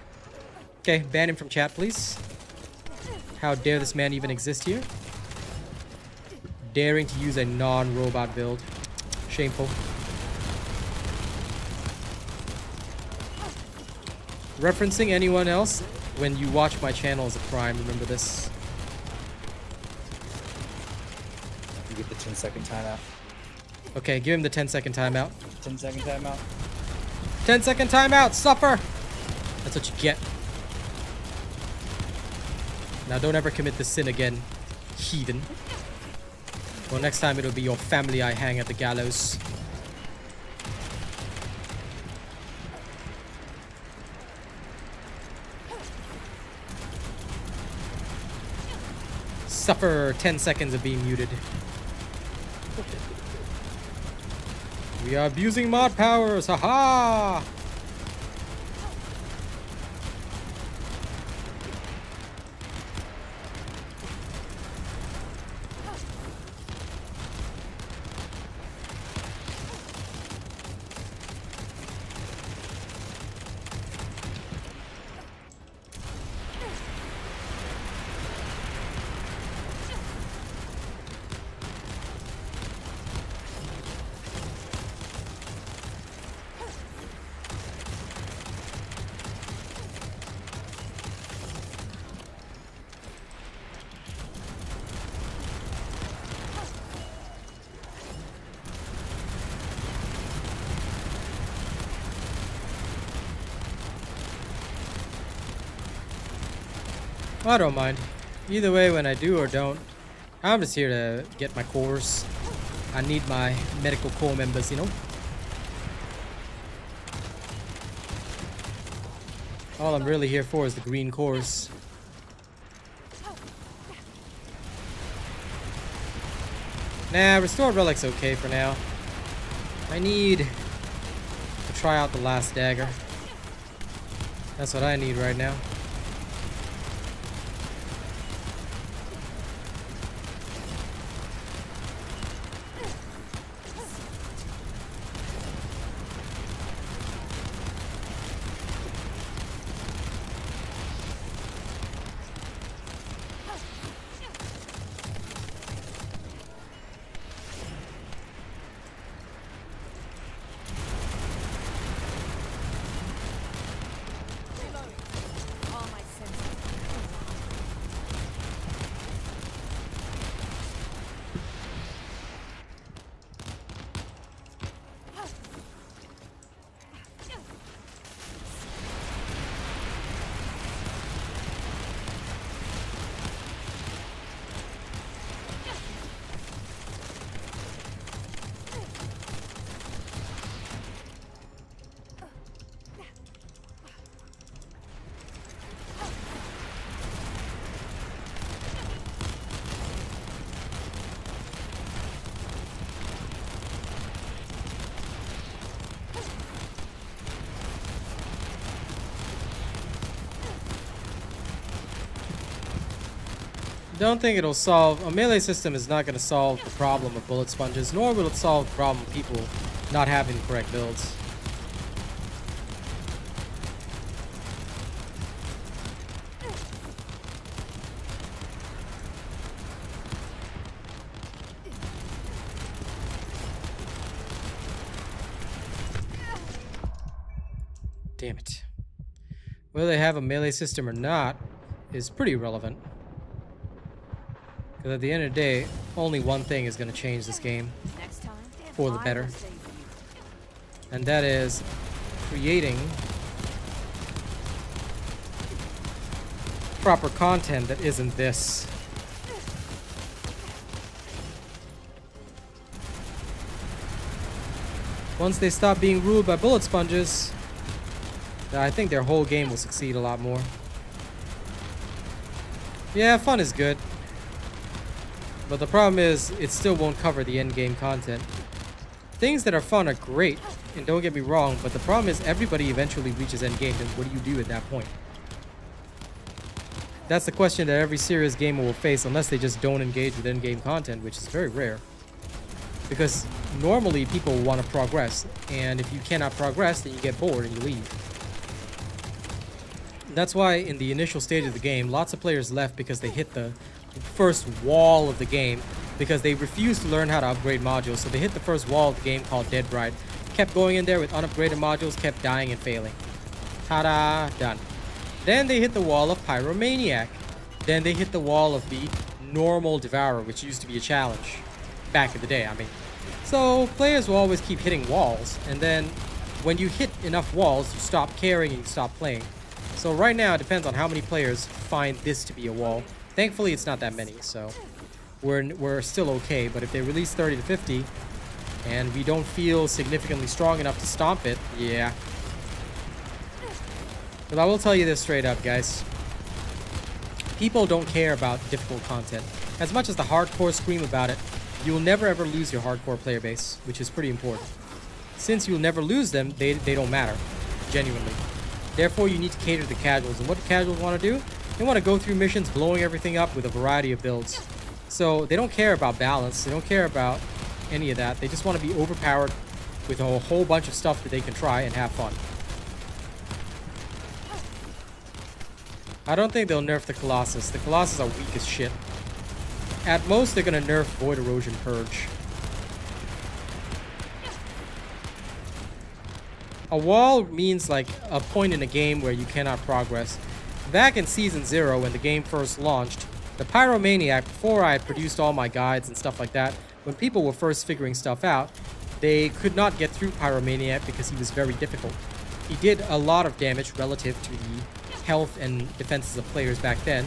Okay, ban him from chat, please. How dare this man even exist here? Daring to use a non-robot build. Shameful. Referencing anyone else when you watch my channel is a crime, remember this. You get the 10-second timeout. Okay, give him the 10-second timeout. 10-second timeout. 10-second timeout, suffer! That's what you get. Now don't ever commit this sin again, heathen. Well, next time it'll be your family I hang at the gallows. Suffer 10 seconds of being muted. We are abusing mod powers, haha! I don't mind. Either way, when I do or don't, I'm just here to get my cores. I need my medical corps members, you know? All I'm really here for is the green cores. Nah, restored relic's okay for now. I need to try out the last dagger. That's what I need right now. All my senses. Don't think it'll solve. A melee system is not going to solve the problem of bullet sponges, nor will it solve the problem of people not having the correct builds. Damn it. Whether they have a melee system or not is pretty irrelevant. Because at the end of the day, only one thing is going to change this game Next time, for the I better. will save you. And that is creating proper content that isn't this. Once they stop being ruled by bullet sponges, I think their whole game will succeed a lot more. Yeah, fun is good. But the problem is, it still won't cover the end game content. Things that are fun are great, and don't get me wrong, but the problem is everybody eventually reaches end game, then what do you do at that point? That's the question that every serious gamer will face unless they just don't engage with end game content, which is very rare. Because normally people want to progress, and if you cannot progress, then you get bored and you leave. That's why in the initial stage of the game, lots of players left because they hit the first wall of the game because they refused to learn how to upgrade modules. So they hit the first wall of the game called Dead Bride, kept going in there with unupgraded modules, kept dying and failing. Ta-da! Done. Then they hit the wall of Pyromaniac. Then they hit the wall of the normal Devourer, which used to be a challenge back in the day, I mean. So players will always keep hitting walls, and then when you hit enough walls, you stop caring and you stop playing. So right now, it depends on how many players find this to be a wall. Thankfully, it's not that many, so we're still okay. But if they release 30 to 50, and we don't feel significantly strong enough to stomp it, yeah. But I will tell you this straight up, guys. People don't care about difficult content. As much as the hardcore scream about it, you will never ever lose your hardcore player base, which is pretty important. Since you'll never lose them, they don't matter, genuinely. Therefore, you need to cater to the casuals. And what do casuals want to do? They want to go through missions blowing everything up with a variety of builds. So they don't care about balance. They don't care about any of that. They just want to be overpowered with a whole bunch of stuff that they can try and have fun. I don't think they'll nerf the Colossus. The Colossus are weak as shit. At most, they're going to nerf Void Erosion Purge. A wall means like a point in a game where you cannot progress. Back in Season 0, when the game first launched, the Pyromaniac, before I produced all my guides and stuff like that, when people were first figuring stuff out, they could not get through Pyromaniac because he was very difficult. He did a lot of damage relative to the health and defenses of players back then,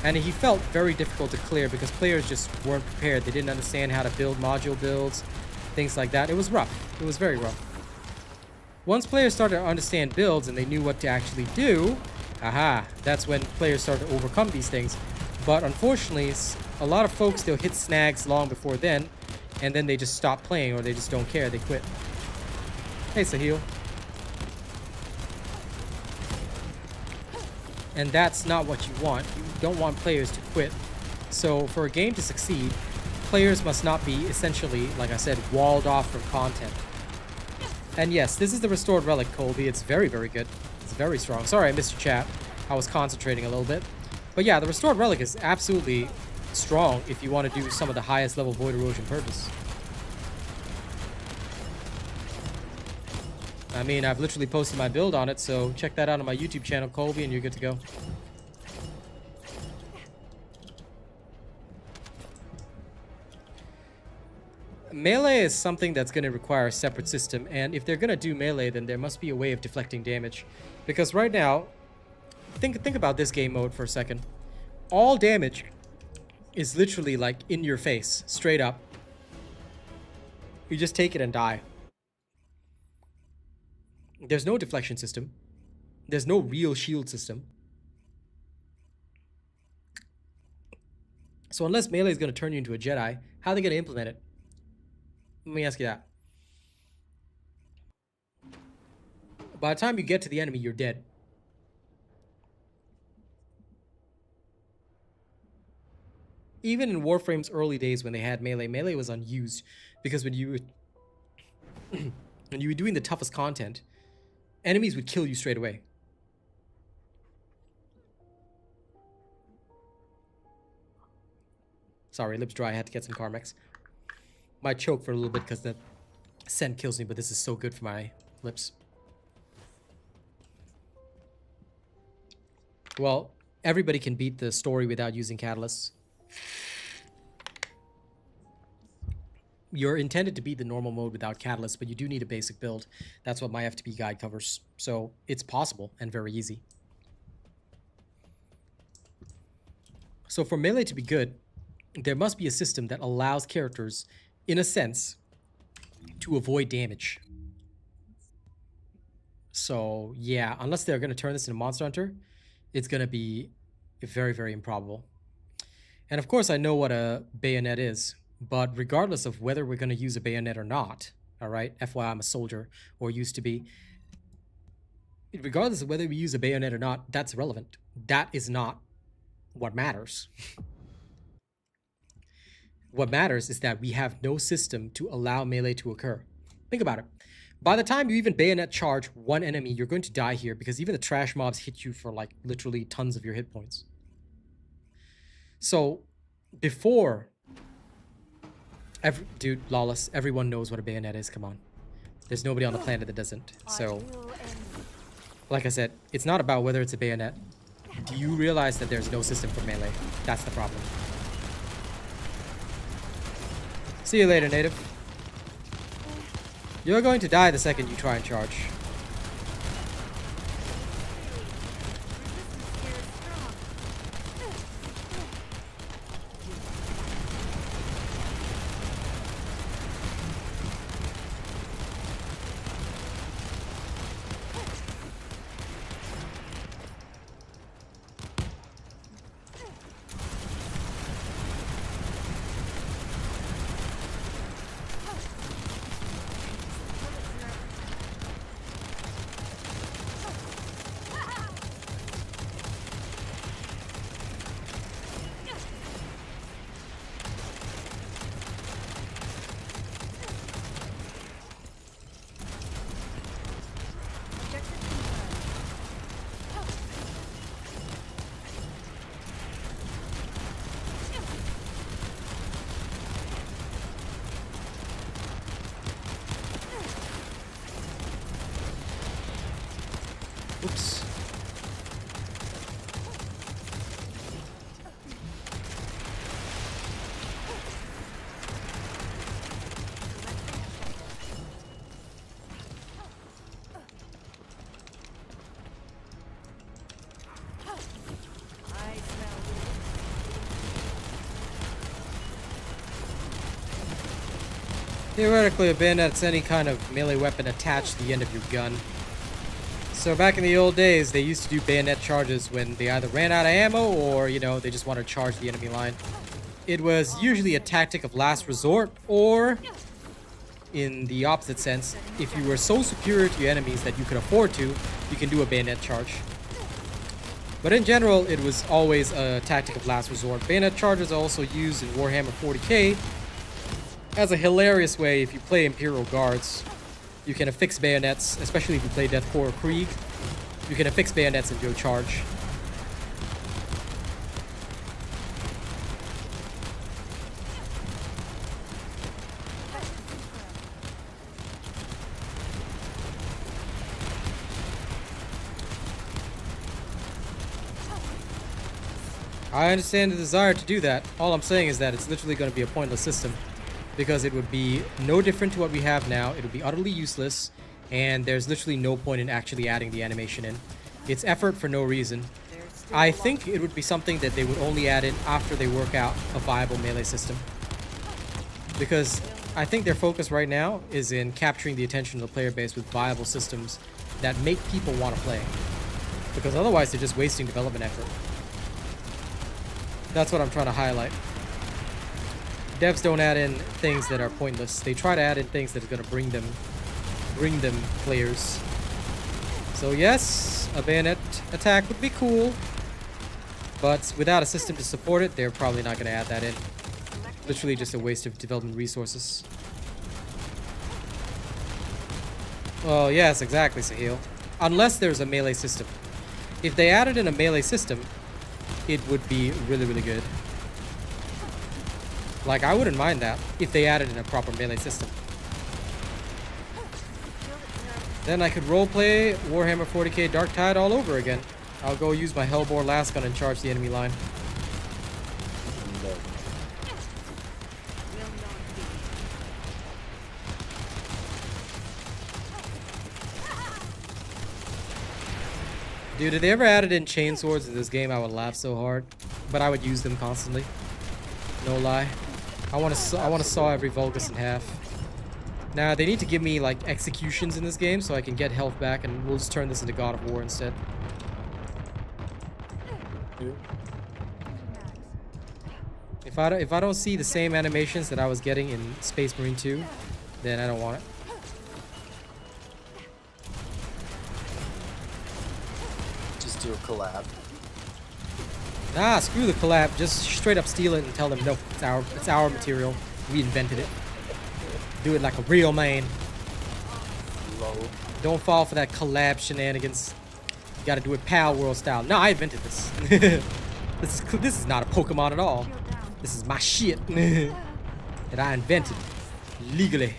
And he felt very difficult to clear because players just weren't prepared. They didn't understand how to build module builds, things like that. It was rough. It was very rough. Once players started to understand builds and they knew what to actually do, that's when players started to overcome these things. But unfortunately, a lot of folks, they'll hit snags long before then, and then they just stop playing or they just don't care. They quit. Hey, Sahil. And that's not what you want. You don't want players to quit. So for a game to succeed, players must not be essentially, like I said, walled off from content. And yes, this is the Restored Relic, Colby. It's very, very good. It's very strong. Sorry, I missed your chat. I was concentrating a little bit. But yeah, the Restored Relic is absolutely strong if you want to do some of the highest level Void Erosion Purges. I mean, I've literally posted my build on it, so check that out on my YouTube channel, Colby, and you're good to go. Melee is something that's going to require a separate system, and if they're going to do melee, then there must be a way of deflecting damage. Because right now, think about this game mode for a second. All damage is literally like in your face, straight up. You just take it and die. There's no deflection system. There's no real shield system. So unless melee is going to turn you into a Jedi, how are they going to implement it? Let me ask you that. By the time you get to the enemy, you're dead. Even in Warframe's early days when they had melee, melee was unused because when you were doing the toughest content, enemies would kill you straight away. Sorry, lips dry. I had to get some Carmex. Might choke for a little bit because the scent kills me, but this is so good for my lips. Well, everybody can beat the story without using catalysts. You're intended to beat the normal mode without catalysts, but you do need a basic build. That's what my F2P guide covers. So it's possible and very easy. So for melee to be good, there must be a system that allows characters, in a sense, to avoid damage. So yeah, unless they're going to turn this into Monster Hunter, it's going to be very, very improbable. And of course, I know what a bayonet is. But regardless of whether we're going to use a bayonet or not, all right, FYI, I'm a soldier, or used to be. Regardless of whether we use a bayonet or not, that's irrelevant. That is not what matters. What matters is that we have no system to allow melee to occur. Think about it. By the time you even bayonet charge one enemy, you're going to die here because even the trash mobs hit you for like literally tons of your hit points. So before... Dude, Lawless, everyone knows what a bayonet is, come on. There's nobody on the planet that doesn't. So, like I said, it's not about whether it's a bayonet. Do you realize that there's no system for melee? That's the problem. See you later, native. You're going to die the second you try and charge. Theoretically, a bayonet's any kind of melee weapon attached to the end of your gun. So back in the old days, they used to do bayonet charges when they either ran out of ammo or, you know, they just wanted to charge the enemy line. It was usually a tactic of last resort, or in the opposite sense, if you were so superior to your enemies that you could afford to, you can do a bayonet charge. But in general, it was always a tactic of last resort. Bayonet charges are also used in Warhammer 40k as a hilarious way if you play Imperial Guards. You can affix bayonets, especially if you play Deathcore or Krieg. You can affix bayonets and go charge. I understand the desire to do that. All I'm saying is that it's literally going to be a pointless system, because it would be no different to what we have now. It would be utterly useless, and there's literally no point in actually adding the animation in. It's effort for no reason. I think it would be something that they would only add in after they work out a viable melee system, because I think their focus right now is in capturing the attention of the player base with viable systems that make people want to play, because otherwise they're just wasting development effort. That's what I'm trying to highlight. Devs don't add in things that are pointless. They try to add in things that are going to bring them players. So yes, a bayonet attack would be cool, but without a system to support it, they're probably not going to add that in. Literally just a waste of development resources. Well, yes, exactly, Sahil. Unless there's a melee system. If they added in a melee system, it would be really, really good. Like, I wouldn't mind that if they added in a proper melee system. Then I could roleplay Warhammer 40k Dark Tide all over again. I'll go use my Hellbore last gun and charge the enemy line. Dude, if they ever added in chain swords in this game, I would laugh so hard. But I would use them constantly. No lie. I want to saw every Vulgus in half. Now, they need to give me, like, executions in this game so I can get health back, and we'll just turn this into God of War instead. If I don't see the same animations that I was getting in Space Marine 2, then I don't want it. Just do a collab. Nah, screw the collab. Just straight up steal it and tell them, no, it's our material. We invented it. Do it like a real man. Low. Don't fall for that collab shenanigans. You gotta do it Pal World style. No, I invented this. This is not a Pokemon at all. This is my shit that I invented legally.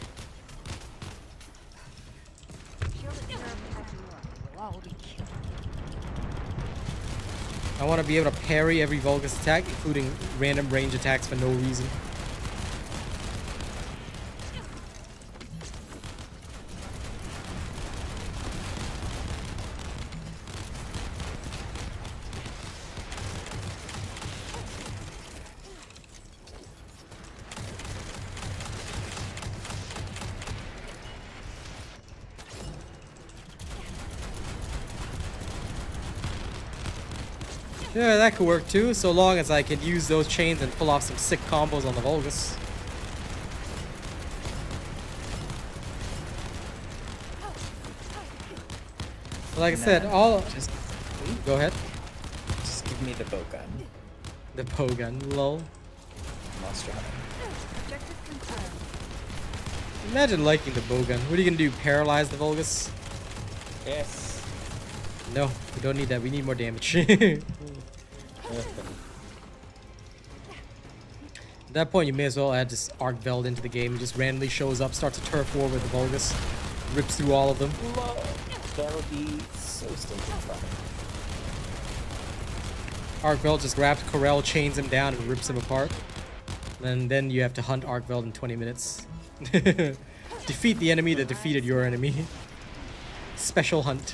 I want to be able to parry every Vulgus attack, including random range attacks for no reason. Yeah, that could work too, so long as I can use those chains and pull off some sick combos on the Vulgus. Like I said, Just go ahead. Just give me the bow gun. The bow gun, lol. Lost running. Imagine liking the bow gun. What are you gonna do? Paralyze the Vulgus? Yes. No, we don't need that. We need more damage. At that point, you may as well add just Arc Veld into the game. He just randomly shows up, starts a turf war with the Vulgus, rips through all of them. That would be so stinking fun. Arc Veld just grabs Corel, chains him down, and rips him apart. And then you have to hunt Arc Veld in 20 minutes. Defeat the enemy that defeated your enemy. Special hunt.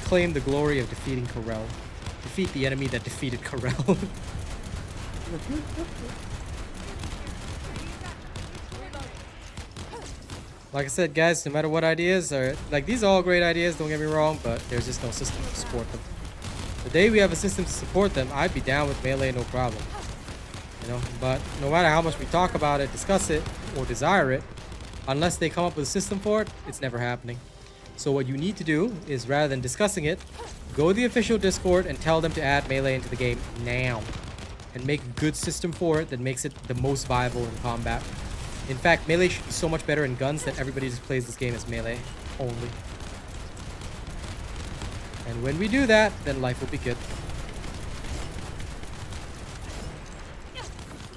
Claim the glory of defeating Corel. Defeat the enemy that defeated Corel. Like I said, guys, no matter what ideas are, like, these are all great ideas, don't get me wrong, but there's just no system to support them. The day we have a system to support them, I'd be down with melee, no problem. You know, but no matter how much we talk about it, discuss it, or desire it, unless they come up with a system for it, it's never happening. So what you need to do is, rather than discussing it, go to the official Discord and tell them to add melee into the game now. And make a good system for it that makes it the most viable in combat. In fact, melee should be so much better in guns that everybody just plays this game as melee only. And when we do that, then life will be good.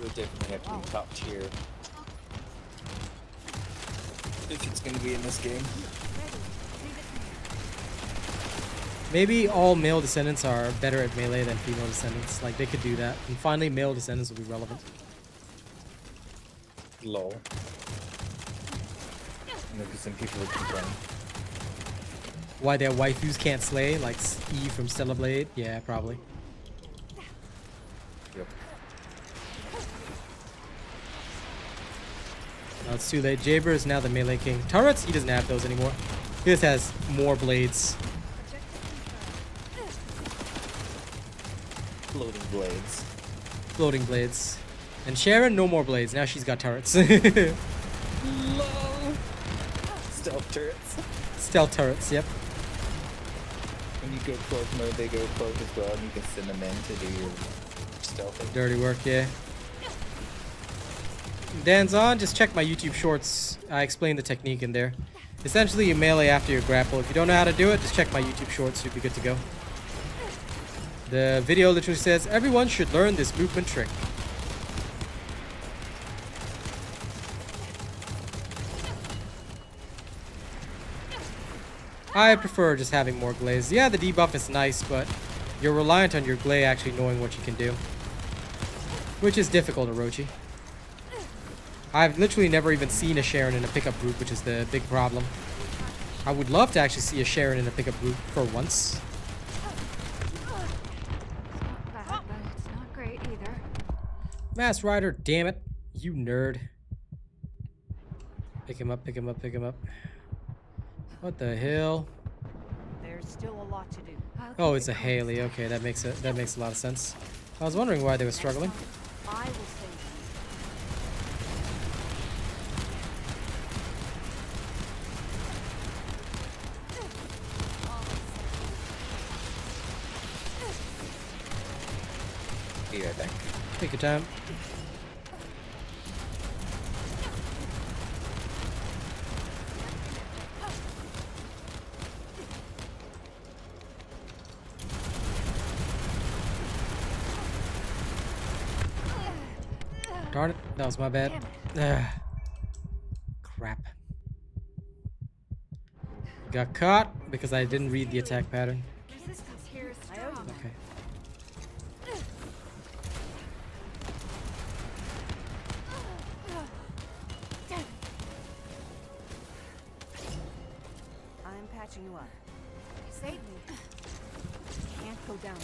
We'll definitely have to be top tier. If it's gonna be in this game. Maybe all male descendants are better at melee than female descendants. Like, they could do that. And finally, male descendants will be relevant. Lol. Look at some people who complain. Why their waifus can't slay, like Eve from Stellar Blade? Yeah, probably. Yep. No, it's too late. Jaber is now the melee king. Turrets, he doesn't have those anymore. He just has more blades. Floating blades. Floating blades. And Sharon, no more blades. Now she's got turrets. Lol. Stealth turrets. Stealth turrets, yep. When you go cloak mode, they go cloak as well, and you can send them in to do your stealthing. Dirty work, yeah. Dan's on, just check my YouTube shorts. I explained the technique in there. Essentially, you melee after your grapple. If you don't know how to do it, just check my YouTube shorts. You'll be good to go. The video literally says, everyone should learn this movement trick. I prefer just having more glaze. Yeah, the debuff is nice, but you're reliant on your glay actually knowing what you can do. Which is difficult, Orochi. I've literally never even seen a Sharon in a pickup group, which is the big problem. I would love to actually see a Sharon in a pickup group for once. Not bad, but it's not great either. Mass Rider, damn it. You nerd. Pick him up, pick him up, pick him up. What the hell? There's still a lot to do. Oh, it's a Haley. Okay, that makes a lot of sense. I was wondering why they were struggling. I will save Here, I think. Take your time. Darn it, that was my bad. Crap. Got caught because I didn't read the attack pattern. resistance here is strong. Okay. I'm patching you up. Save me. Can't go down.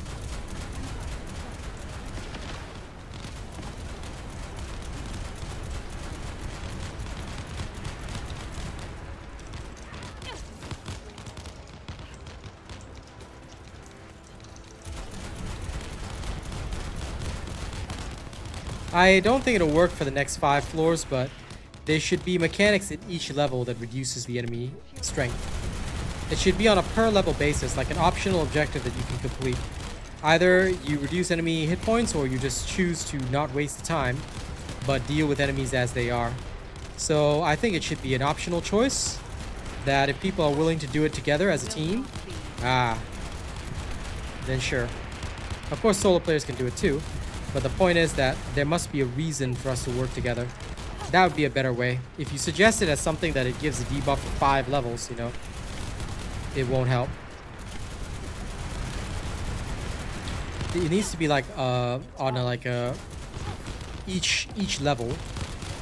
I don't think it'll work for the next 5 floors, but there should be mechanics at each level that reduces the enemy strength. It should be on a per level basis, like an optional objective that you can complete. Either you reduce enemy hit points or you just choose to not waste the time, but deal with enemies as they are. So I think it should be an optional choice that if people are willing to do it together as a team, then sure. Of course solo players can do it too, but the point is that there must be a reason for us to work together. That would be a better way. If you suggest it as something that it gives a debuff for 5 levels, you know, it won't help. It needs to be like on a, like a each level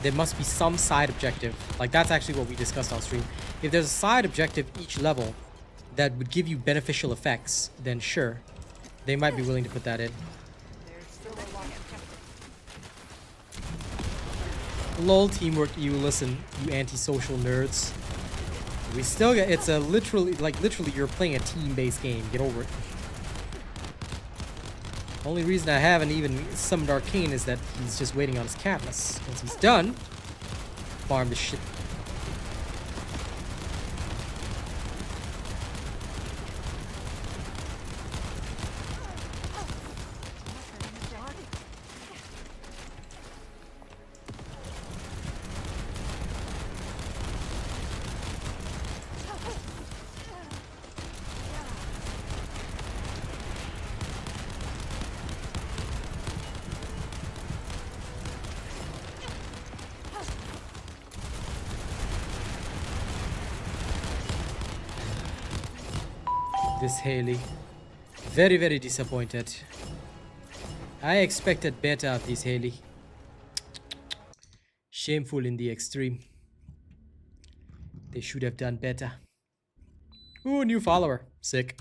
there must be some side objective. Like that's actually what we discussed on stream. If there's a side objective each level that would give you beneficial effects, then sure. They might be willing to put that in. Lol, teamwork, you listen, you antisocial nerds. We still get, it's a literally, you're playing a team-based game. Get over it. Only reason I haven't even summoned Arcane is that he's just waiting on his Catalyst. Once he's done, farm this shit. This Haley. Very, very disappointed. I expected better of this Haley. Shameful in the extreme. They should have done better. Ooh, new follower. Sick.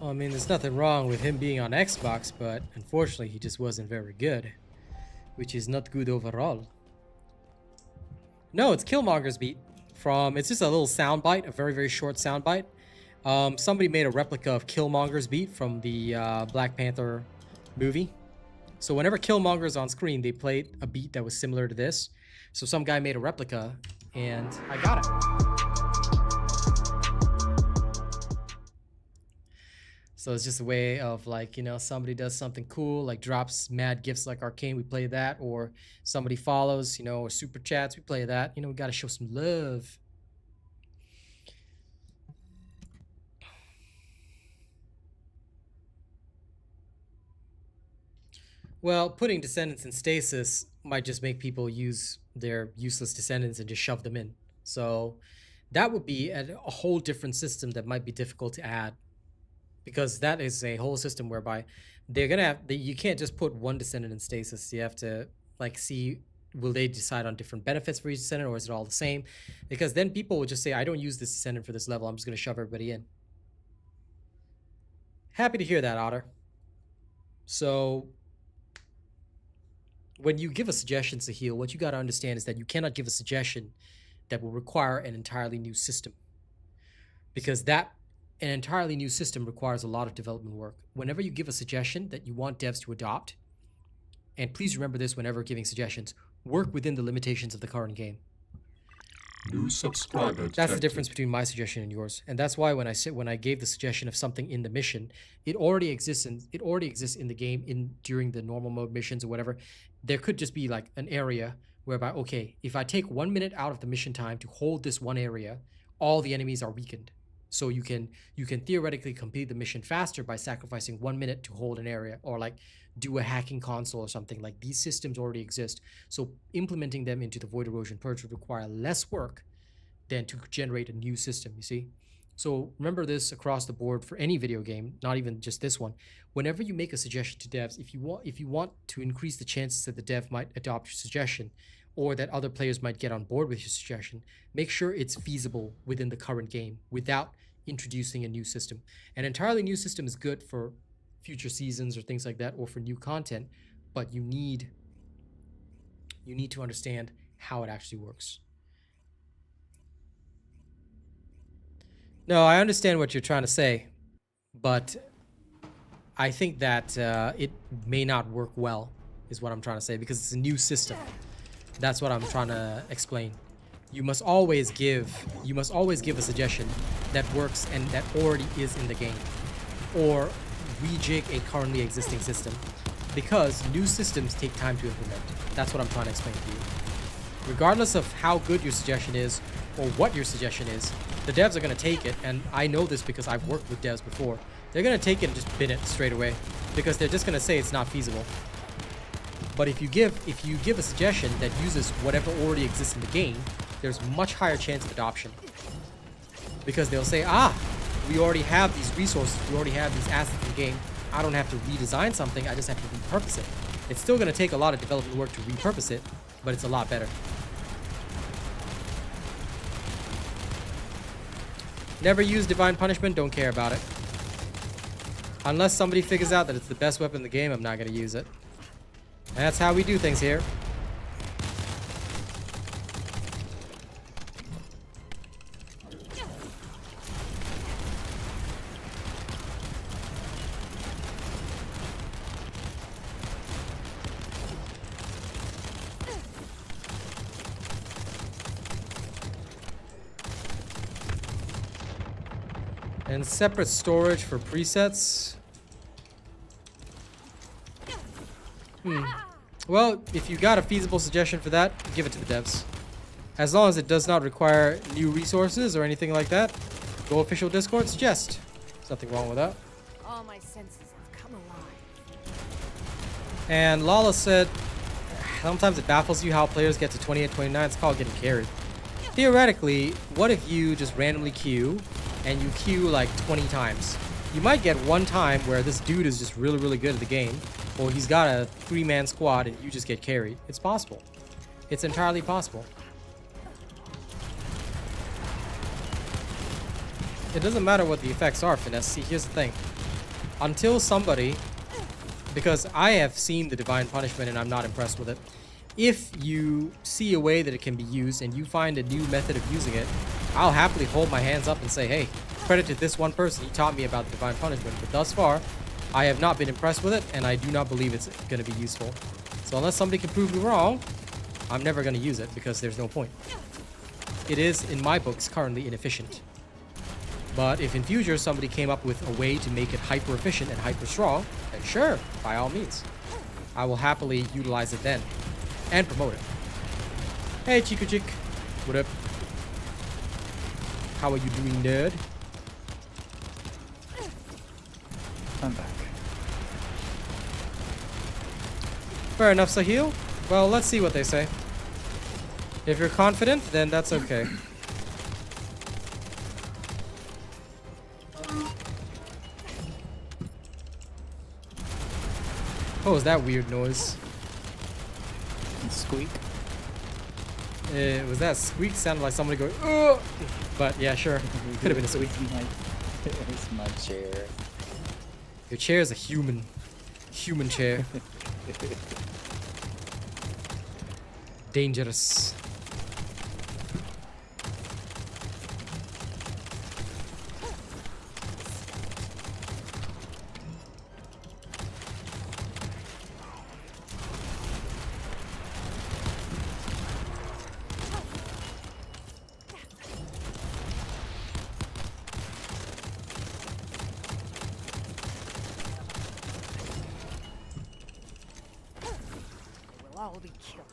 I mean, there's nothing wrong with him being on Xbox, but unfortunately he just wasn't very good. Which is not good overall. No, it's Killmonger's beat. It's just a little soundbite, a very, very short soundbite. Somebody made a replica of Killmonger's beat from the Black Panther movie. So whenever Killmonger's on screen, they played a beat that was similar to this. So some guy made a replica, and I got it. So it's just a way of, like, you know, somebody does something cool, like drops mad gifts like Arcane, we play that, or somebody follows, you know, or super chats, we play that. You know, we gotta show some love. Well, putting Descendants in stasis might just make people use their useless Descendants and just shove them in. So that would be a whole different system that might be difficult to add. Because that is a whole system whereby they're gonna have, you can't just put one Descendant in stasis. You have to, like, see, will they decide on different benefits for each Descendant, or is it all the same? Because then people will just say, I don't use this Descendant for this level, I'm just gonna shove everybody in. Happy to hear that, Otter. So when you give a suggestion to heal, what you gotta understand is that you cannot give a suggestion that will require an entirely new system. Because an entirely new system requires a lot of development work. Whenever you give a suggestion that you want devs to adopt, and please remember this whenever giving suggestions, work within the limitations of the current game. New subscriber detected. That's the difference between my suggestion and yours. And that's why when I gave the suggestion of something in the mission, it already exists in the game during the normal mode missions or whatever. There could just be like an area whereby, okay, if I take 1 minute out of the mission time to hold this one area, all the enemies are weakened. So you can theoretically complete the mission faster by sacrificing 1 minute to hold an area, or like do a hacking console or something. Like, these systems already exist. So implementing them into the Void Erosion Purge would require less work than to generate a new system, you see? So remember this across the board for any video game, not even just this one. Whenever you make a suggestion to devs, if you want to increase the chances that the dev might adopt your suggestion, or that other players might get on board with your suggestion, make sure it's feasible within the current game without introducing a new system. An entirely new system is good for future seasons or things like that, or for new content, but you need to understand how it actually works. No, I understand what you're trying to say, but I think that it may not work well, is what I'm trying to say, because it's a new system. That's what I'm trying to explain. You must always give a suggestion that works and that already is in the game, or rejig a currently existing system, because new systems take time to implement. That's what I'm trying to explain to you. Regardless of how good your suggestion is or what your suggestion is, the devs are going to take it, and I know this because I've worked with devs before. They're going to take it and just bin it straight away, because they're just going to say it's not feasible. But if you give a suggestion that uses whatever already exists in the game, there's much higher chance of adoption. Because they'll say, ah, we already have these resources, we already have these assets in the game. I don't have to redesign something, I just have to repurpose it. It's still going to take a lot of development work to repurpose it, but it's a lot better. Never use Divine Punishment, don't care about it. Unless somebody figures out that it's the best weapon in the game, I'm not going to use it. That's how we do things here. And separate storage for presets. Well, if you got a feasible suggestion for that, give it to the devs. As long as it does not require new resources or anything like that, go official Discord suggest. There's nothing wrong with that. All my senses have come alive. And Lala said, sometimes it baffles you how players get to 28, 29. It's called getting carried. Theoretically, what if you just randomly queue and you queue like 20 times? You might get one time where this dude is just really, really good at the game, or he's got a 3-man squad and you just get carried. It's possible. It's entirely possible. It doesn't matter what the effects are, Finesse. See, here's the thing. Until somebody, because I have seen the Divine Punishment and I'm not impressed with it. If you see a way that it can be used and you find a new method of using it, I'll happily hold my hands up and say, hey, credit to this one person, he taught me about the Divine Punishment. But thus far, I have not been impressed with it, and I do not believe it's going to be useful. So unless somebody can prove me wrong, I'm never going to use it because there's no point. It is, in my books, currently inefficient. But if in future somebody came up with a way to make it hyper efficient and hyper strong, then sure, by all means. I will happily utilize it then. And promote it. Hey, Chico Chick. What up? How are you doing, nerd? I'm back. Fair enough, Sahil. Well, let's see what they say. If you're confident, then that's okay. What was that weird noise? Squeak. Was that a squeak? Sounded like somebody going, ugh! But yeah, sure. Could have been a squeak. It's my chair. Your chair is a human chair. Dangerous. We'll all be killed.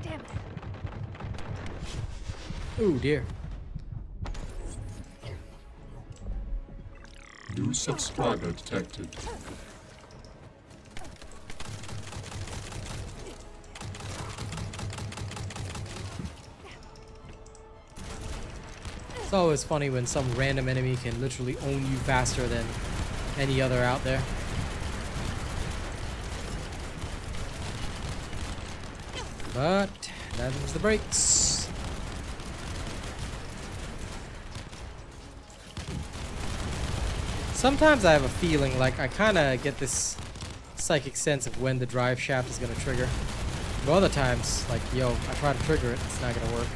Damn it. Oh dear. New subscriber detected. It's always funny when some random enemy can literally own you faster than any other out there. But that was the brakes. Sometimes I have a feeling like I kind of get this psychic sense of when the drive shaft is going to trigger. But other times, like, yo, I try to trigger it, it's not going to work.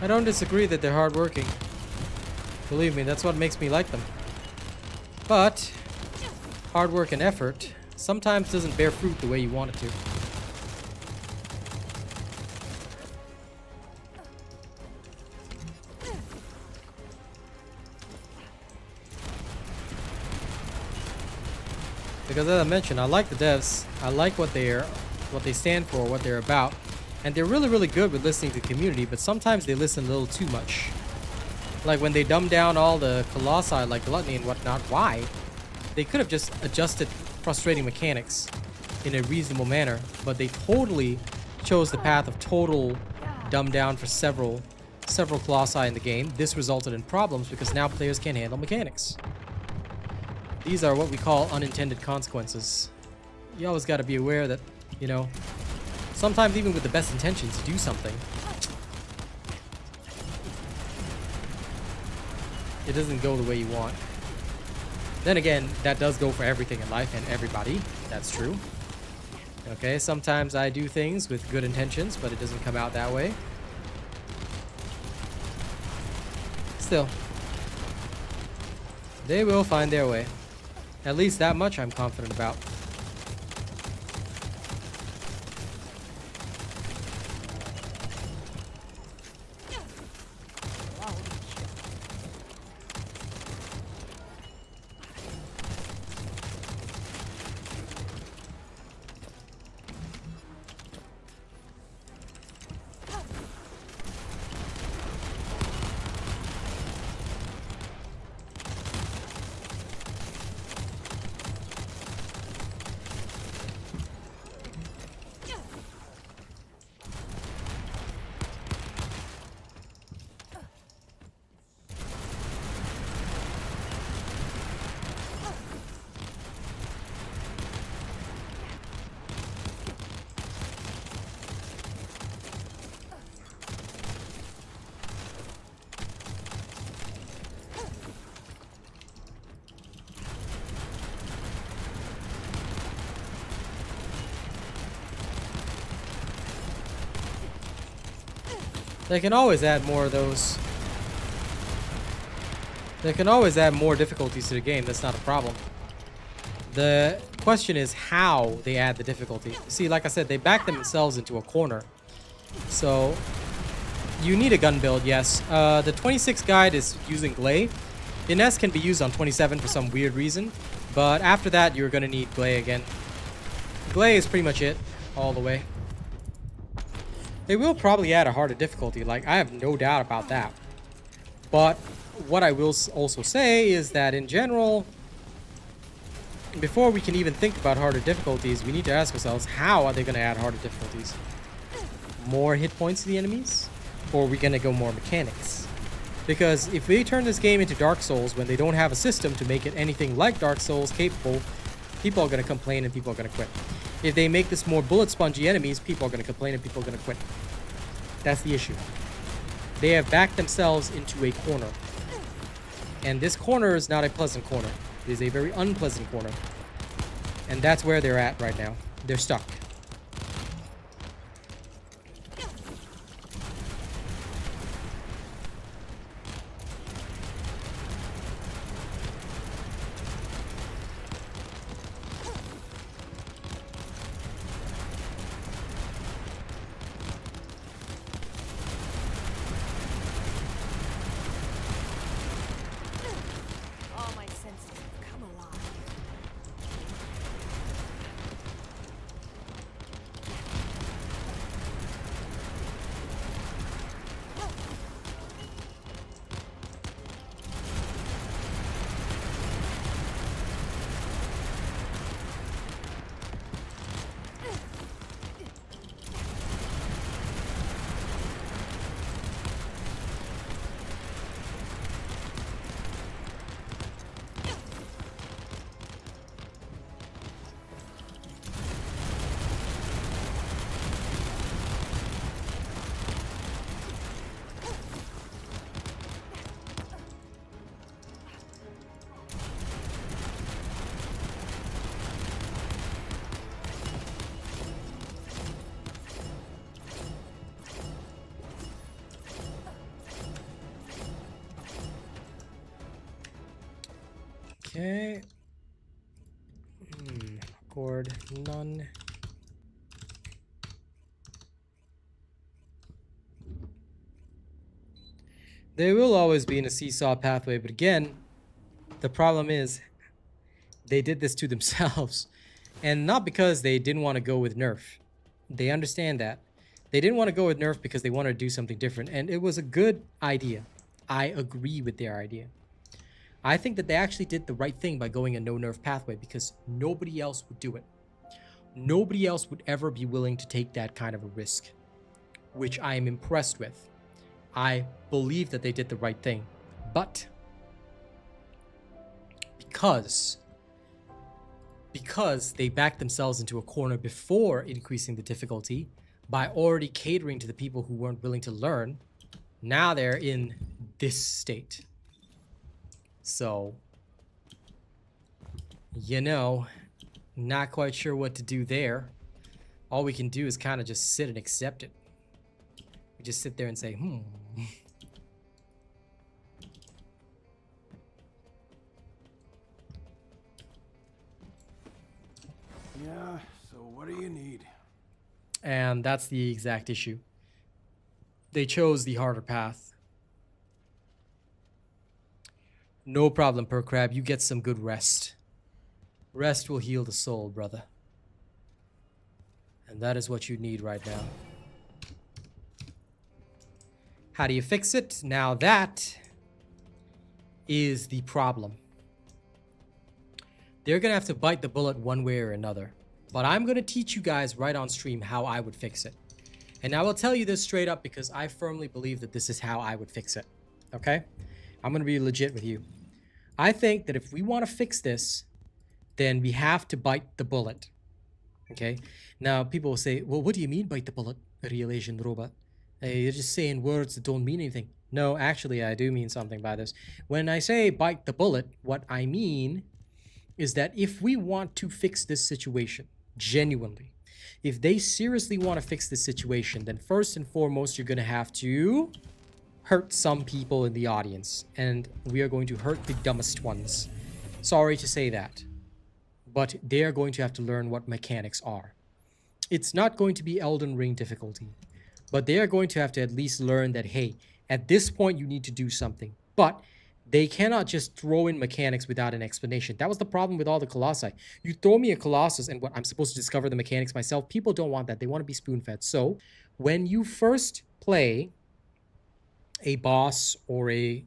I don't disagree that they're hardworking. Believe me, that's what makes me like them. But hard work and effort sometimes doesn't bear fruit the way you want it to. Because as I mentioned, I like the devs. I like what they stand for, what they're about. And they're really, really good with listening to the community, but sometimes they listen a little too much. Like when they dumb down all the colossi like gluttony and whatnot, why? They could have just adjusted frustrating mechanics in a reasonable manner, but they totally chose the path of total dumb down for several colossi in the game. This resulted in problems because now players can't handle mechanics. These are what we call unintended consequences. You always got to be aware that, you know, sometimes even with the best intentions to do something, it doesn't go the way you want. Then again, that does go for everything in life and everybody. That's true. Okay, sometimes I do things with good intentions, but it doesn't come out that way. Still, they will find their way. At least that much I'm confident about. They can always add more of those. They can always add more difficulties to the game. That's not a problem. The question is how they add the difficulty. See, like I said, they back themselves into a corner. So you need a gun build, yes. The 26 guide is using Glay. Ines can be used on 27 for some weird reason. But after that, you're going to need Glay again. Glay is pretty much it all the way. They will probably add a harder difficulty, like, I have no doubt about that. But what I will also say is that in general, before we can even think about harder difficulties, we need to ask ourselves, how are they going to add harder difficulties? More hit points to the enemies? Or are we going to go more mechanics? Because if they turn this game into Dark Souls when they don't have a system to make it anything like Dark Souls capable, people are going to complain and people are going to quit. If they make this more bullet spongy enemies, people are going to complain and people are going to quit. That's the issue. They have backed themselves into a corner. And this corner is not a pleasant corner. It is a very unpleasant corner. And that's where they're at right now. They're stuck. Okay. Chord none. There will always be in a seesaw pathway, but again, the problem is they did this to themselves. And not because they didn't want to go with nerf. They understand that. They didn't want to go with nerf because they wanted to do something different. And it was a good idea. I agree with their idea. I think that they actually did the right thing by going a no nerf pathway because nobody else would do it. Nobody else would ever be willing to take that kind of a risk, which I am impressed with. I believe that they did the right thing. But because they backed themselves into a corner before increasing the difficulty by already catering to the people who weren't willing to learn, now they're in this state. So, you know, not quite sure what to do there. All we can do is kind of just sit and accept it. We just sit there and say, Yeah, so what do you need? And that's the exact issue. They chose the harder path. No problem, Per Crab. You get some good rest. Rest will heal the soul, brother. And that is what you need right now. How do you fix it? Now that is the problem. They're going to have to bite the bullet one way or another. But I'm going to teach you guys right on stream how I would fix it. And I will tell you this straight up because I firmly believe that this is how I would fix it. Okay? I'm going to be legit with you. I think that if we want to fix this, then we have to bite the bullet. Okay? Now, people will say, well, what do you mean bite the bullet, RealAsianRobot? You're just saying words that don't mean anything. No, actually, I do mean something by this. When I say bite the bullet, what I mean is that if we want to fix this situation, genuinely, if they seriously want to fix this situation, then first and foremost, you're going to have to hurt some people in the audience. And we are going to hurt the dumbest ones. Sorry to say that. But they are going to have to learn what mechanics are. It's not going to be Elden Ring difficulty. But they are going to have to at least learn that, hey, at this point you need to do something. But they cannot just throw in mechanics without an explanation. That was the problem with all the Colossi. You throw me a Colossus and what I'm supposed to discover the mechanics myself. People don't want that. They want to be spoon-fed. So when you first play a boss or a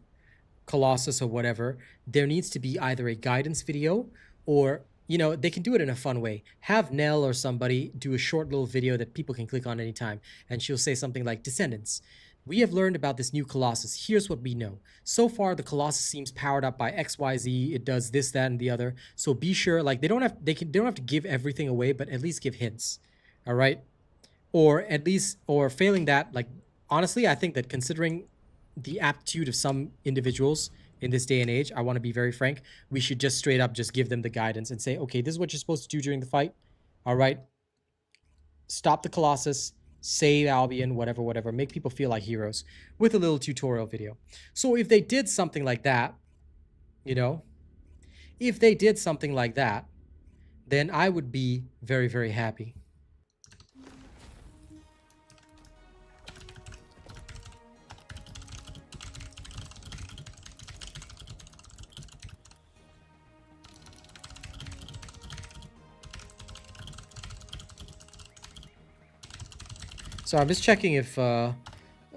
Colossus or whatever, there needs to be either a guidance video or, you know, they can do it in a fun way. Have Nell or somebody do a short little video that people can click on anytime. And she'll say something like, Descendants, we have learned about this new Colossus. Here's what we know. So far, the Colossus seems powered up by XYZ. It does this, that, and the other. So be sure, like, they don't have to give everything away, but at least give hints. All right? Or at least, or failing that, like, honestly, I think that considering the aptitude of some individuals in this day and age, I want to be very frank, we should just straight up just give them the guidance and say, okay, this is what you're supposed to do during the fight. All right? Stop the Colossus. Save Albion, whatever. Make people feel like heroes with a little tutorial video. So if they did something like that, you know, if they did something like that, then I would be very, very happy. So I'm just checking if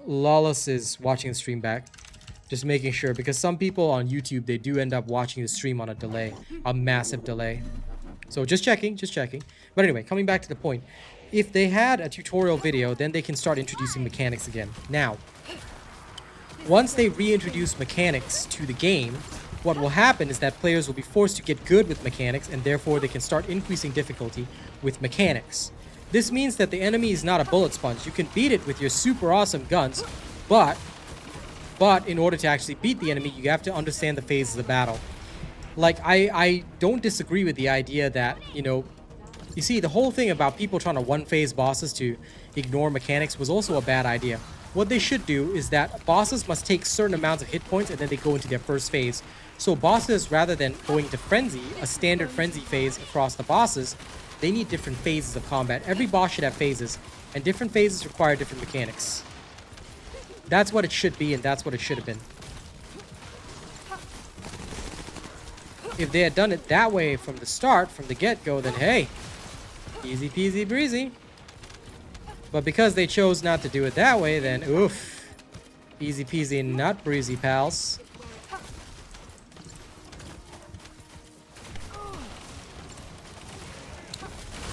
Lawless is watching the stream back. Just making sure, because some people on YouTube, they do end up watching the stream on a delay. A massive delay. So just checking. But anyway, coming back to the point. If they had a tutorial video, then they can start introducing mechanics again. Now, once they reintroduce mechanics to the game, what will happen is that players will be forced to get good with mechanics, and therefore they can start increasing difficulty with mechanics. This means that the enemy is not a bullet sponge. You can beat it with your super awesome guns, but in order to actually beat the enemy, you have to understand the phases of battle. Like, I don't disagree with the idea that, you know, you see, the whole thing about people trying to one-phase bosses to ignore mechanics was also a bad idea. what they should do is that bosses must take certain amounts of hit points and then they go into their first phase. So bosses, rather than going to frenzy, a standard frenzy phase across the bosses, they need different phases of combat. Every boss should have phases, and different phases require different mechanics. That's what it should be, and that's what it should have been. If they had done it that way from the start, from the get-go, then hey, easy peasy breezy. But because they chose not to do it that way, then oof, easy peasy not breezy, pals.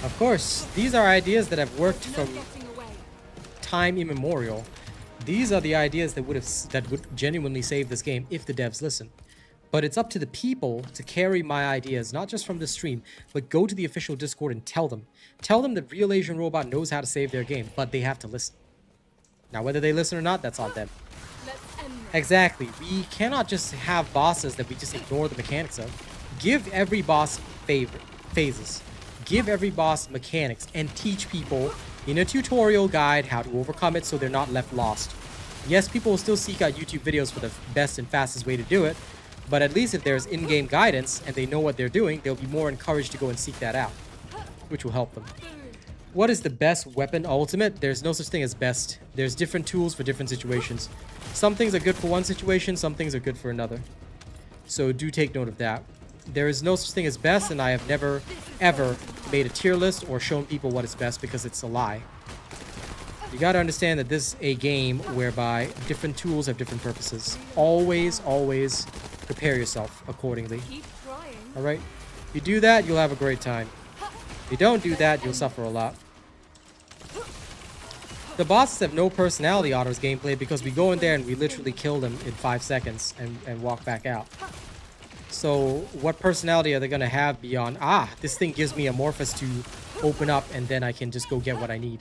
Of course, these are ideas that have worked from time immemorial. These are the ideas that would genuinely save this game if the devs listen. But it's up to the people to carry my ideas, not just from the stream, but go to the official Discord and tell them. Tell them that RealAsianRobot knows how to save their game, but they have to listen. Now, whether they listen or not, that's on them. Exactly. We cannot just have bosses that we just ignore the mechanics of. Give every boss phases. Give every boss mechanics and teach people in a tutorial guide how to overcome it so they're not left lost. Yes, people will still seek out YouTube videos for the best and fastest way to do it, but at least if there's in-game guidance and they know what they're doing, they'll be more encouraged to go and seek that out, which will help them. What is the best weapon ultimate? There's no such thing as best. There's different tools for different situations. Some things are good for one situation, some things are good for another. So do take note of that. There is no such thing as best, and I have never, ever made a tier list or shown people what is best because it's a lie. You gotta understand that this is a game whereby different tools have different purposes. Always, always prepare yourself accordingly. Alright? If you do that, you'll have a great time. If you don't do that, you'll suffer a lot. The bosses have no personality on this gameplay because we go in there and we literally kill them in 5 seconds and walk back out. So what personality are they going to have beyond, this thing gives me amorphous to open up and then I can just go get what I need.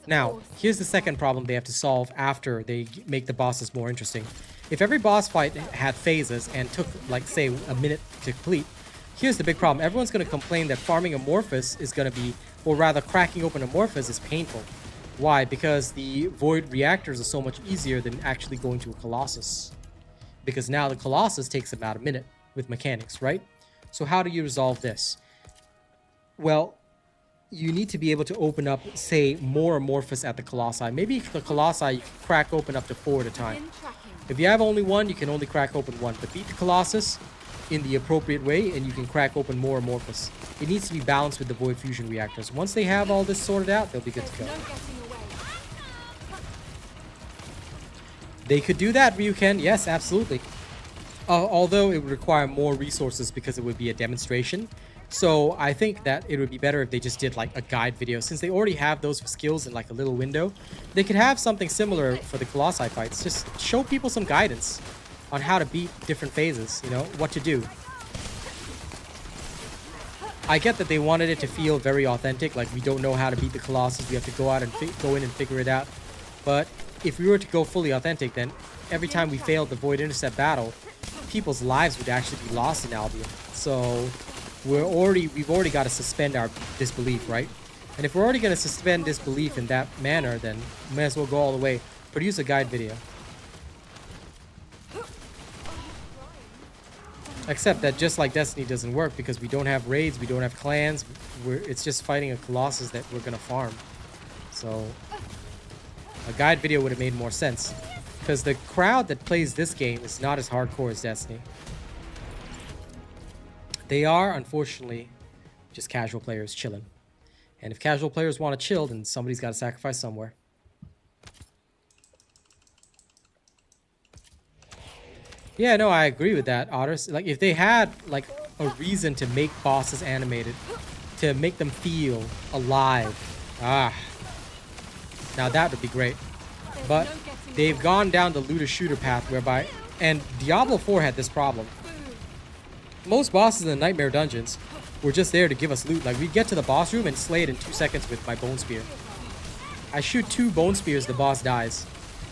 Now, here's the second problem they have to solve after they make the bosses more interesting. If every boss fight had phases and took, like, say, a minute to complete, here's the big problem. Everyone's going to complain that farming amorphous is going to be, or rather cracking open amorphous is painful. Why? Because the void reactors are so much easier than actually going to a Colossus. Because now the Colossus takes about a minute with mechanics, right? So how do you resolve this? Well, you need to be able to open up, say, more amorphous at the Colossi. Maybe the Colossi, you can crack open up to 4 at a time. If you have only one, you can only crack open one. But beat the Colossus in the appropriate way, and you can crack open more amorphous. It needs to be balanced with the void fusion reactors. Once they have all this sorted out, they'll be good to go. They could do that, Ryuken. Yes, absolutely. Although it would require more resources because it would be a demonstration. So I think that it would be better if they just did like a guide video. Since they already have those skills in like a little window, they could have something similar for the Colossi fights. Just show people some guidance on how to beat different phases, you know, what to do. I get that they wanted it to feel very authentic, like we don't know how to beat the Colossus, we have to go out and go in and figure it out. But if we were to go fully authentic, then every time we failed the Void Intercept battle, people's lives would actually be lost in Albion. So we've already got to suspend our disbelief, right? And if we're already going to suspend disbelief in that manner, then we may as well go all the way. Produce a guide video. Except that just like Destiny doesn't work because we don't have raids, we don't have clans. It's just fighting a Colossus that we're going to farm. So a guide video would have made more sense. Because the crowd that plays this game is not as hardcore as Destiny. They are, unfortunately, just casual players chilling. And if casual players want to chill, then somebody's got to sacrifice somewhere. Yeah, no, I agree with that, Otters. Like, if they had, like, a reason to make bosses animated, to make them feel alive, now that would be great. But they've gone down the looter-shooter path whereby... And Diablo 4 had this problem. Most bosses in the Nightmare Dungeons were just there to give us loot. Like, we'd get to the boss room and slay it in 2 seconds with my Bone Spear. I shoot 2 Bone Spears, the boss dies.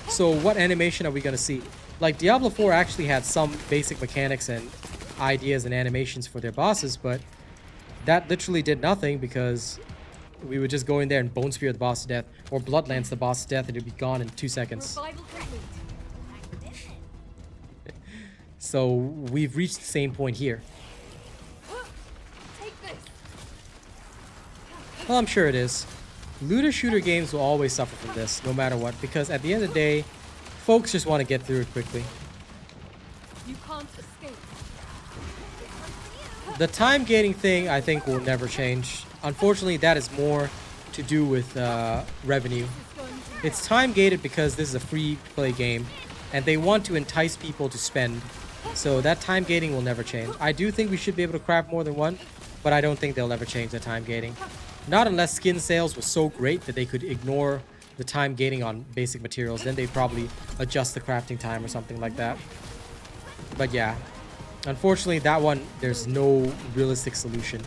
So what animation are we going to see? Like, Diablo 4 actually had some basic mechanics and ideas and animations for their bosses, but that literally did nothing because we would just go in there and bone spear the boss to death, or blood lance the boss to death, and it'd be gone in 2 seconds. Revival complete. So we've reached the same point here. Take this. Well, I'm sure it is. Looter shooter games will always suffer from this, no matter what, because at the end of the day, folks just want to get through it quickly. You can't escape. The time gating thing, I think, will never change. Unfortunately, that is more to do with revenue. It's time gated because this is a free play game, and they want to entice people to spend. So that time gating will never change. I do think we should be able to craft more than one, but I don't think they'll ever change the time gating. Not unless skin sales was so great that they could ignore the time gating on basic materials. Then they'd probably adjust the crafting time or something like that. But yeah, unfortunately, that one, there's no realistic solution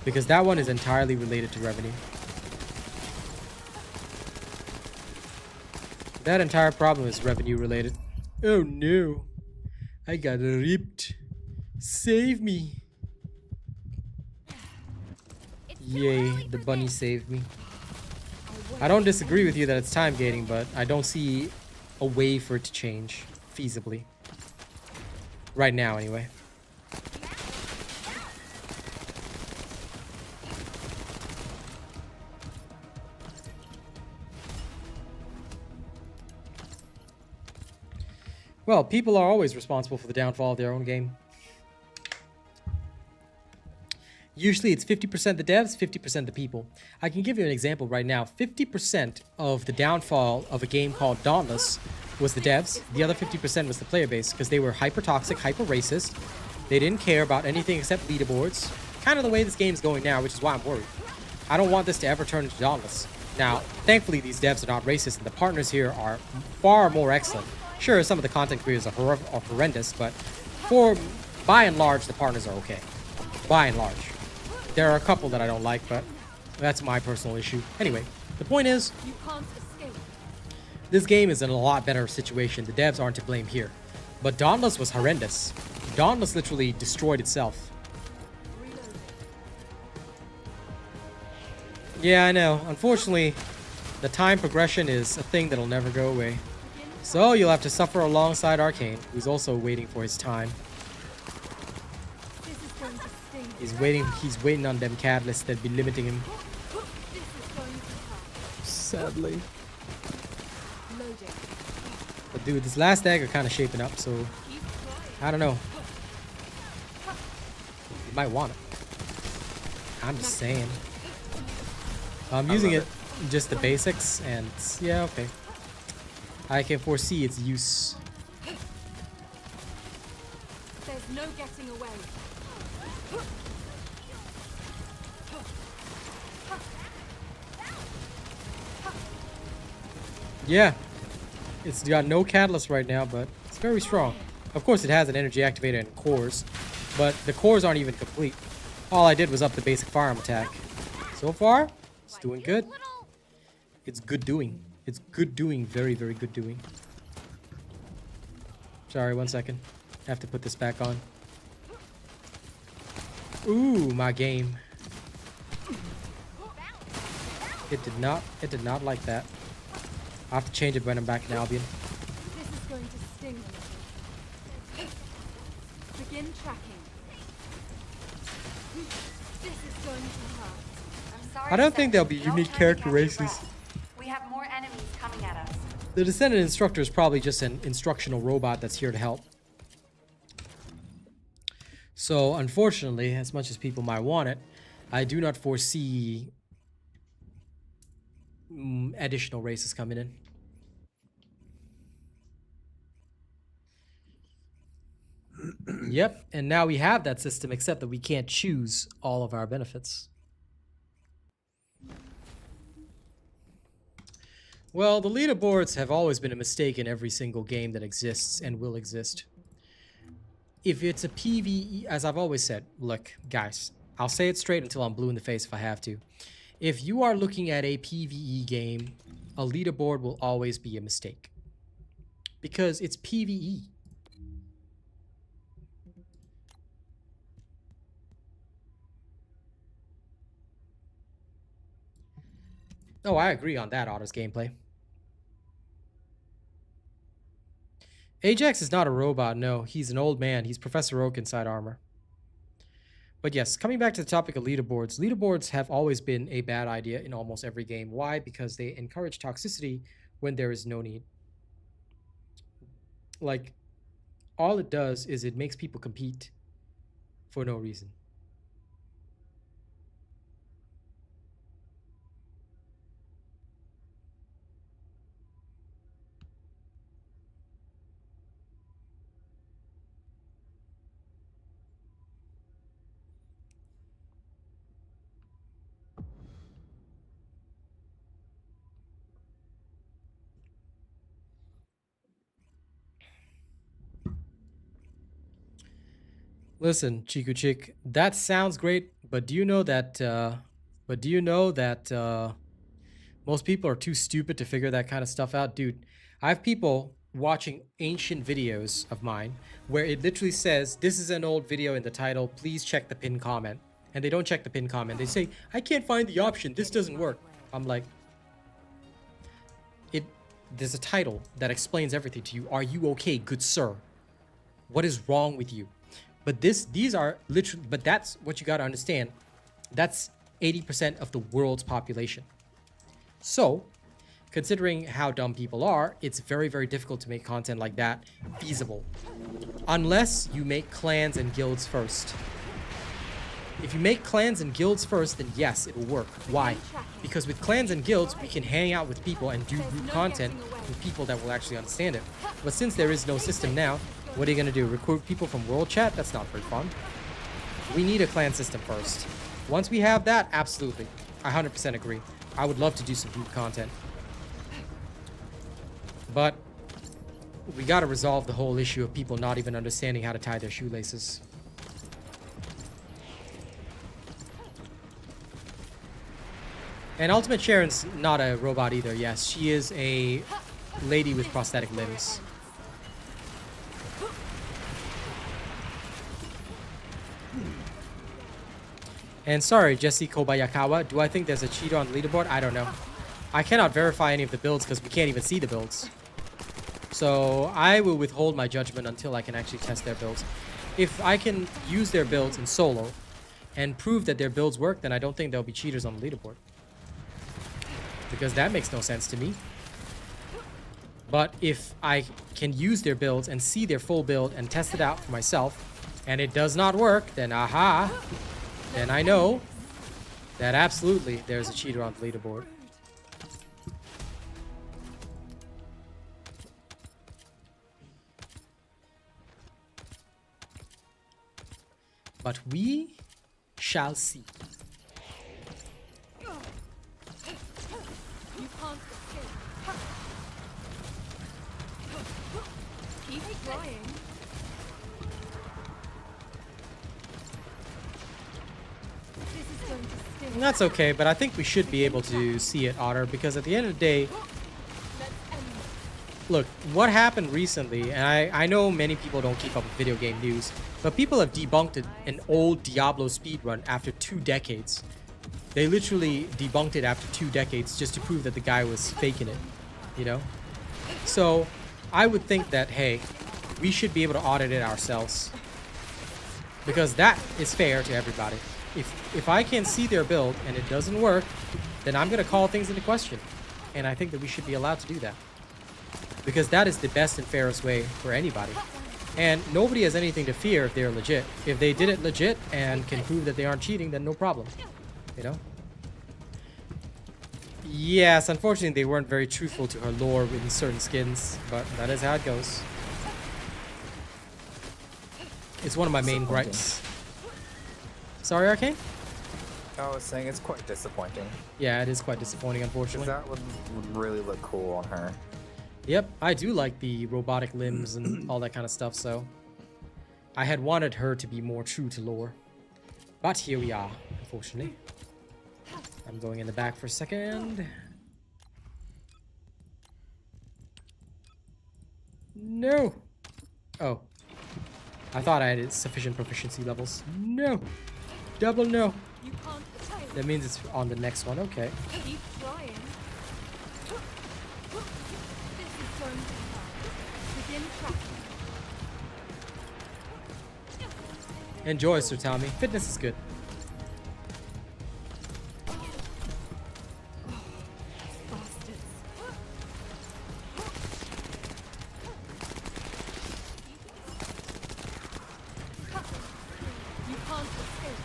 because that one is entirely related to revenue. That entire problem is revenue related. Oh no, I got ripped. Save me. Yay, the bunny saved me. I don't disagree with you that it's time gating, but I don't see a way for it to change feasibly. Right now, anyway. Well, people are always responsible for the downfall of their own game. Usually it's 50% the devs, 50% the people. I can give you an example right now. 50% of the downfall of a game called Dauntless was the devs. The other 50% was the player base because they were hyper toxic, hyper racist. They didn't care about anything except leaderboards. Kind of the way this game's going now, which is why I'm worried. I don't want this to ever turn into Dauntless. Now, thankfully these devs are not racist and the partners here are far more excellent. Sure, some of the content creators are horrendous, but by and large, the partners are okay. By and large. There are a couple that I don't like, but that's my personal issue. Anyway, the point is, You can't escape. this game is in a lot better situation. The devs aren't to blame here. But Dauntless was horrendous. Dauntless literally destroyed itself. Yeah, I know. Unfortunately, the time progression is a thing that'll never go away. So you'll have to suffer alongside Arcane, who's also waiting for his time. This is going to sting. He's waiting on them catalysts that be limiting him. This is going to hurt. Sadly. Loading. But dude, this last dagger kind of shaping up, so Keep trying. I don't know. You might want it. I'm just saying. I'm using it just the basics, and yeah, okay. I can foresee its use. There's no getting away. Yeah, it's got no catalyst right now, but it's very strong. Of course, it has an energy activator and cores, but the cores aren't even complete. All I did was up the basic firearm attack. So far, it's doing good. It's good doing. It's good doing. Very, very good doing. Sorry, 1 second. I have to put this back on. Ooh, my game. It did not like that. I'll have to change it when I'm back in Albion. This is going to sting a little. Begin tracking. This is going to hurt. I'm sorry I don't to think say, there'll be no unique time to character catch your races. breath. We have more enemies coming at us. The Descendant Instructor is probably just an instructional robot that's here to help. So, unfortunately, as much as people might want it, I do not foresee additional races coming in. Yep, and now we have that system, except that we can't choose all of our benefits. Well, the leaderboards have always been a mistake in every single game that exists and will exist. If it's a PvE, as I've always said, look, guys, I'll say it straight until I'm blue in the face if I have to. If you are looking at a PvE game, a leaderboard will always be a mistake. Because it's PvE. Oh, I agree on that, Otto's gameplay. Ajax is not a robot, no. He's an old man. He's Professor Oak inside armor. But yes, coming back to the topic of leaderboards. Leaderboards have always been a bad idea in almost every game. Why? Because they encourage toxicity when there is no need. Like, all it does is it makes people compete for no reason. Listen, Chiku Chick, that sounds great, but do you know that most people are too stupid to figure that kind of stuff out? Dude, I have people watching ancient videos of mine where it literally says, this is an old video in the title, please check the pinned comment. And they don't check the pinned comment. They say, I can't find the option, this doesn't work. I'm like, there's a title that explains everything to you. Are you okay, good sir? What is wrong with you? But these are literally, but that's what you got to understand. That's 80% of the world's population. So, considering how dumb people are, it's very, very difficult to make content like that feasible. Unless you make clans and guilds first. If you make clans and guilds first, then yes, it will work. Why? Because with clans and guilds, we can hang out with people and do group content with people that will actually understand it. But since there is no system now, what are you going to do? Recruit people from world chat? That's not very fun. We need a clan system first. Once we have that, absolutely. I 100% agree. I would love to do some group content. But we got to resolve the whole issue of people not even understanding how to tie their shoelaces. And Ultimate Sharon's not a robot either. Yes, she is a lady with prosthetic limbs. And sorry, Jesse Kobayakawa, do I think there's a cheater on the leaderboard? I don't know. I cannot verify any of the builds because we can't even see the builds. So I will withhold my judgment until I can actually test their builds. If I can use their builds in solo and prove that their builds work, then I don't think there'll be cheaters on the leaderboard. Because that makes no sense to me. But if I can use their builds and see their full build and test it out for myself, and it does not work, then aha, then I know that absolutely there's a cheater on the leaderboard. But we shall see. You can't escape. Keep trying. This is going to sting. And that's okay, but I think we should be able to see it, Otter, because at the end of the day, look, what happened recently, and I know many people don't keep up with video game news, but people have debunked an old Diablo speedrun after 2 decades. They literally debunked it after 2 decades just to prove that the guy was faking it, you know? So, I would think that, hey, we should be able to audit it ourselves. Because that is fair to everybody. If I can see their build and it doesn't work, then I'm going to call things into question. And I think that we should be allowed to do that. Because that is the best and fairest way for anybody. And nobody has anything to fear if they're legit. If they did it legit and can prove that they aren't cheating, then no problem. You know? Yes, unfortunately they weren't very truthful to her lore in certain skins, but that is how it goes. It's one of my main gripes. Sorry, Arcane? I was saying it's quite disappointing. Yeah, it is quite disappointing, unfortunately. Because that would really look cool on her. Yep, I do like the robotic limbs and all that kind of stuff, so I had wanted her to be more true to lore. But here we are, unfortunately. I'm going in the back for a second. No! Oh. I thought I had sufficient proficiency levels. No! Double no! You can't escape. That means it's on the next one, okay. Keep trying. going to hurt. Begin tracking. Enjoy, Sir Tommy. Fitness is good. Bastards. You can't escape.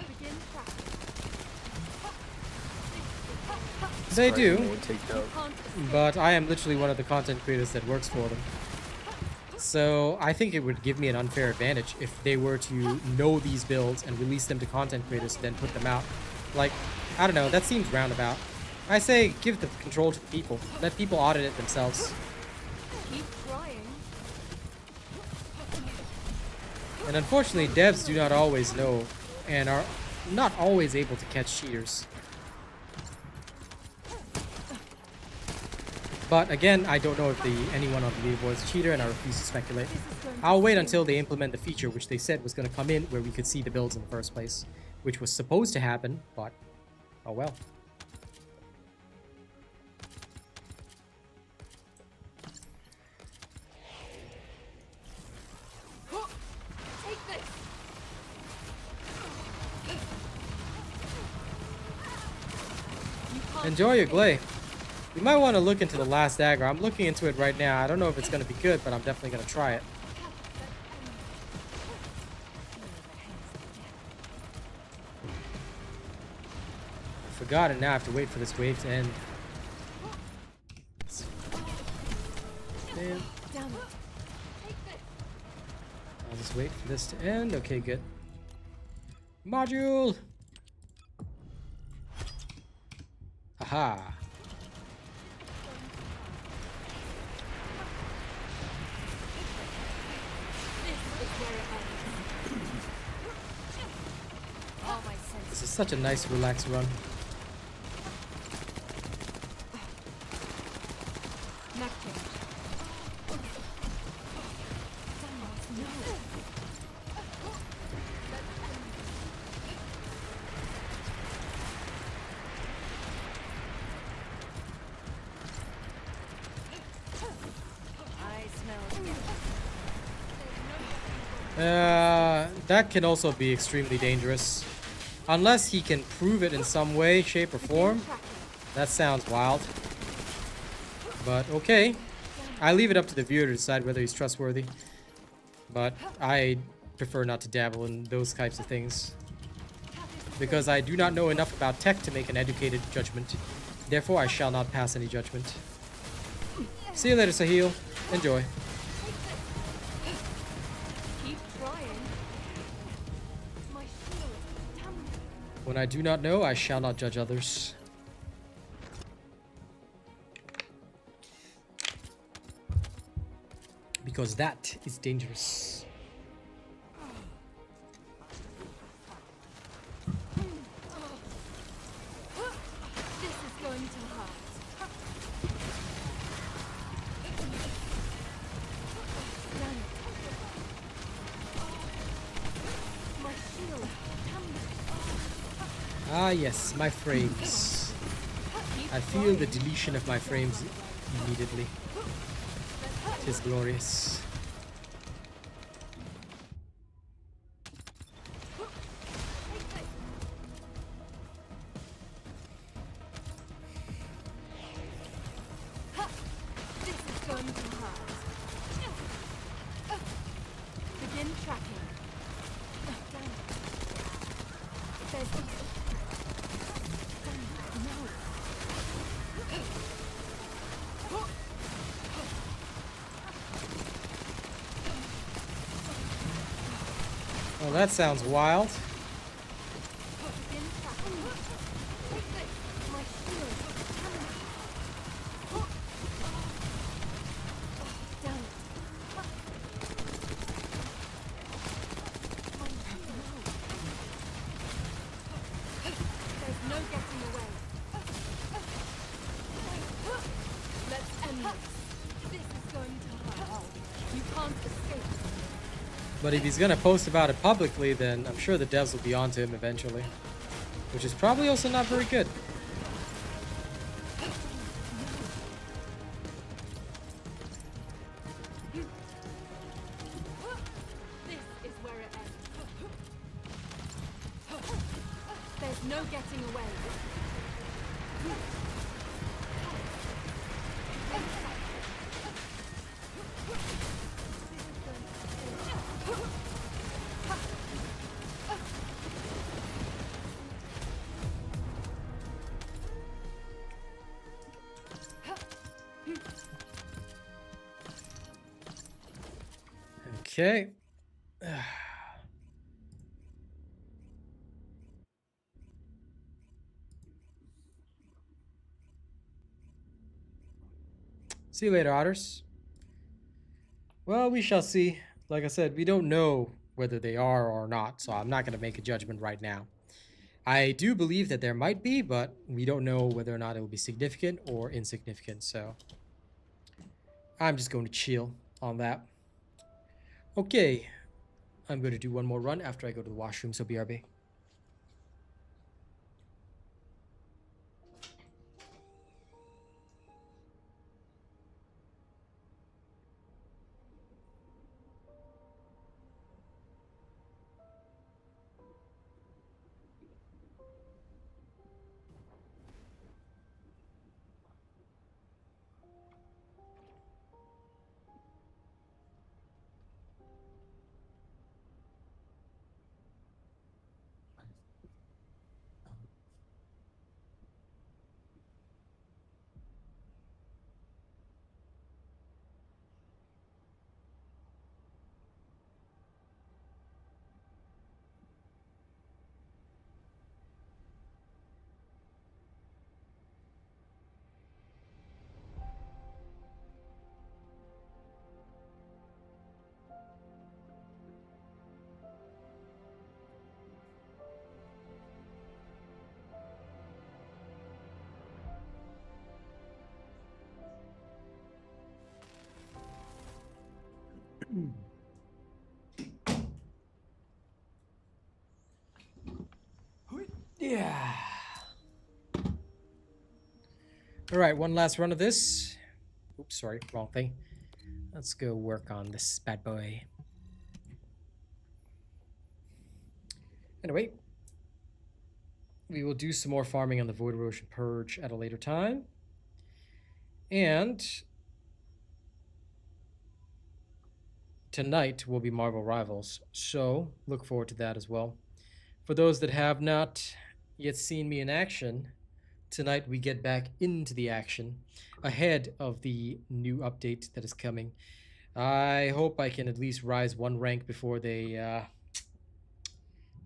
Begin tracking. They do, Take out. Can't escape. but I am literally one of the content creators that works for them. So I think it would give me an unfair advantage if they were to know these builds and release them to content creators, then put them out. Like, I don't know, that seems roundabout. I say give the control to the people. Let people audit it themselves. Keep trying. And unfortunately, devs do not always know and are not always able to catch cheaters. But again, I don't know if anyone on the leaderboard is a cheater, and I refuse to speculate. I'll wait until they implement the feature which they said was going to come in, where we could see the builds in the first place, which was supposed to happen, but oh well. Take this. You can't Enjoy your glay. You might want to look into the last dagger. I'm looking into it right now. I don't know if it's going to be good, but I'm definitely going to try it. I forgot it now. I have to wait for this wave to end. Damn. Damn it. I'll just wait for this to end. Okay, good. Module! Haha. All my senses. This is such a nice, relaxed run. Neck change. I smell That can also be extremely dangerous. Unless he can prove it in some way, shape, or form. That sounds wild. But okay. I leave it up to the viewer to decide whether he's trustworthy. But I prefer not to dabble in those types of things. Because I do not know enough about tech to make an educated judgment. Therefore, I shall not pass any judgment. See you later, Sahil. Enjoy. Keep trying. My shield. Damn it. When I do not know, I shall not judge others. Because that is dangerous. This is going to hurt. Damn it. My shield. Damn it. Ah yes, my frames. I feel the deletion of my frames immediately. It is glorious. This is going to hurt. Begin tracking. Damn it. There's Damn it. No. Well, that sounds wild. Begin tracking. Take this. My shield. Damn it. There's no getting away. Let's end this. This is going to hurt. You can't escape. But if he's gonna post about it publicly, then I'm sure the devs will be onto him eventually. which is probably also not very good. This is where it ends. There's no getting away. Okay. See you later, otters. Well, we shall see. Like I said, we don't know whether they are or not, so I'm not going to make a judgment right now. I do believe that there might be, but we don't know whether or not it will be significant or insignificant, so I'm just going to chill on that. Okay, I'm going to do one more run after I go to the washroom, so BRB. Yeah. All right, one last run of this. Oops, sorry, wrong thing. Let's go work on this bad boy. Anyway, we will do some more farming on the Void Erosion Purge at a later time. And tonight will be Marvel Rivals, so look forward to that as well. For those that have not yet seen me in action, tonight we get back into the action ahead of the new update that is coming. I hope I can at least rise one rank before they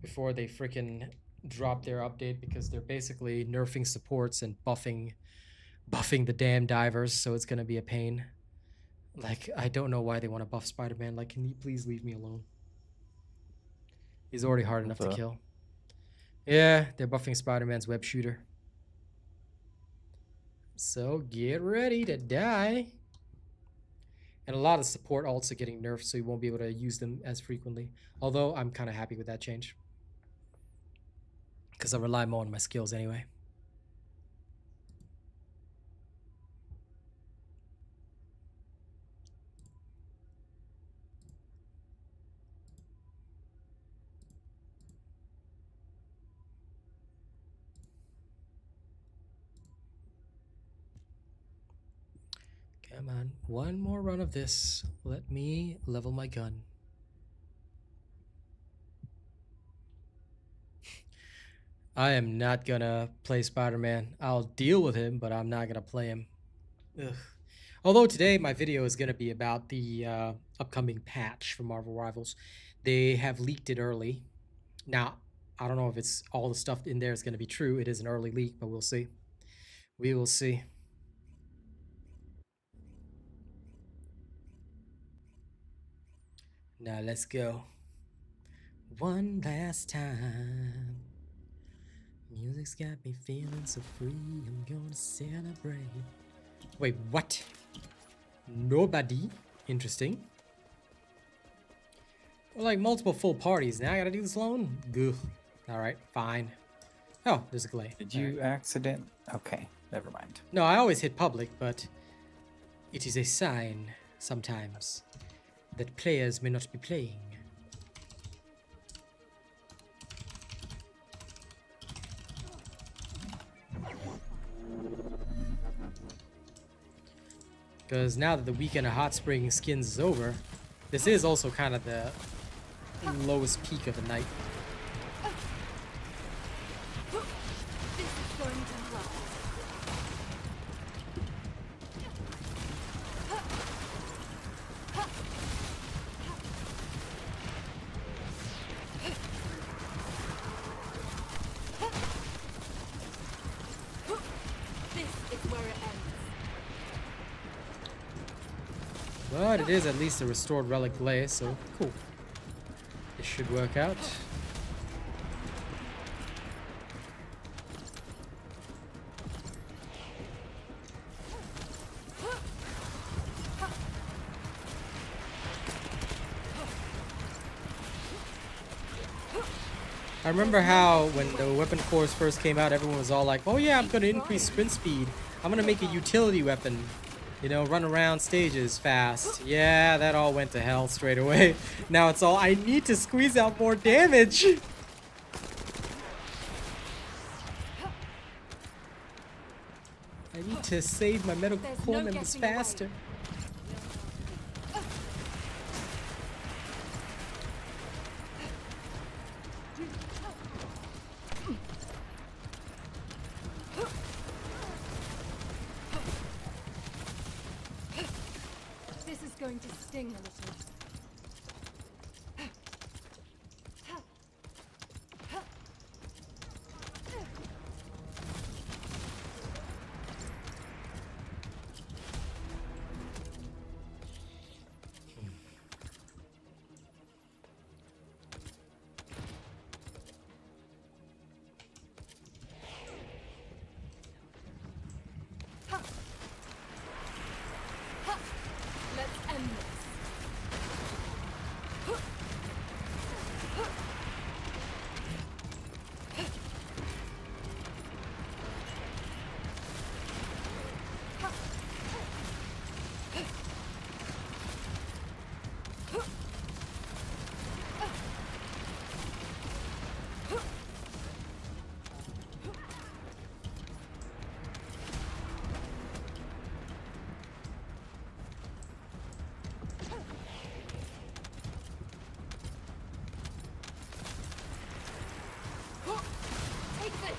freaking drop their update, because they're basically nerfing supports and buffing the damn divers, so it's gonna be a pain. Like, I don't know why they want to buff Spider-Man. Like, can you please leave me alone? He's already hard enough to kill. Yeah, they're buffing Spider-Man's web shooter. So get ready to die. And a lot of support ults are getting nerfed, so you won't be able to use them as frequently. Although I'm kind of happy with that change, because I rely more on my skills anyway. Come on, one more run of this. Let me level my gun. I am not gonna play Spider-Man. I'll deal with him, but I'm not gonna play him. Ugh. Although today my video is gonna be about the upcoming patch for Marvel Rivals. They have leaked it early. Now, I don't know if it's all the stuff in there is gonna be true. It is an early leak, but we'll see. We will see. Now let's go. One last time. Music's got me feeling so free. I'm gonna celebrate. Wait, what? Nobody? Interesting. Well, like multiple full parties. Now I gotta do this alone? Gugh. Alright, fine. Oh, there's a glay. Did you accident? Okay, never mind. No, I always hit public, but it is a sign sometimes that players may not be playing. Because now that the weekend of Hot Spring Skins is over, this is also kind of the lowest peak of the night. This is going to last. This is where it ends. But it is at least a restored relic glay, so cool. This should work out. I remember how when the weapon cores first came out, everyone was all like, oh yeah, I'm gonna increase sprint speed. I'm gonna make a utility weapon. You know, run around stages fast. Yeah, that all went to hell straight away. Now it's all, I need to squeeze out more damage. I need to save my medical There's core no members getting away. faster. This is going to sting a little. Let's end this. Take this.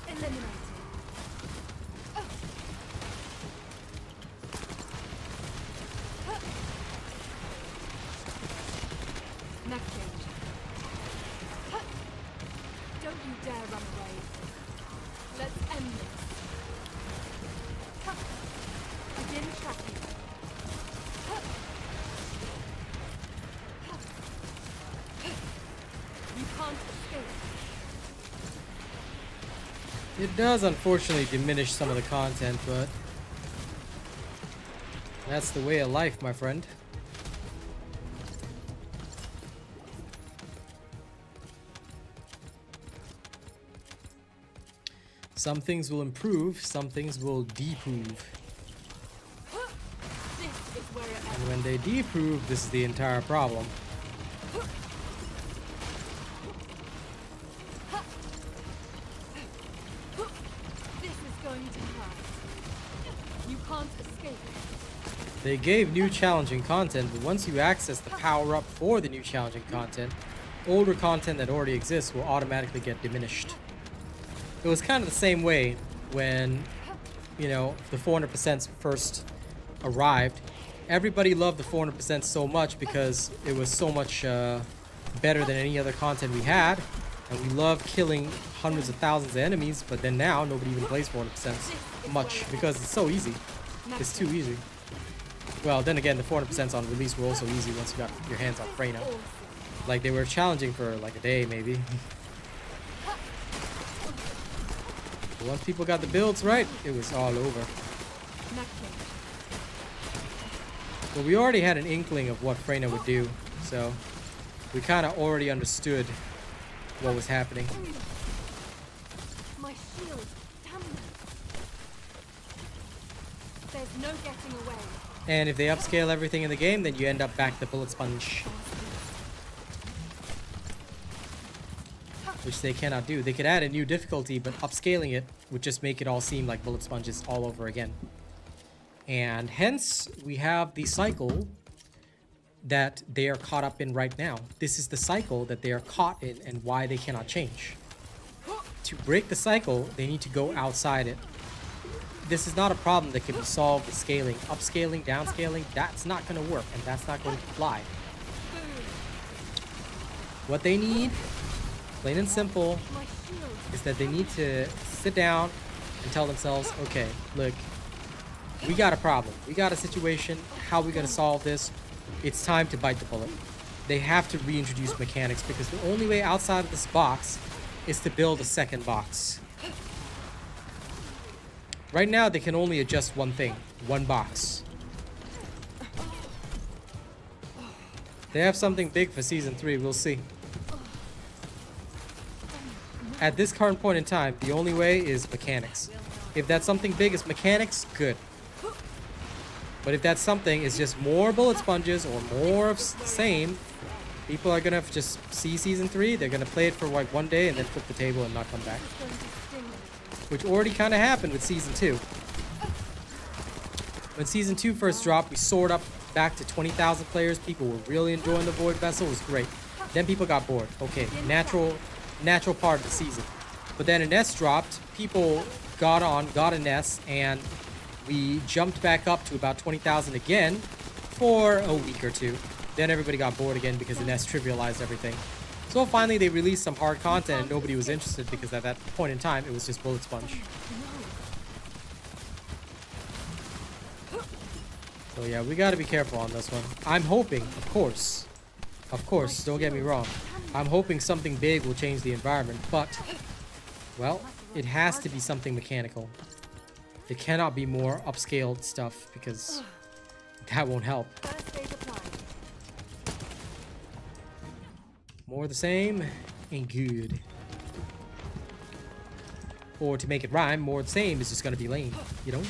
Eliminated. Neck change. Don't you dare run away. Let's end this. Begin tracking. You can't escape. It does unfortunately diminish some of the content, but that's the way of life, my friend. Some things will improve, some things will deprove. This is where it ends. And when they deprove, this is the entire problem. This is going to hurt. You can't escape. They gave new challenging content, but once you access the power-up for the new challenging content, older content that already exists will automatically get diminished. It was kind of the same way when, you know, the 400% first arrived. Everybody loved the 400% so much because it was so much better than any other content we had, and we loved killing hundreds of thousands of enemies, but then now nobody even plays 400% much because it's so easy. It's too easy. Well, then again, the 400% on release were also easy once you got your hands on Freyna. Like, they were challenging for like a day, maybe. But once people got the builds right, it was all over. Neck change. Well, we already had an inkling of what Freyna would do, so we kind of already understood what was happening. My shield. Damn it. There's no getting away. And if they upscale everything in the game, then you end up back to bullet sponge. Which they cannot do. They could add a new difficulty, but upscaling it would just make it all seem like bullet sponges all over again. And hence, we have the cycle that they are caught up in right now. This is the cycle that they are caught in and why they cannot change. To break the cycle, they need to go outside it. This is not a problem that can be solved with scaling. Upscaling, downscaling, that's not going to work, and that's not going to fly. What they need, plain and simple, is that they need to sit down and tell themselves, okay, look, we got a problem. We got a situation. How are we going to solve this? It's time to bite the bullet. They have to reintroduce mechanics because the only way outside of this box is to build a second box. Right now, they can only adjust one thing, one box. They have something big for Season 3, we'll see. At this current point in time, the only way is mechanics. If that something big is mechanics, good. But if that something is just more bullet sponges or more of the same, people are gonna just see Season 3, they're gonna play it for like one day and then flip the table and not come back. Which already kind of happened with Season 2. When Season 2 first dropped, we soared up back to 20,000 players. People were really enjoying the Void Vessel. It was great. Then people got bored. Okay, natural part of the season. But then an S dropped. People got an S, and we jumped back up to about 20,000 again for a week or two. Then everybody got bored again because the S trivialized everything. So finally they released some hard content and nobody was interested because at that point in time it was just bullet sponge. So yeah, we gotta be careful on this one. I'm hoping, of course, don't get me wrong, I'm hoping something big will change the environment, but, well, it has to be something mechanical. It cannot be more upscaled stuff because that won't help. More of the same ain't good. Or to make it rhyme, more of the same is just gonna be lame, you know?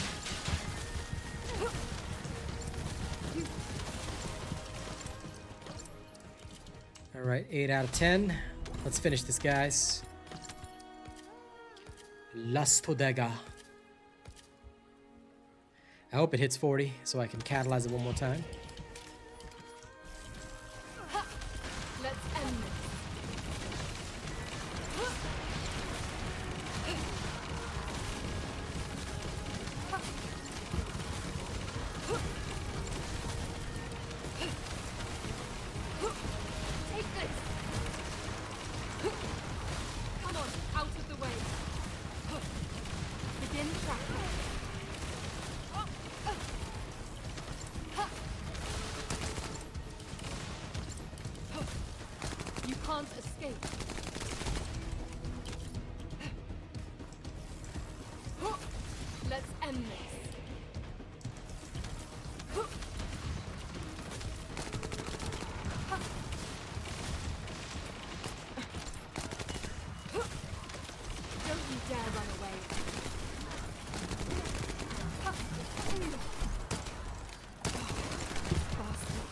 Alright, 8 out of 10. Let's finish this, guys. Lasto dagger. I hope it hits 40 so I can catalyze it one more time. Let's end this. Take this. Come on, out of the way. Begin tracking. You can't escape. Let's end this. Don't you dare run away. Bastards.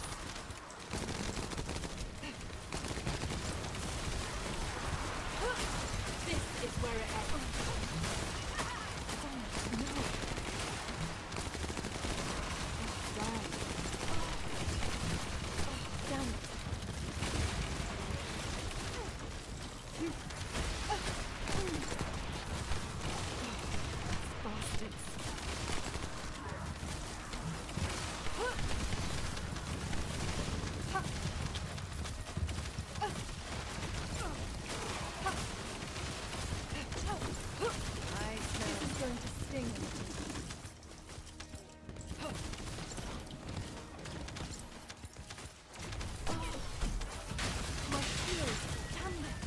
This is where it ends. Damn it. Bastards. This is going to sting. My shield. Damn it.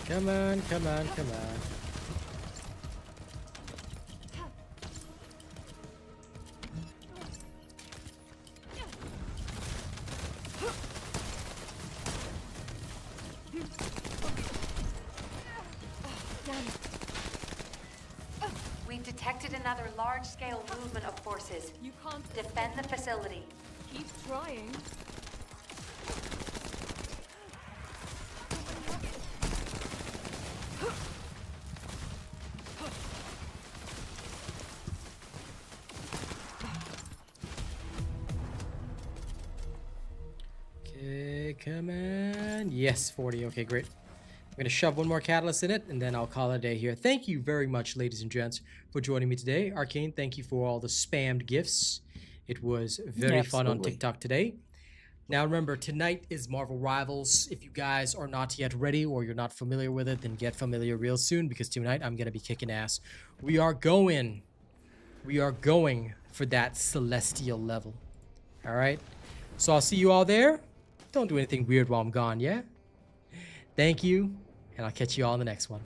Come on, come on, come on. detected another large-scale movement of forces. You can't Defend the facility. keep trying. Okay, come on. Yes, 40. Okay, great. I'm going to shove one more catalyst in it, and then I'll call it a day here. Thank you very much, ladies and gents, for joining me today. Arcane, thank you for all the spammed gifts. It was very fun on Absolutely. TikTok today. Now, remember, tonight is Marvel Rivals. If you guys are not yet ready or you're not familiar with it, then get familiar real soon, because tonight I'm going to be kicking ass. We are going for that celestial level. All right? So I'll see you all there. Don't do anything weird while I'm gone, yeah? Thank you, and I'll catch you all in the next one.